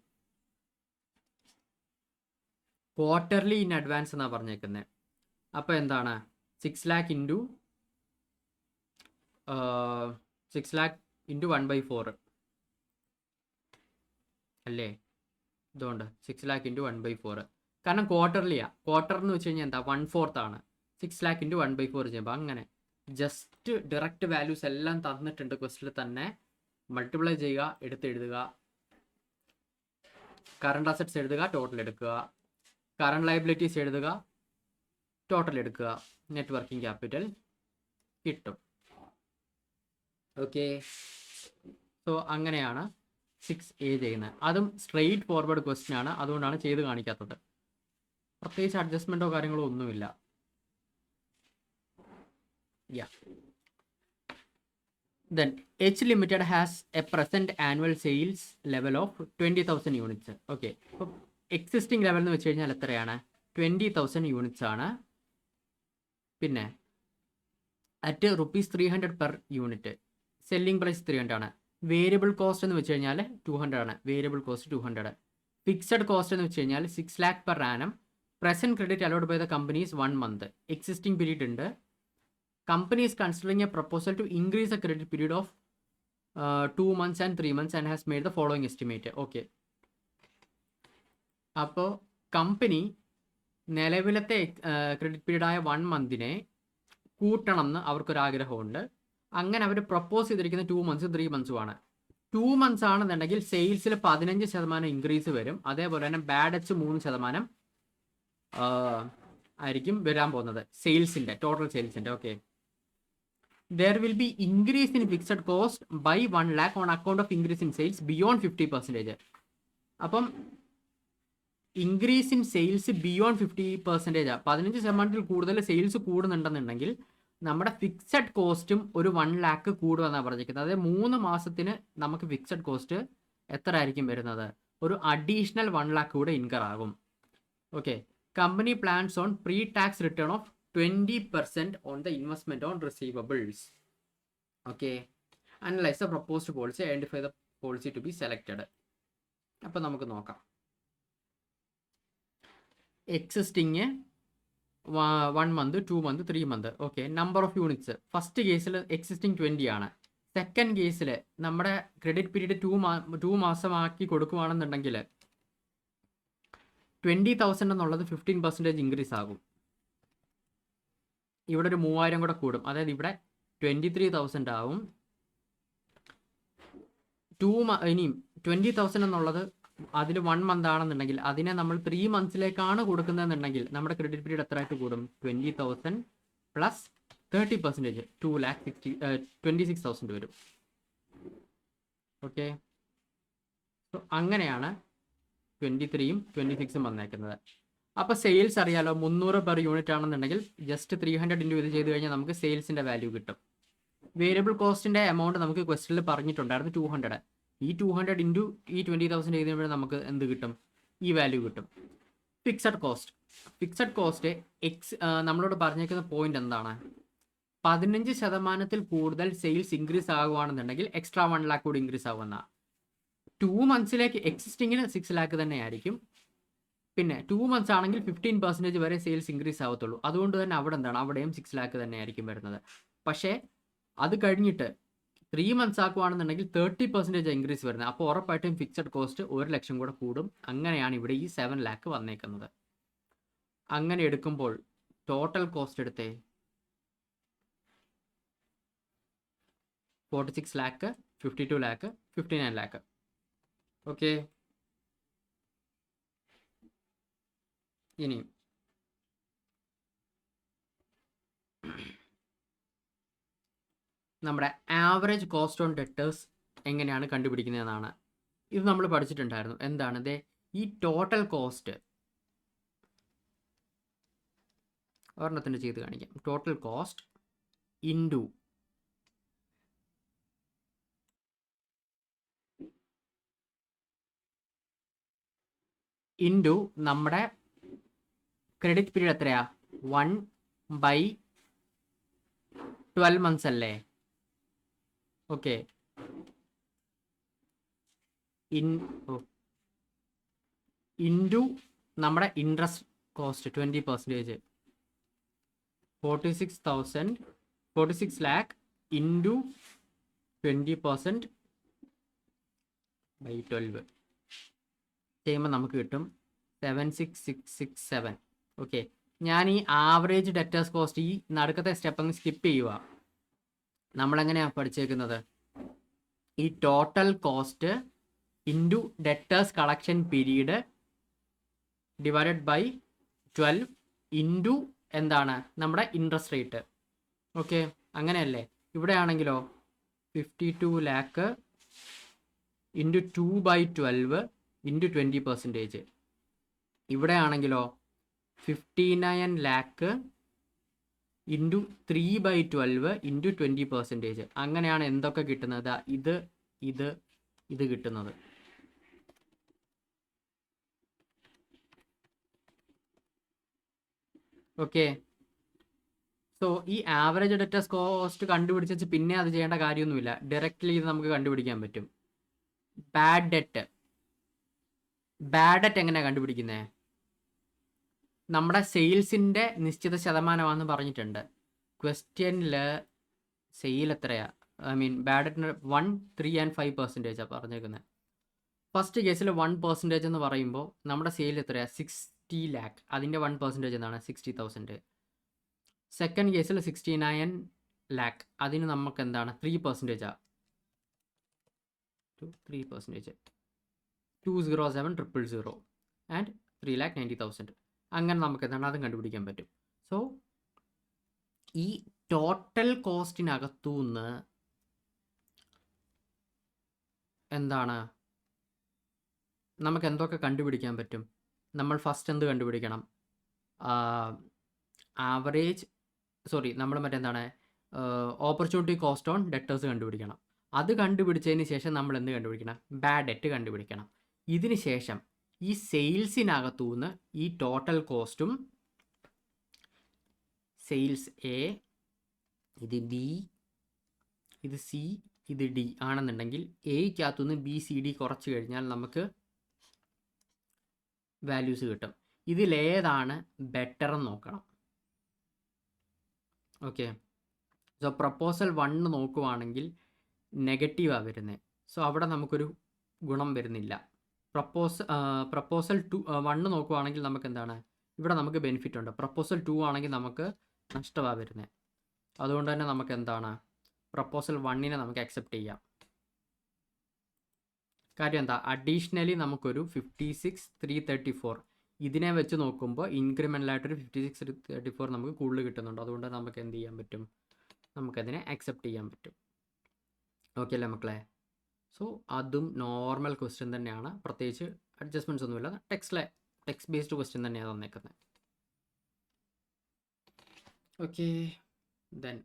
Quarterly in advance എന്നാണ് പറഞ്ഞേക്കുന്നത്. അപ്പോൾ എന്താണ് 6 lakh × 1/4 അല്ലേ? ഇതുകൊണ്ട് 6 lakh × 1/4, കാരണം ക്വാർട്ടർലിയാണ്. ക്വാർട്ടർ എന്ന് വെച്ച് കഴിഞ്ഞാൽ എന്താ 1/4 ആണ്. 6 lakh × 1/4 ചെയ്യുമ്പോൾ അങ്ങനെ ജസ്റ്റ് ഡയറക്റ്റ് വാല്യൂസ് എല്ലാം തന്നിട്ടുണ്ട് ക്വസ്റ്റിൽ തന്നെ. മൾട്ടിപ്ലൈ ചെയ്യുക, എടുത്തെഴുതുക, കറണ്ട് അസറ്റ്സ് എഴുതുക, ടോട്ടൽ എടുക്കുക, കറണ്ട് ലയബിലിറ്റീസ് എഴുതുക, ടോട്ടൽ എടുക്കുക, നെറ്റ് വർക്കിംഗ് ക്യാപിറ്റൽ കിട്ടും. ഓക്കെ, സോ അങ്ങനെയാണ് 6A ചെയ്യുന്നത്. അതും സ്ട്രെയിറ്റ് ഫോർവേഡ് ക്വസ്റ്റ്യൻ ആണ്, അതുകൊണ്ടാണ് ചെയ്ത് കാണിക്കാത്തത്. പ്രത്യേകിച്ച് അഡ്ജസ്റ്റ്മെൻറ്റോ കാര്യങ്ങളോ ഒന്നുമില്ല. Then H Limited has a present annual sales level of 20,000 units. Okay, അപ്പോൾ എക്സിസ്റ്റിംഗ് ലെവൽ എന്ന് വെച്ച് കഴിഞ്ഞാൽ എത്രയാണ് 20,000 units ആണ്. പിന്നെ at ₹300 per unit, selling price 300 ആണ്. വേരിയബിൾ കോസ്റ്റ് എന്ന് വെച്ച് കഴിഞ്ഞാൽ 200 ആണ്. Variable cost 200. ഫിക്സഡ് കോസ്റ്റ് എന്ന് വെച്ച് കഴിഞ്ഞാൽ 6 lakh per annum. Present credit allowed by the company's 1 month. Existing period ഉണ്ട്. Company is considering a proposal to increase a credit period of 2 months and 3 months and has made the following estimate. Okay, അപ്പോൾ കമ്പനി നിലവിലത്തെ ക്രെഡിറ്റ് പീരീഡായ 1 month കൂട്ടണം എന്ന് അവർക്കൊരാഗ്രഹമുണ്ട്. അങ്ങനെ അവർ പ്രപ്പോസ് ചെയ്തിരിക്കുന്ന 2 months 3 months ആണ്. 2 months ആണെന്നുണ്ടെങ്കിൽ സെയിൽസിൽ 15% ഇൻക്രീസ് വരും. അതേപോലെ തന്നെ ബാഡ് ഡെറ്റ്സ് 3% ആയിരിക്കും വരാൻ പോകുന്നത് സെയിൽസിന്റെ, ടോട്ടൽ സെയിൽസിന്റെ. Okay, there will be increase in fixed cost by 1 lakh on account of increase in sales beyond 50%. അപ്പം ഇൻക്രീസ് ഇൻ സെയിൽസ് ബിയോണ്ട് 50%, 15% കൂടുതൽ സെയിൽസ് കൂടുന്നുണ്ടെന്നുണ്ടെങ്കിൽ നമ്മുടെ ഫിക്സഡ് കോസ്റ്റും ഒരു 1 lakh കൂടുമെന്നാണ് പറഞ്ഞിരിക്കുന്നത്. അതായത് 3 മാസത്തിന് നമുക്ക് ഫിക്സഡ് കോസ്റ്റ് എത്ര ആയിരിക്കും വരുന്നത്? ഒരു അഡീഷണൽ 1 lakh കൂടെ ഇൻകർ ആകും. Okay, company plans on pre tax return of 20% on the investment on receivables. Okay, analyze the proposed policy, identify the policy to be selected. അപ്പോൾ നമുക്ക് നോക്കാം. Existing 1 month, 2 month, 3 month. Okay, number of units first കേസിൽ എക്സിസ്റ്റിംഗ് 20 ആണ്. സെക്കൻഡ് കേസിൽ നമ്മുടെ ക്രെഡിറ്റ് പീരീഡ് 2 മാസമാക്കി കൊടുക്കുകയാണെന്നുണ്ടെങ്കിൽ 20,000 എന്നുള്ളത് 15% ഇൻക്രീസ് ആകും. ഇവിടെ ഒരു 3000 കൂടെ കൂടും. അതായത് ഇവിടെ 23,000 ആവും. ഇനിയും 20,000 എന്നുള്ളത് അതിൽ 1 month ആണെന്നുണ്ടെങ്കിൽ അതിനെ നമ്മൾ 3 monthsലേക്കാണ് കൊടുക്കുന്നതെന്നുണ്ടെങ്കിൽ നമ്മുടെ ക്രെഡിറ്റ് പീരീഡ് എത്ര ആയിട്ട് കൂടും? 20,000 പ്ലസ് 30%, 26,000 വരും. ഓക്കെ, സോ അങ്ങനെയാണ് 23ഉം 26ഉം വന്നേക്കുന്നത്. അപ്പോൾ സെയിൽസ് അറിയാലോ, 300 പെർ യൂണിറ്റ് ആണെന്നുണ്ടെങ്കിൽ ജസ്റ്റ് 300 ഇൻറ്റു ഇത് ചെയ്ത് കഴിഞ്ഞാൽ നമുക്ക് സെയിൽസിൻ്റെ വാല്യൂ കിട്ടും. വേരിയബിൾ കോസ്റ്റിൻ്റെ എമൗണ്ട് നമുക്ക് ക്വസ്റ്റിനിൽ പറഞ്ഞിട്ടുണ്ടായിരുന്നു 200. ഈ 200 ഇൻറ്റു ഈ 20,000 ചെയ്ത് കഴിയുമ്പോൾ നമുക്ക് എന്ത് കിട്ടും? ഈ വാല്യൂ കിട്ടും. ഫിക്സഡ് കോസ്റ്റ് നമ്മളോട് പറഞ്ഞേക്കുന്ന പോയിന്റ് എന്താണ്? 15% കൂടുതൽ സെയിൽസ് ഇൻക്രീസ് ആകുകയാണെന്നുണ്ടെങ്കിൽ എക്സ്ട്രാ 1 lakh കൂടി ഇൻക്രീസ് ആകുമെന്ന. 2 monthsലേക്ക് എക്സിസ്റ്റിങ്ങിന് 6 lakh തന്നെ ആയിരിക്കും. പിന്നെ 2 months ആണെങ്കിൽ 15% വരെ സെയിൽസ് ഇൻക്രീസ് ആവത്തുള്ളൂ. അതുകൊണ്ട് തന്നെ അവിടെ എന്താണ്? അവിടെയും 6 lakh തന്നെ ആയിരിക്കും വരുന്നത്. പക്ഷേ അത് കഴിഞ്ഞിട്ട് 3 months ആക്കുവാണെന്നുണ്ടെങ്കിൽ 30% ഇൻക്രീസ് വരുന്നത്. അപ്പോൾ ഉറപ്പായിട്ടും ഫിക്സഡ് കോസ്റ്റ് 1 ലക്ഷം കൂടെ കൂടും. അങ്ങനെയാണ് ഇവിടെ ഈ 7 lakh വന്നേക്കുന്നത്. അങ്ങനെ എടുക്കുമ്പോൾ ടോട്ടൽ കോസ്റ്റ് എടുത്തേ 46 lakh, 52 lakh, 59 lakh. ഓക്കെ, ഇനി നമ്മുടെ ആവറേജ് കോസ്റ്റ് ഓൺ ഡെറ്റേഴ്സ് എങ്ങനെയാണ് കണ്ടുപിടിക്കുന്നതെന്നാണ്. ഇത് നമ്മൾ പഠിച്ചിട്ടുണ്ടായിരുന്നു. എന്താണ് ദേ ഈ ടോട്ടൽ കോസ്റ്റ് ഒരെണ്ണത്തിന് ചെയ്ത് കാണിക്കാം. ടോട്ടൽ കോസ്റ്റ് ഇൻറ്റു നമ്മുടെ ക്രെഡിറ്റ് പീരീഡ് എത്രയാ? 1/12 months അല്ലേ? ഓക്കെ, ഇൻറ്റു നമ്മുടെ ഇൻട്രസ്റ്റ് കോസ്റ്റ് 20%, 46 lakh ഇൻറ്റു 20% ബൈ 12 ചെയ്യുമ്പോൾ നമുക്ക് കിട്ടും 76,667. ഓക്കെ, ഞാൻ ഈ ആവറേജ് ഡെറ്റേഴ്സ് കോസ്റ്റ് ഈ നടുക്കത്തെ സ്റ്റെപ്പ് അങ്ങ് സ്കിപ്പ് ചെയ്യുക. നമ്മളെങ്ങനെയാണ് പഠിച്ചേക്കുന്നത്? ഈ total cost into debtors collection period divided by 12 into എന്താണ്? നമ്മുടെ ഇൻട്രസ്റ്റ് റേറ്റ്. ഓക്കെ, അങ്ങനെയല്ലേ? ഇവിടെ ആണെങ്കിലോ 52 lakh ഇൻറ്റു 2/12 ഇൻറ്റു 20%. ഇവിടെ ആണെങ്കിലോ 59 lakh ഇൻറ്റു 3/12 ഇൻറ്റു 20%. അങ്ങനെയാണ് എന്തൊക്കെ കിട്ടുന്നത്? ഇത് കിട്ടുന്നത്. ഓക്കെ, സോ ഈ ആവറേജ് ഡെറ്റേഴ്സ് കോസ്റ്റ് കണ്ടുപിടിച്ച് പിന്നെ അത് ചെയ്യേണ്ട കാര്യമൊന്നുമില്ല. ഡയറക്റ്റ്ലി ഇത് നമുക്ക് കണ്ടുപിടിക്കാൻ പറ്റും. ബാഡ് ഡെറ്റ് എങ്ങനെയാണ് കണ്ടുപിടിക്കുന്നത്? നമ്മുടെ സെയിൽസിൻ്റെ നിശ്ചിത ശതമാനമാണെന്ന് പറഞ്ഞിട്ടുണ്ട്. ക്വസ്റ്റ്യനിൽ സെയിൽ എത്രയാ? ബാഡ് ഡെറ്റിന് 1, 3 and 5% പറഞ്ഞേക്കുന്നത്. ഫസ്റ്റ് കേസിൽ 1% എന്ന് പറയുമ്പോൾ നമ്മുടെ സെയിൽ എത്രയാണ്? 60 lakh. അതിൻ്റെ 1% എന്നാണ് 60,000. സെക്കൻഡ് കേസിൽ 69 lakh. അതിന് നമുക്ക് എന്താണ്? 3%. to 3%. 207,000 and 3,90,000. അങ്ങനെ നമുക്ക് എന്താണ് അതും കണ്ടുപിടിക്കാൻ പറ്റും. സോ ഈ ടോട്ടൽ കോസ്റ്റിനകത്തുനിന്ന് എന്താണ് നമുക്ക് എന്തൊക്കെ കണ്ടുപിടിക്കാൻ പറ്റും? നമ്മൾ ഫസ്റ്റ് എന്ത് കണ്ടുപിടിക്കണം? നമ്മൾ മറ്റെന്താണ് ഓപ്പർച്യൂണിറ്റി കോസ്റ്റ് ഓൺ ഡെറ്റേഴ്സ് കണ്ടുപിടിക്കണം. അത് കണ്ടുപിടിച്ചതിന് ശേഷം നമ്മൾ എന്ത് കണ്ടുപിടിക്കണം? ബാഡ് ഡെറ്റ് കണ്ടുപിടിക്കണം. ഇതിന് ശേഷം ഈ സെയിൽസിനകത്തുനിന്ന് ഈ ടോട്ടൽ കോസ്റ്റും സെയിൽസ് എ, ഇത് ബി, ഇത് സി, ഇത് ഡി ആണെന്നുണ്ടെങ്കിൽ എയ്ക്കകത്തുനിന്ന് ബി സി ഡി കുറച്ച് കഴിഞ്ഞാൽ നമുക്ക് വാല്യൂസ് കിട്ടും. ഇതിലേതാണ് ബെറ്റർ എന്ന് നോക്കണം. ഓക്കെ, സോ പ്രപ്പോസൽ 1 നോക്കുവാണെങ്കിൽ നെഗറ്റീവാണ് വരുന്നത്. സോ അവിടെ നമുക്കൊരു ഗുണം വരുന്നില്ല. പ്രപ്പോസൽ 1 നോക്കുവാണെങ്കിൽ നമുക്ക് എന്താണ് ഇവിടെ നമുക്ക് ബെനിഫിറ്റ് ഉണ്ട്. പ്രപ്പോസൽ 2 ആണെങ്കിൽ നമുക്ക് നഷ്ടമാണ് വരുന്നത്. അതുകൊണ്ട് തന്നെ നമുക്ക് എന്താണ് പ്രപ്പോസൽ 1 നമുക്ക് അക്സെപ്റ്റ് ചെയ്യാം. കാര്യം എന്താ, അഡീഷണലി നമുക്കൊരു 56,334 ഇതിനെ വെച്ച് നോക്കുമ്പോൾ ഇൻക്രിമെൻ്റലായിട്ടൊരു 56,334 നമുക്ക് കൂടുതൽ കിട്ടുന്നുണ്ട്. അതുകൊണ്ട് നമുക്ക് എന്ത് ചെയ്യാൻ പറ്റും? നമുക്കതിനെ അക്സെപ്റ്റ് ചെയ്യാൻ പറ്റും. ഓക്കെ അല്ലേ മക്കളെ? സോ അതും നോർമൽ ക്വസ്റ്റ്യൻ തന്നെയാണ്, പ്രത്യേകിച്ച് അഡ്ജസ്റ്റ്മെൻറ്റ്സ് ഒന്നുമില്ല. ടെക്സ്റ്റ് ബേസ്ഡ് ക്വസ്റ്റ്യൻ തന്നെയാണ് തന്നേക്കുന്നത്. ഓക്കെ, ദെൻ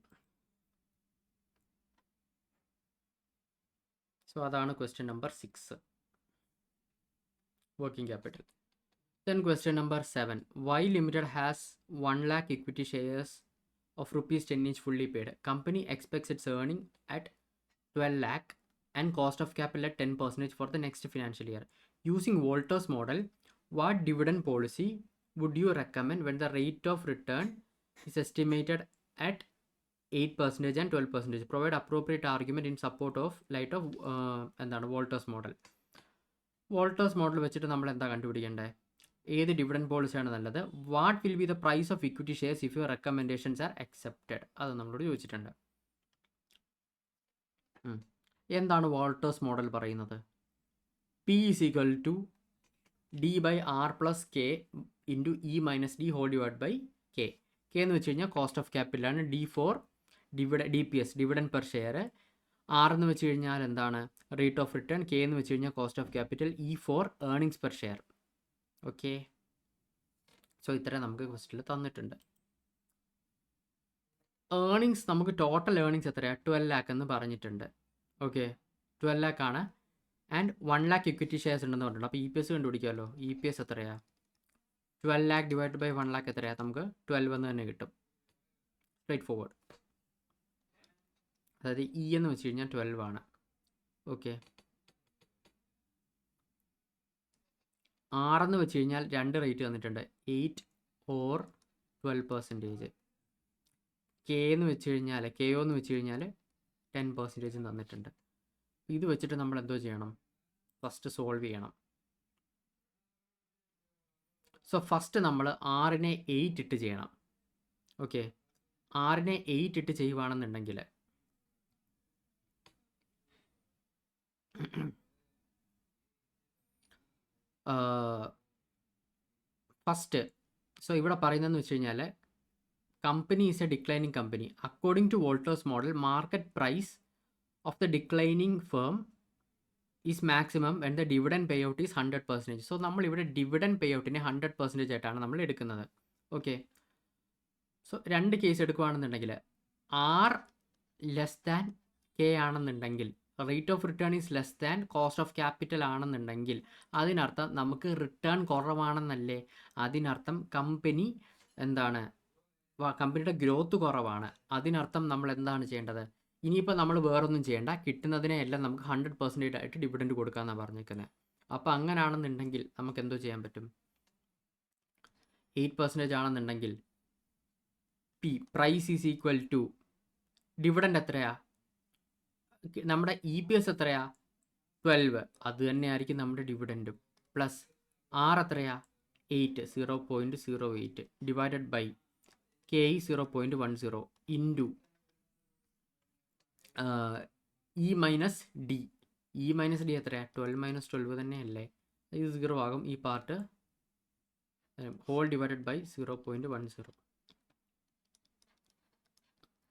സോ അതാണ് question number 6, working capital. Then question number 7. Y Limited has 1 lakh equity shares of ₹10 each fully paid. Company expects its earning at 12 lakh and cost of capital at 10% for the next financial year. Using Walter's model, what dividend policy would you recommend when the rate of return is estimated at 8% and 12%? Provide appropriate argument in support of light of Walter's model. Walter's model വെച്ചിട്ട് നമ്മൾ എന്താ കണ്ടുപിടിക്കേണ്ടത്? ഏത് ഡിവിഡൻഡ് പോളിസിയാണ് നല്ലത്? What will be the price of equity shares if your recommendations are accepted? അത് നമ്മളോട് ചോദിച്ചിട്ടുണ്ട്. എന്താണ് വാൾട്ടേഴ്സ് മോഡൽ പറയുന്നത്? P is equal to D/R+K into E - D whole divide by K. K എന്ന് വെച്ച് കഴിഞ്ഞാൽ കോസ്റ്റ് ഓഫ് ക്യാപിറ്റലാണ്. D4 DPS dividend per share. R എന്ന് വെച്ച് കഴിഞ്ഞാൽ എന്താണ്? Rate of return. K എന്ന് വെച്ച് കഴിഞ്ഞാൽ cost of capital. E4 earnings per share. Okay, so ഇത്ര നമുക്ക് ക്വസ്റ്റ്യനിൽ തന്നിട്ടുണ്ട്. ഏർണിങ്സ് നമുക്ക് ടോട്ടൽ ഏർണിങ്സ് എത്രയാണ്? 12 lakh എന്ന് പറഞ്ഞിട്ടുണ്ട്. ഓക്കെ, 12 lakh ആണ്. ആൻഡ് 1 lakh ഇക്വിറ്റി ഷെയർസ് ഉണ്ടെന്ന് പറഞ്ഞിട്ടുണ്ട്. അപ്പോൾ EPS കണ്ടുപിടിക്കാമല്ലോ. EPS എത്രയാണ്? 12 lakh ഡിവൈഡ് ബൈ 1 lakh എത്രയാണ്? നമുക്ക് 12 എന്ന് തന്നെ കിട്ടും. Straight forward. അതായത് E എന്ന് വെച്ച് കഴിഞ്ഞാൽ 12 ആണ്. ഓക്കെ, R എന്ന് വെച്ച് കഴിഞ്ഞാൽ 2 റേറ്റ് തന്നിട്ടുണ്ട്, 8 or 12%. KO എന്ന് വെച്ച് കഴിഞ്ഞാൽ 10% തന്നിട്ടുണ്ട്. ഇത് വെച്ചിട്ട് നമ്മൾ എന്തോ ചെയ്യണം? ഫസ്റ്റ് സോൾവ് ചെയ്യണം. സോ ഫസ്റ്റ് നമ്മൾ R-നെ 8 ഇട്ട് ചെയ്യണം. ഓക്കെ, R-നെ 8 ഇട്ട് ചെയ്യുവാണെന്നുണ്ടെങ്കിൽ ഫസ്റ്റ്, സോ ഇവിടെ പറയുന്നതെന്ന് വെച്ച് കഴിഞ്ഞാൽ company is a declining company. According to Walter's model, market price of the declining firm is maximum when the dividend pay out is 100%. So നമ്മളിവിടെ ഡിവിഡൻഡ് പേ ഔട്ടിനെ 100% ആയിട്ടാണ് നമ്മൾ എടുക്കുന്നത്. ഓക്കെ, സോ 2 കേസ് എടുക്കുകയാണെന്നുണ്ടെങ്കിൽ R<K ആണെന്നുണ്ടെങ്കിൽ, rate of return is less than cost of capital ആണെന്നുണ്ടെങ്കിൽ അതിനർത്ഥം നമുക്ക് റിട്ടേൺ കുറവാണെന്നല്ലേ? അതിനർത്ഥം കമ്പനി എന്താണ്, കമ്പനിയുടെ ഗ്രോത്ത് കുറവാണ്. അതിനർത്ഥം നമ്മൾ എന്താണ് ചെയ്യേണ്ടത്? ഇനിയിപ്പോൾ നമ്മൾ വേറൊന്നും ചെയ്യേണ്ട, കിട്ടുന്നതിനെ എല്ലാം നമുക്ക് 100% ആയിട്ട് ഡിവിഡൻഡ് കൊടുക്കാമെന്നാണ് പറഞ്ഞിരിക്കുന്നത്. അപ്പോൾ അങ്ങനെയാണെന്നുണ്ടെങ്കിൽ നമുക്ക് എന്തോ ചെയ്യാൻ പറ്റും? 8% ആണെന്നുണ്ടെങ്കിൽ price is equal to dividend എത്രയാ? നമ്മുടെ EPS എത്രയാ? 12. അത് തന്നെയായിരിക്കും നമ്മുടെ ഡിവിഡൻഡും. പ്ലസ് R എത്രയാ? 8, 0.08 divided by K 0.10 into E - D E minus D എത്രയാണ്? 12 - 12 തന്നെയല്ലേ? ഇത് 0 ആകും. ഈ part whole divided by 0.10.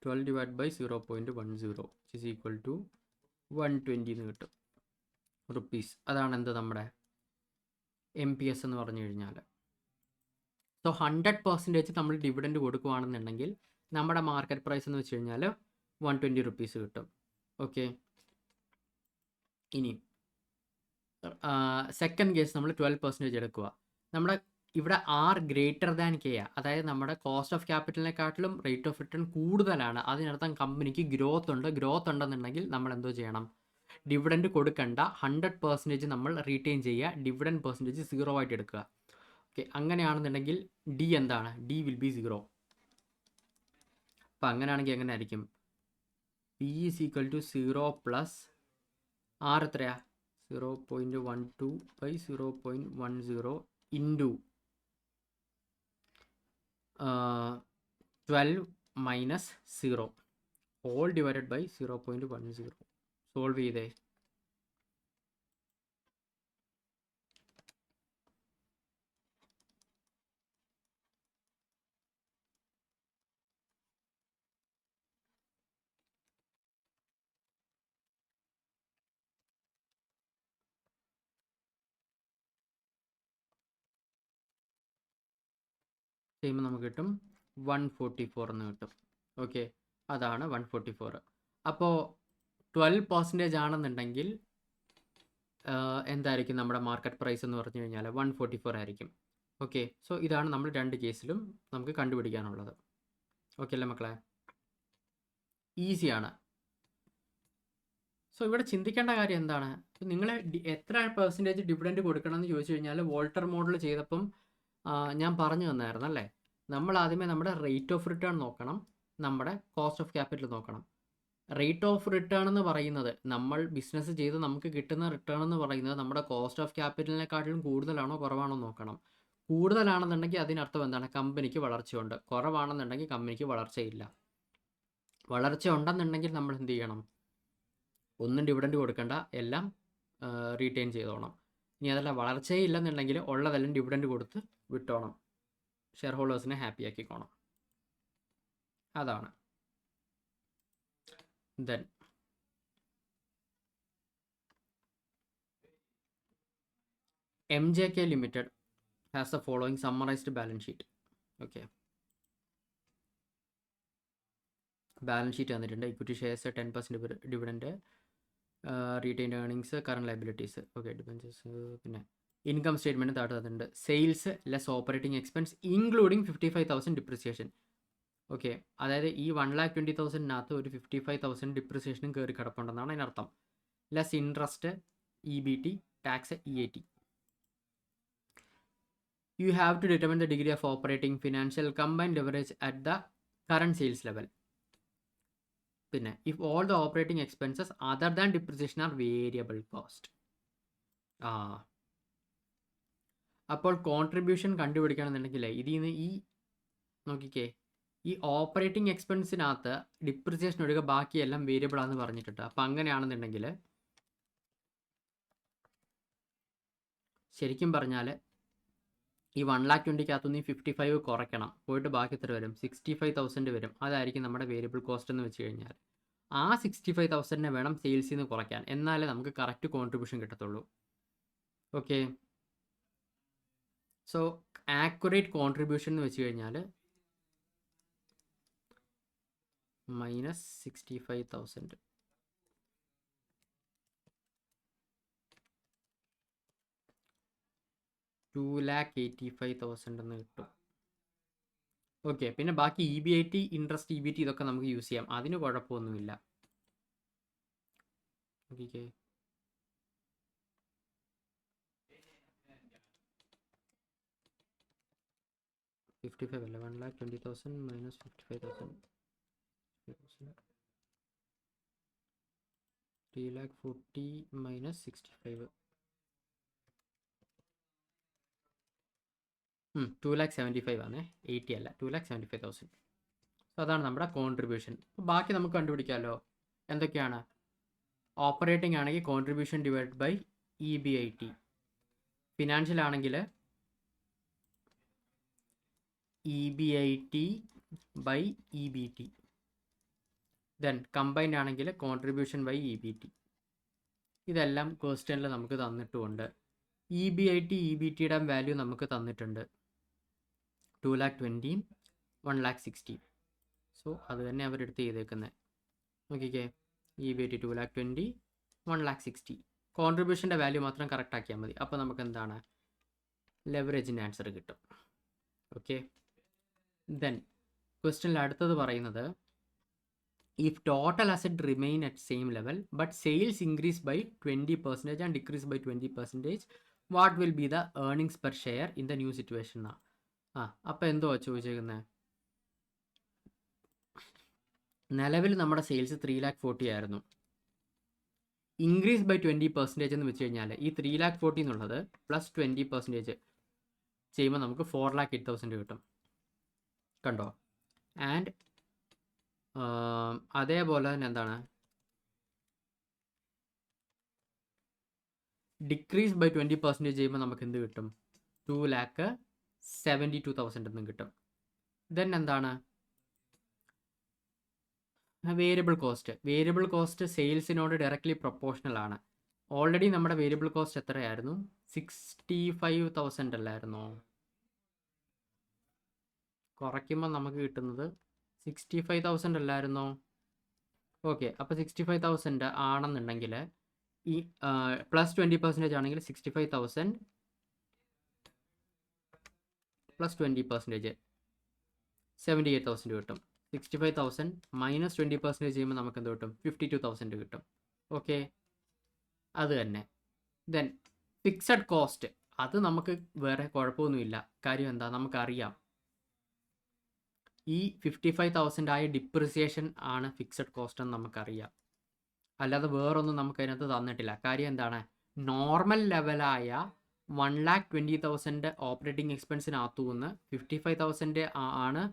12 divide by 0.10 is equal to 120 എന്ന് കിട്ടും റുപ്പീസ്. അതാണ് എന്ത് നമ്മുടെ MPS എന്ന് പറഞ്ഞു കഴിഞ്ഞാൽ. സോ 100% നമ്മൾ ഡിവിഡൻഡ് കൊടുക്കുകയാണെന്നുണ്ടെങ്കിൽ നമ്മുടെ മാർക്കറ്റ് പ്രൈസ് എന്ന് വെച്ച് കഴിഞ്ഞാൽ 120 റുപ്പീസ് കിട്ടും. ഓക്കെ, ഇനി സെക്കൻഡ് കേസ് നമ്മൾ 12% എടുക്കുക. നമ്മുടെ ഇവിടെ R ഗ്രേറ്റർ ദാൻ K ആ, അതായത് നമ്മുടെ കോസ്റ്റ് ഓഫ് ക്യാപിറ്റലിനെക്കാട്ടിലും റേറ്റ് ഓഫ് റിട്ടേൺ കൂടുതലാണ്. അതിനർത്ഥം കമ്പനിക്ക് ഗ്രോത്ത് ഉണ്ടെന്നുണ്ടെങ്കിൽ നമ്മൾ എന്തോ ചെയ്യണം? ഡിവിഡൻഡ് കൊടുക്കണ്ട, 100% നമ്മൾ റീറ്റെയിൻ ചെയ്യുക, ഡിവിഡൻഡ് പെർസെൻറ്റേജ് 0 ആയിട്ട് എടുക്കുക. ഓക്കെ, അങ്ങനെയാണെന്നുണ്ടെങ്കിൽ ഡി എന്താണ്? D will be 0. അപ്പം അങ്ങനെയാണെങ്കിൽ എങ്ങനെ ആയിരിക്കും? P is equal to 0 plus R എത്രയാ? 0.12 by 0.10 into 12 minus 0 whole divided by 0.10. Solve ചെയ്തേ. ചെയ്യുമ്പോൾ നമുക്ക് കിട്ടും 144 എന്ന് കിട്ടും. ഓക്കെ, അതാണ് 144. അപ്പോൾ 12% ആണെന്നുണ്ടെങ്കിൽ എന്തായിരിക്കും നമ്മുടെ മാർക്കറ്റ് പ്രൈസ് എന്ന് പറഞ്ഞു കഴിഞ്ഞാൽ 144 ആയിരിക്കും. ഓക്കെ, സോ ഇതാണ് നമ്മൾ രണ്ട് കേസിലും നമുക്ക് കണ്ടുപിടിക്കാനുള്ളത്. ഓക്കെ അല്ലേ മക്കളെ? ഈസിയാണ്. സോ ഇവിടെ ചിന്തിക്കേണ്ട കാര്യം എന്താണ്? നിങ്ങൾ എത്ര പെർസെൻറ്റേജ് ഡിവിഡൻഡ് കൊടുക്കണം എന്ന് ചോദിച്ചു കഴിഞ്ഞാൽ വോൾട്ടർ മോഡൽ ചെയ്തപ്പം ഞാൻ പറഞ്ഞു തന്നായിരുന്നു അല്ലേ? നമ്മൾ ആദ്യമേ നമ്മുടെ റേറ്റ് ഓഫ് റിട്ടേൺ നോക്കണം, നമ്മുടെ കോസ്റ്റ് ഓഫ് ക്യാപിറ്റൽ നോക്കണം. റേറ്റ് ഓഫ് റിട്ടേൺ എന്ന് പറയുന്നത് നമ്മൾ ബിസിനസ് ചെയ്ത് നമുക്ക് കിട്ടുന്ന റിട്ടേൺ എന്ന് പറയുന്നത് നമ്മുടെ കോസ്റ്റ് ഓഫ് ക്യാപിറ്റലിനെക്കാട്ടിലും കൂടുതലാണോ കുറവാണോ നോക്കണം. കൂടുതലാണെന്നുണ്ടെങ്കിൽ അതിനർത്ഥം എന്താണ്? കമ്പനിക്ക് വളർച്ചയുണ്ട്. കുറവാണെന്നുണ്ടെങ്കിൽ കമ്പനിക്ക് വളർച്ചയില്ല. വളർച്ച ഉണ്ടെന്നുണ്ടെങ്കിൽ നമ്മൾ എന്ത് ചെയ്യണം? ഒന്നും ഡിവിഡൻഡ് കൊടുക്കണ്ട, എല്ലാം റീറ്റെയിൻ ചെയ്തോണം. ഇനി അതല്ല വളർച്ചയില്ലെന്നുണ്ടെങ്കിൽ ഉള്ളതെല്ലാം ഡിവിഡൻഡ് കൊടുത്ത് വിട്ടോണം, ഷെയർ ഹോൾഡേഴ്സിനെ ഹാപ്പി ആക്കിക്കോണം. അതാണ്. Then MJK Limited has the following summarized balance sheet. Okay, balance sheet തന്നിട്ടുണ്ട്. Equity shares 10% dividend, retained earnings, current liabilities. Okay, debentures, പിന്നെ ഇൻകം സ്റ്റേറ്റ്മെൻറ്റ് താഴെ തന്നിട്ടുണ്ട്. Sales less operating expense including 55,000 depreciation. Okay, അതായത് ഈ 1,20,000 ഒരു 55,000 ഡിപ്രിസിയേഷനും കയറി കിടപ്പുണ്ടെന്നാണ് അതിനർത്ഥം. Less interest, EBT, tax, EAT. You have to determine the degree of operating financial combined leverage at the current sales level. പിന്നെ if all the operating expenses other than depreciation are variable cost. അപ്പോൾ കോൺട്രിബ്യൂഷൻ കണ്ടുപിടിക്കണമെന്നുണ്ടെങ്കിൽ ഇതിൽ നിന്ന് ഈ നോക്കിക്കേ, ഈ ഓപ്പറേറ്റിംഗ് എക്സ്പെൻസിനകത്ത് ഡിപ്രിസിയേഷൻ ഒഴികെ ബാക്കിയെല്ലാം വേരിയബിൾ ആണെന്ന് പറഞ്ഞിട്ടുണ്ട്. അപ്പം അങ്ങനെയാണെന്നുണ്ടെങ്കിൽ ശരിക്കും പറഞ്ഞാൽ ഈ 1,20,000 ഈ 55 കുറയ്ക്കണം, പോയിട്ട് ബാക്കി എത്ര വരും? 65,000 വരും. അതായിരിക്കും നമ്മുടെ വേരിയബിൾ കോസ്റ്റ് എന്ന് വെച്ച് കഴിഞ്ഞാൽ. ആ 65,000 വേണം സെയിൽസിൽ നിന്ന് കുറയ്ക്കാൻ, എന്നാലേ നമുക്ക് കറക്റ്റ് കോൺട്രിബ്യൂഷൻ കിട്ടത്തുള്ളൂ. ഓക്കെ, സോ ആക്യുറേറ്റ് കോൺട്രിബ്യൂഷൻ എന്ന് വെച്ച് കഴിഞ്ഞാൽ -65,000 2,85,000 എന്ന് കിട്ടും. ഓക്കെ, പിന്നെ ബാക്കി EBIT, ഇൻട്രസ്റ്റ്, EBT ഇതൊക്കെ നമുക്ക് യൂസ് ചെയ്യാം, അതിന് കുഴപ്പമൊന്നുമില്ല. ഓക്കെ, $55,000 അല്ല, 1,20,000 മൈനസ് 55,000 3,40,000 മൈനസ് 65 2,75,000 ആണ്, 80 അല്ല, 2,75,000. സോ അതാണ് നമ്മുടെ കോൺട്രിബ്യൂഷൻ. ബാക്കി നമുക്ക് കണ്ടുപിടിക്കാമല്ലോ. എന്തൊക്കെയാണ്? ഓപ്പറേറ്റിംഗ് ആണെങ്കിൽ contribution divide by EBIT. Financial ആണെങ്കിൽ EBIT by EBT. Then combined ആണെങ്കിൽ കോൺട്രിബ്യൂഷൻ ബൈ EBT. ഇതെല്ലാം ക്വസ്റ്റ്യനിൽ നമുക്ക് തന്നിട്ടുമുണ്ട്. EBIT EBTയുടെ വാല്യൂ നമുക്ക് തന്നിട്ടുണ്ട് 2,20,000 1,60,000. സോ അത് തന്നെ അവരെടുത്ത് ചെയ്തേക്കുന്നത്. നോക്കിക്കേ, EBIT 2,20,000 1,60,000. കോൺട്രിബ്യൂഷൻ്റെ വാല്യൂ മാത്രം കറക്റ്റ് ആക്കിയാൽ മതി. അപ്പോൾ നമുക്ക് എന്താണ് ലെവറേജിൻ്റെ ആൻസർ കിട്ടും. ഓക്കെ, ദെൻ ക്വസ്റ്റ്യനിൽ അടുത്തത് പറയുന്നത് if total asset remain at same level but sales increase by 20% and decrease by 20%, what will be the earnings per share in the new situation? അപ്പോൾ എന്തോ ചോദിച്ചേക്കുന്നത്, നിലവിൽ നമ്മുടെ സെയിൽസ് 3,40,000 ആയിരുന്നു. ഇൻക്രീസ് ബൈ 20% എന്ന് വെച്ച് കഴിഞ്ഞാൽ ഈ 3,40,000 എന്നുള്ളത് പ്ലസ് 20% ചെയ്യുമ്പോൾ നമുക്ക് 4,08,000 കിട്ടും. കണ്ടോ? ആൻഡ് അതേപോലെ തന്നെ എന്താണ് ഡിക്രീസ് ബൈ 20% ചെയ്യുമ്പോൾ നമുക്ക് എന്ത് കിട്ടും? 2,72,000 എന്നും കിട്ടും. ദെൻ എന്താണ് വേരിയബിൾ കോസ്റ്റ് സെയിൽസിനോട് ഡയറക്റ്റ്ലി പ്രൊപ്പോർഷണൽ ആണ്. ഓൾറെഡി നമ്മുടെ വേരിയബിൾ കോസ്റ്റ് എത്രയായിരുന്നു? 65,000 അല്ലായിരുന്നോ? കുറയ്ക്കുമ്പോൾ നമുക്ക് കിട്ടുന്നത് 65,000 അല്ലായിരുന്നോ? ഓക്കെ, അപ്പോൾ 65,000 ആണെന്നുണ്ടെങ്കിൽ ഈ പ്ലസ് 20% ആണെങ്കിൽ 65,000 പ്ലസ് 20% 78,000 കിട്ടും. 65,000 മൈനസ് 20% ചെയ്യുമ്പോൾ നമുക്ക് എന്ത് കിട്ടും? 52,000 കിട്ടും. ഓക്കെ, അത് തന്നെ. ദെൻ ഫിക്സഡ് കോസ്റ്റ്, അത് നമുക്ക് വേറെ കുഴപ്പമൊന്നുമില്ല. കാര്യം എന്താ, നമുക്കറിയാം ഈ 55,000 ആയ ഡിപ്രിസിയേഷൻ ആണ് ഫിക്സഡ് കോസ്റ്റ് എന്ന് നമുക്കറിയാം. അല്ലാതെ വേറൊന്നും നമുക്കതിനകത്ത് തന്നിട്ടില്ല. കാര്യം എന്താണ്, നോർമൽ ലെവലായ 1,20,000 ഓപ്പറേറ്റിംഗ് എക്സ്പെൻസിനകത്തു നിന്ന് 55,000 ആണ്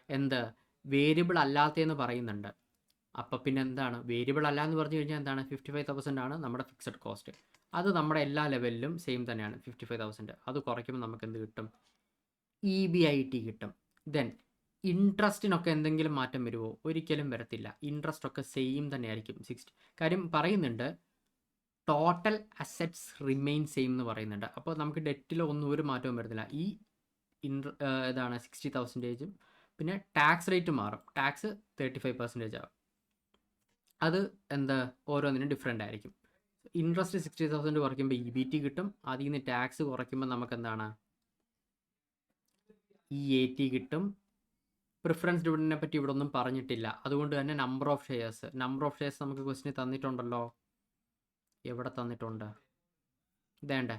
എന്ത് വേരിയബിൾ അല്ലാത്തതെന്ന് പറയുന്നുണ്ട്. അപ്പം പിന്നെ എന്താണ് വേരിയബിൾ അല്ല എന്ന് പറഞ്ഞു കഴിഞ്ഞാൽ എന്താണ് 55,000 ആണ് നമ്മുടെ ഫിക്സഡ് കോസ്റ്റ്. അത് നമ്മുടെ എല്ലാ ലെവലിലും സെയിം തന്നെയാണ് 55,000. അത് കുറയ്ക്കുമ്പോൾ നമുക്ക് എന്ത് കിട്ടും? EBIT കിട്ടും. ദെൻ ഇൻട്രസ്റ്റിനൊക്കെ എന്തെങ്കിലും മാറ്റം വരുമോ? ഒരിക്കലും വരത്തില്ല. ഇൻട്രസ്റ്റ് ഒക്കെ സെയിം തന്നെയായിരിക്കും. 60 കാര്യം പറയുന്നുണ്ട് ടോട്ടൽ അസറ്റ്സ് റിമെയിൻ സെയിം എന്ന് പറയുന്നുണ്ട്. അപ്പോൾ നമുക്ക് ഡെറ്റിലോ ഒന്നും ഒരു മാറ്റവും വരുന്നില്ല. ഈ ഇതാണ് 60,000. പിന്നെ ടാക്സ് റേറ്റ് മാറും. ടാക്സ് 35% ആകും. അത് എന്താ ഓരോന്നിനും ഡിഫറെൻ്റ് ആയിരിക്കും. ഇൻട്രസ്റ്റ് 60,000 കുറയ്ക്കുമ്പോൾ EBT കിട്ടും. അതിൽ നിന്ന് ടാക്സ് കുറയ്ക്കുമ്പോൾ നമുക്ക് എന്താണ് EAT കിട്ടും. പ്രിഫറൻസ് ഡിവിഡൻറ്റിനെ പറ്റി ഇവിടെ ഒന്നും പറഞ്ഞിട്ടില്ല. അതുകൊണ്ട് തന്നെ നമ്പർ ഓഫ് ഷെയർസ് നമുക്ക് ക്വസ്റ്റിന് തന്നിട്ടുണ്ടല്ലോ. എവിടെ തന്നിട്ടുണ്ട്? ഇതേണ്ട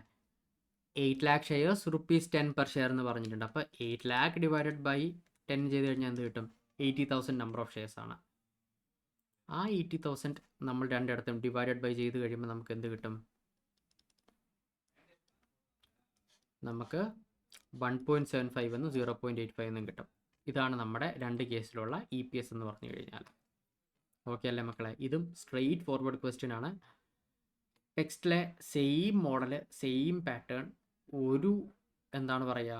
8 lakh ഷെയർസ് ₹10 per ഷെയർ എന്ന് പറഞ്ഞിട്ടുണ്ട്. അപ്പോൾ 8 lakh ഡിവൈഡഡ് ബൈ 10 ചെയ്ത് കഴിഞ്ഞാൽ എന്ത് കിട്ടും? 80,000 നമ്പർ ഓഫ് ഷെയർസ് ആണ്. ആ 80,000 നമ്മൾ രണ്ടിടത്തും ഡിവൈഡഡ് ബൈ ചെയ്ത് കഴിയുമ്പോൾ നമുക്ക് എന്ത് കിട്ടും? നമുക്ക് 1.75 എന്നും 0.85 എന്നും കിട്ടും. ഇതാണ് നമ്മുടെ രണ്ട് കേസിലുള്ള EPS എന്ന് പറഞ്ഞു കഴിഞ്ഞാൽ. ഓക്കെ അല്ലേ മക്കളെ? ഇതും സ്ട്രെയിറ്റ് ഫോർവേഡ് ക്വസ്റ്റ്യൻ ആണ്. ടെക്സ്റ്റിലെ സെയിം മോഡൽ, സെയിം പാറ്റേൺ, ഒരു എന്താണ് പറയുക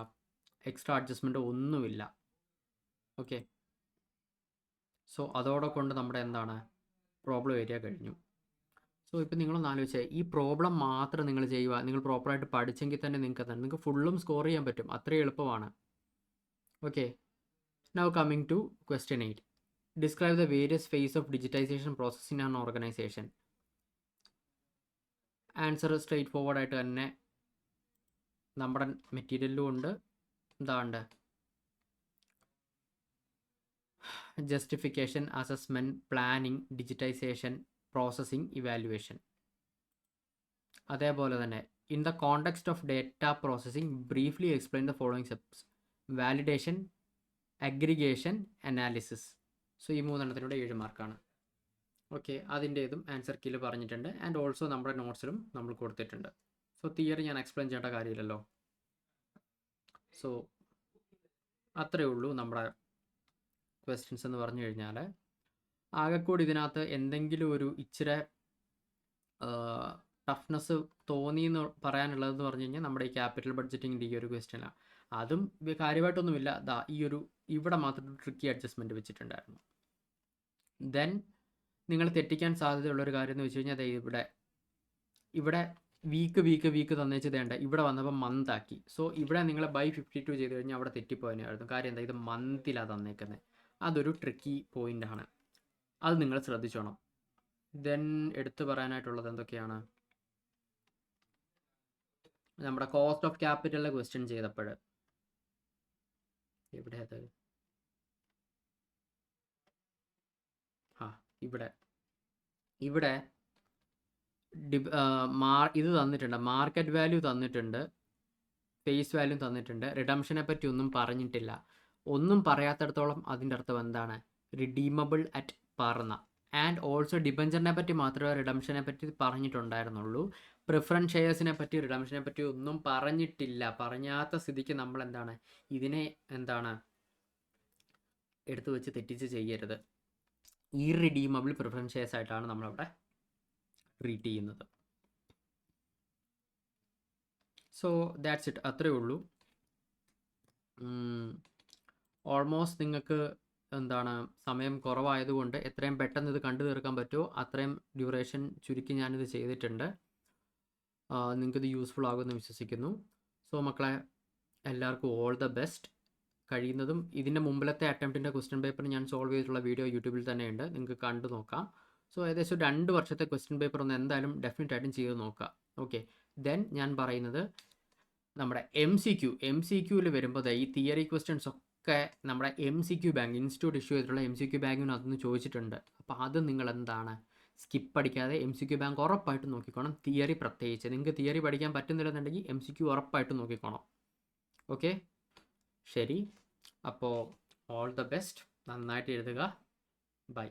എക്സ്ട്രാ അഡ്ജസ്റ്റ്മെൻറ്റ് ഒന്നുമില്ല. ഓക്കെ, സോ അതോടെ കൊണ്ട് നമ്മുടെ എന്താണ് പ്രോബ്ലം ഏരിയ കഴിഞ്ഞു. സോ ഇപ്പം നിങ്ങളൊന്ന് ആലോചിച്ചാൽ ഈ പ്രോബ്ലം മാത്രം നിങ്ങൾ ചെയ്യുക, നിങ്ങൾ പ്രോപ്പറായിട്ട് പഠിച്ചെങ്കിൽ തന്നെ നിങ്ങൾക്ക് ഫുള്ളും സ്കോർ ചെയ്യാൻ പറ്റും. അത്രയും എളുപ്പമാണ്. Okay, now coming to question 8. Describe the various phase of digitization process in an organization. Answer straight forward ആയിട്ട് തന്നെ നമ്മുടെ മെറ്റീരിയലിലും ഉണ്ട്. എന്താണ്ട് justification, assessment, planning, digitization, processing, evaluation. അതേപോലെ തന്നെ in the context of data processing briefly explain the following steps. Validation, aggregation, analysis. So ഈ മൂന്നെണ്ണത്തിലൂടെ 7 മാർക്കാണ്. ഓക്കെ, അതിൻ്റെ ഇതും ആൻസർ കീഴിൽ പറഞ്ഞിട്ടുണ്ട്. ആൻഡ് ഓൾസോ നമ്മുടെ നോട്ട്സിലും നമ്മൾ കൊടുത്തിട്ടുണ്ട്. സോ തിയറി ഞാൻ എക്സ്പ്ലെയിൻ ചെയ്യേണ്ട കാര്യമില്ലല്ലോ. സോ അത്രയേ ഉള്ളൂ നമ്മുടെ ക്വസ്റ്റ്യൻസ് എന്ന് പറഞ്ഞു കഴിഞ്ഞാൽ. ആകെക്കൂടി ഇതിനകത്ത് എന്തെങ്കിലും ഒരു ഇച്ചിരി ടഫ്നെസ് തോന്നി എന്ന് പറയാനുള്ളതെന്ന് പറഞ്ഞു കഴിഞ്ഞാൽ നമ്മുടെ ഈ ക്യാപിറ്റൽ ബഡ്ജറ്റിങ്ങിൻ്റെ ഈ ഒരു ക്വസ്റ്റ്യനാണ്. അതും കാര്യമായിട്ടൊന്നുമില്ല. ഈ ഒരു ഇവിടെ മാത്രം ട്രിക്കി അഡ്ജസ്റ്റ്മെൻറ്റ് വെച്ചിട്ടുണ്ടായിരുന്നു. ദെൻ നിങ്ങൾ തെറ്റിക്കാൻ സാധ്യതയുള്ളൊരു കാര്യം എന്ന് വെച്ച് കഴിഞ്ഞാൽ ഇവിടെ വീക്ക് തന്നേച്ചതേണ്ട ഇവിടെ വന്നപ്പോൾ മന്ത് ആക്കി. സോ ഇവിടെ നിങ്ങൾ ബൈ 52 ചെയ്ത് കഴിഞ്ഞാൽ അവിടെ തെറ്റിപ്പോയതിനായിരുന്നു. കാര്യം എന്താ, ഇത് മന്തിലാണ് തന്നേക്കുന്നത്. അതൊരു ട്രിക്കി പോയിൻ്റാണ്. അത് നിങ്ങൾ ശ്രദ്ധിച്ചോണം. ദെൻ എടുത്തു പറയാനായിട്ടുള്ളത് എന്തൊക്കെയാണ്, നമ്മുടെ കോസ്റ്റ് ഓഫ് ക്യാപിറ്റലിലെ ക്വസ്റ്റ്യൻ ചെയ്തപ്പോൾ എവിടെ അത് ഇവിടെ ഇത് തന്നിട്ടുണ്ട്, മാർക്കറ്റ് വാല്യൂ തന്നിട്ടുണ്ട്, ഫേസ് വാല്യൂ തന്നിട്ടുണ്ട്. റിഡംഷനെ പറ്റി ഒന്നും പറഞ്ഞിട്ടില്ല. ഒന്നും പറയാത്തടത്തോളം അതിൻ്റെ അർത്ഥം എന്താണ്, റിഡീമബിൾ അറ്റ് പറഞ്ഞ. ആൻഡ് ഓൾസോ ഡിബഞ്ചറിനെ പറ്റി മാത്രമേ റിഡംഷനെ പറ്റി പറഞ്ഞിട്ടുണ്ടായിരുന്നുള്ളൂ. പ്രിഫറൻസ് ഷെയർസിനെ പറ്റി റിഡംഷനെ പറ്റി ഒന്നും പറഞ്ഞിട്ടില്ല. പറഞ്ഞാത്ത സ്ഥിതിക്ക് നമ്മൾ എന്താണ് ഇതിനെ എടുത്തു വെച്ച് തെറ്റിച്ച് ചെയ്യരുത്. ഇറിഡീമബിൾ പ്രിഫറൻസ് ഷെയർസ് ആയിട്ടാണ് നമ്മളവിടെ ട്രീറ്റ് ചെയ്യുന്നത്. സോ ദാറ്റ്സ് ഇറ്റ്, അത്രയേ ഉള്ളൂ. ഓൾമോസ്റ്റ് നിങ്ങൾക്ക് സമയം കുറവായതുകൊണ്ട് എത്രയും പെട്ടെന്ന് ഇത് കണ്ടു തീർക്കാൻ പറ്റുമോ അത്രയും ഡ്യൂറേഷൻ ചുരുക്കി ഞാനിത് ചെയ്തിട്ടുണ്ട്. നിങ്ങൾക്കിത് യൂസ്ഫുൾ ആകുമെന്ന് വിശ്വസിക്കുന്നു. സോ മക്കളെ, എല്ലാവർക്കും ഓൾ ദ ബെസ്റ്റ്. കഴിയുന്നതും ഇതിൻ്റെ മുമ്പിലത്തെ അറ്റംപ്റ്റിൻ്റെ ക്വസ്റ്റ്യൻ പേപ്പർ ഞാൻ സോൾവ് ചെയ്തിട്ടുള്ള വീഡിയോ യൂട്യൂബിൽ തന്നെയുണ്ട്, നിങ്ങൾക്ക് കണ്ടു നോക്കാം. സോ ഏകദേശം 2 വർഷത്തെ ക്വസ്റ്റ്യൻ പേപ്പർ ഒന്ന് എന്തായാലും ഡെഫിനറ്റ് ആയിട്ടും ചെയ്ത് നോക്കുക. ഓക്കെ, ദെൻ ഞാൻ പറയുന്നത് നമ്മുടെ MCQയിൽ വരുമ്പോൾ ഈ തിയറി ക്വസ്റ്റ്യൻസ് ഒക്കെ നമ്മുടെ MCQ ബാങ്ക് ഇൻസ്റ്റിറ്റ്യൂട്ട് ഇഷ്യൂ ചെയ്തിട്ടുള്ള MCQ ബാങ്കിനകത്തുനിന്ന് ചോദിച്ചിട്ടുണ്ട്. അപ്പോൾ അത് നിങ്ങൾ സ്കിപ്പ് അടിക്കാതെ MCQ ബാങ്ക് ഉറപ്പായിട്ടും നോക്കിക്കോണം. തിയറി പ്രത്യേകിച്ച് നിങ്ങൾക്ക് തിയറി പഠിക്കാൻ പറ്റുന്നില്ലെന്നുണ്ടെങ്കിൽ MCQ ഉറപ്പായിട്ടും നോക്കിക്കോണം. ഓക്കെ, ശരി. അപ്പോൾ ഓൾ ദ ബെസ്റ്റ്, നന്നായിട്ട് എഴുതുക. ബൈ.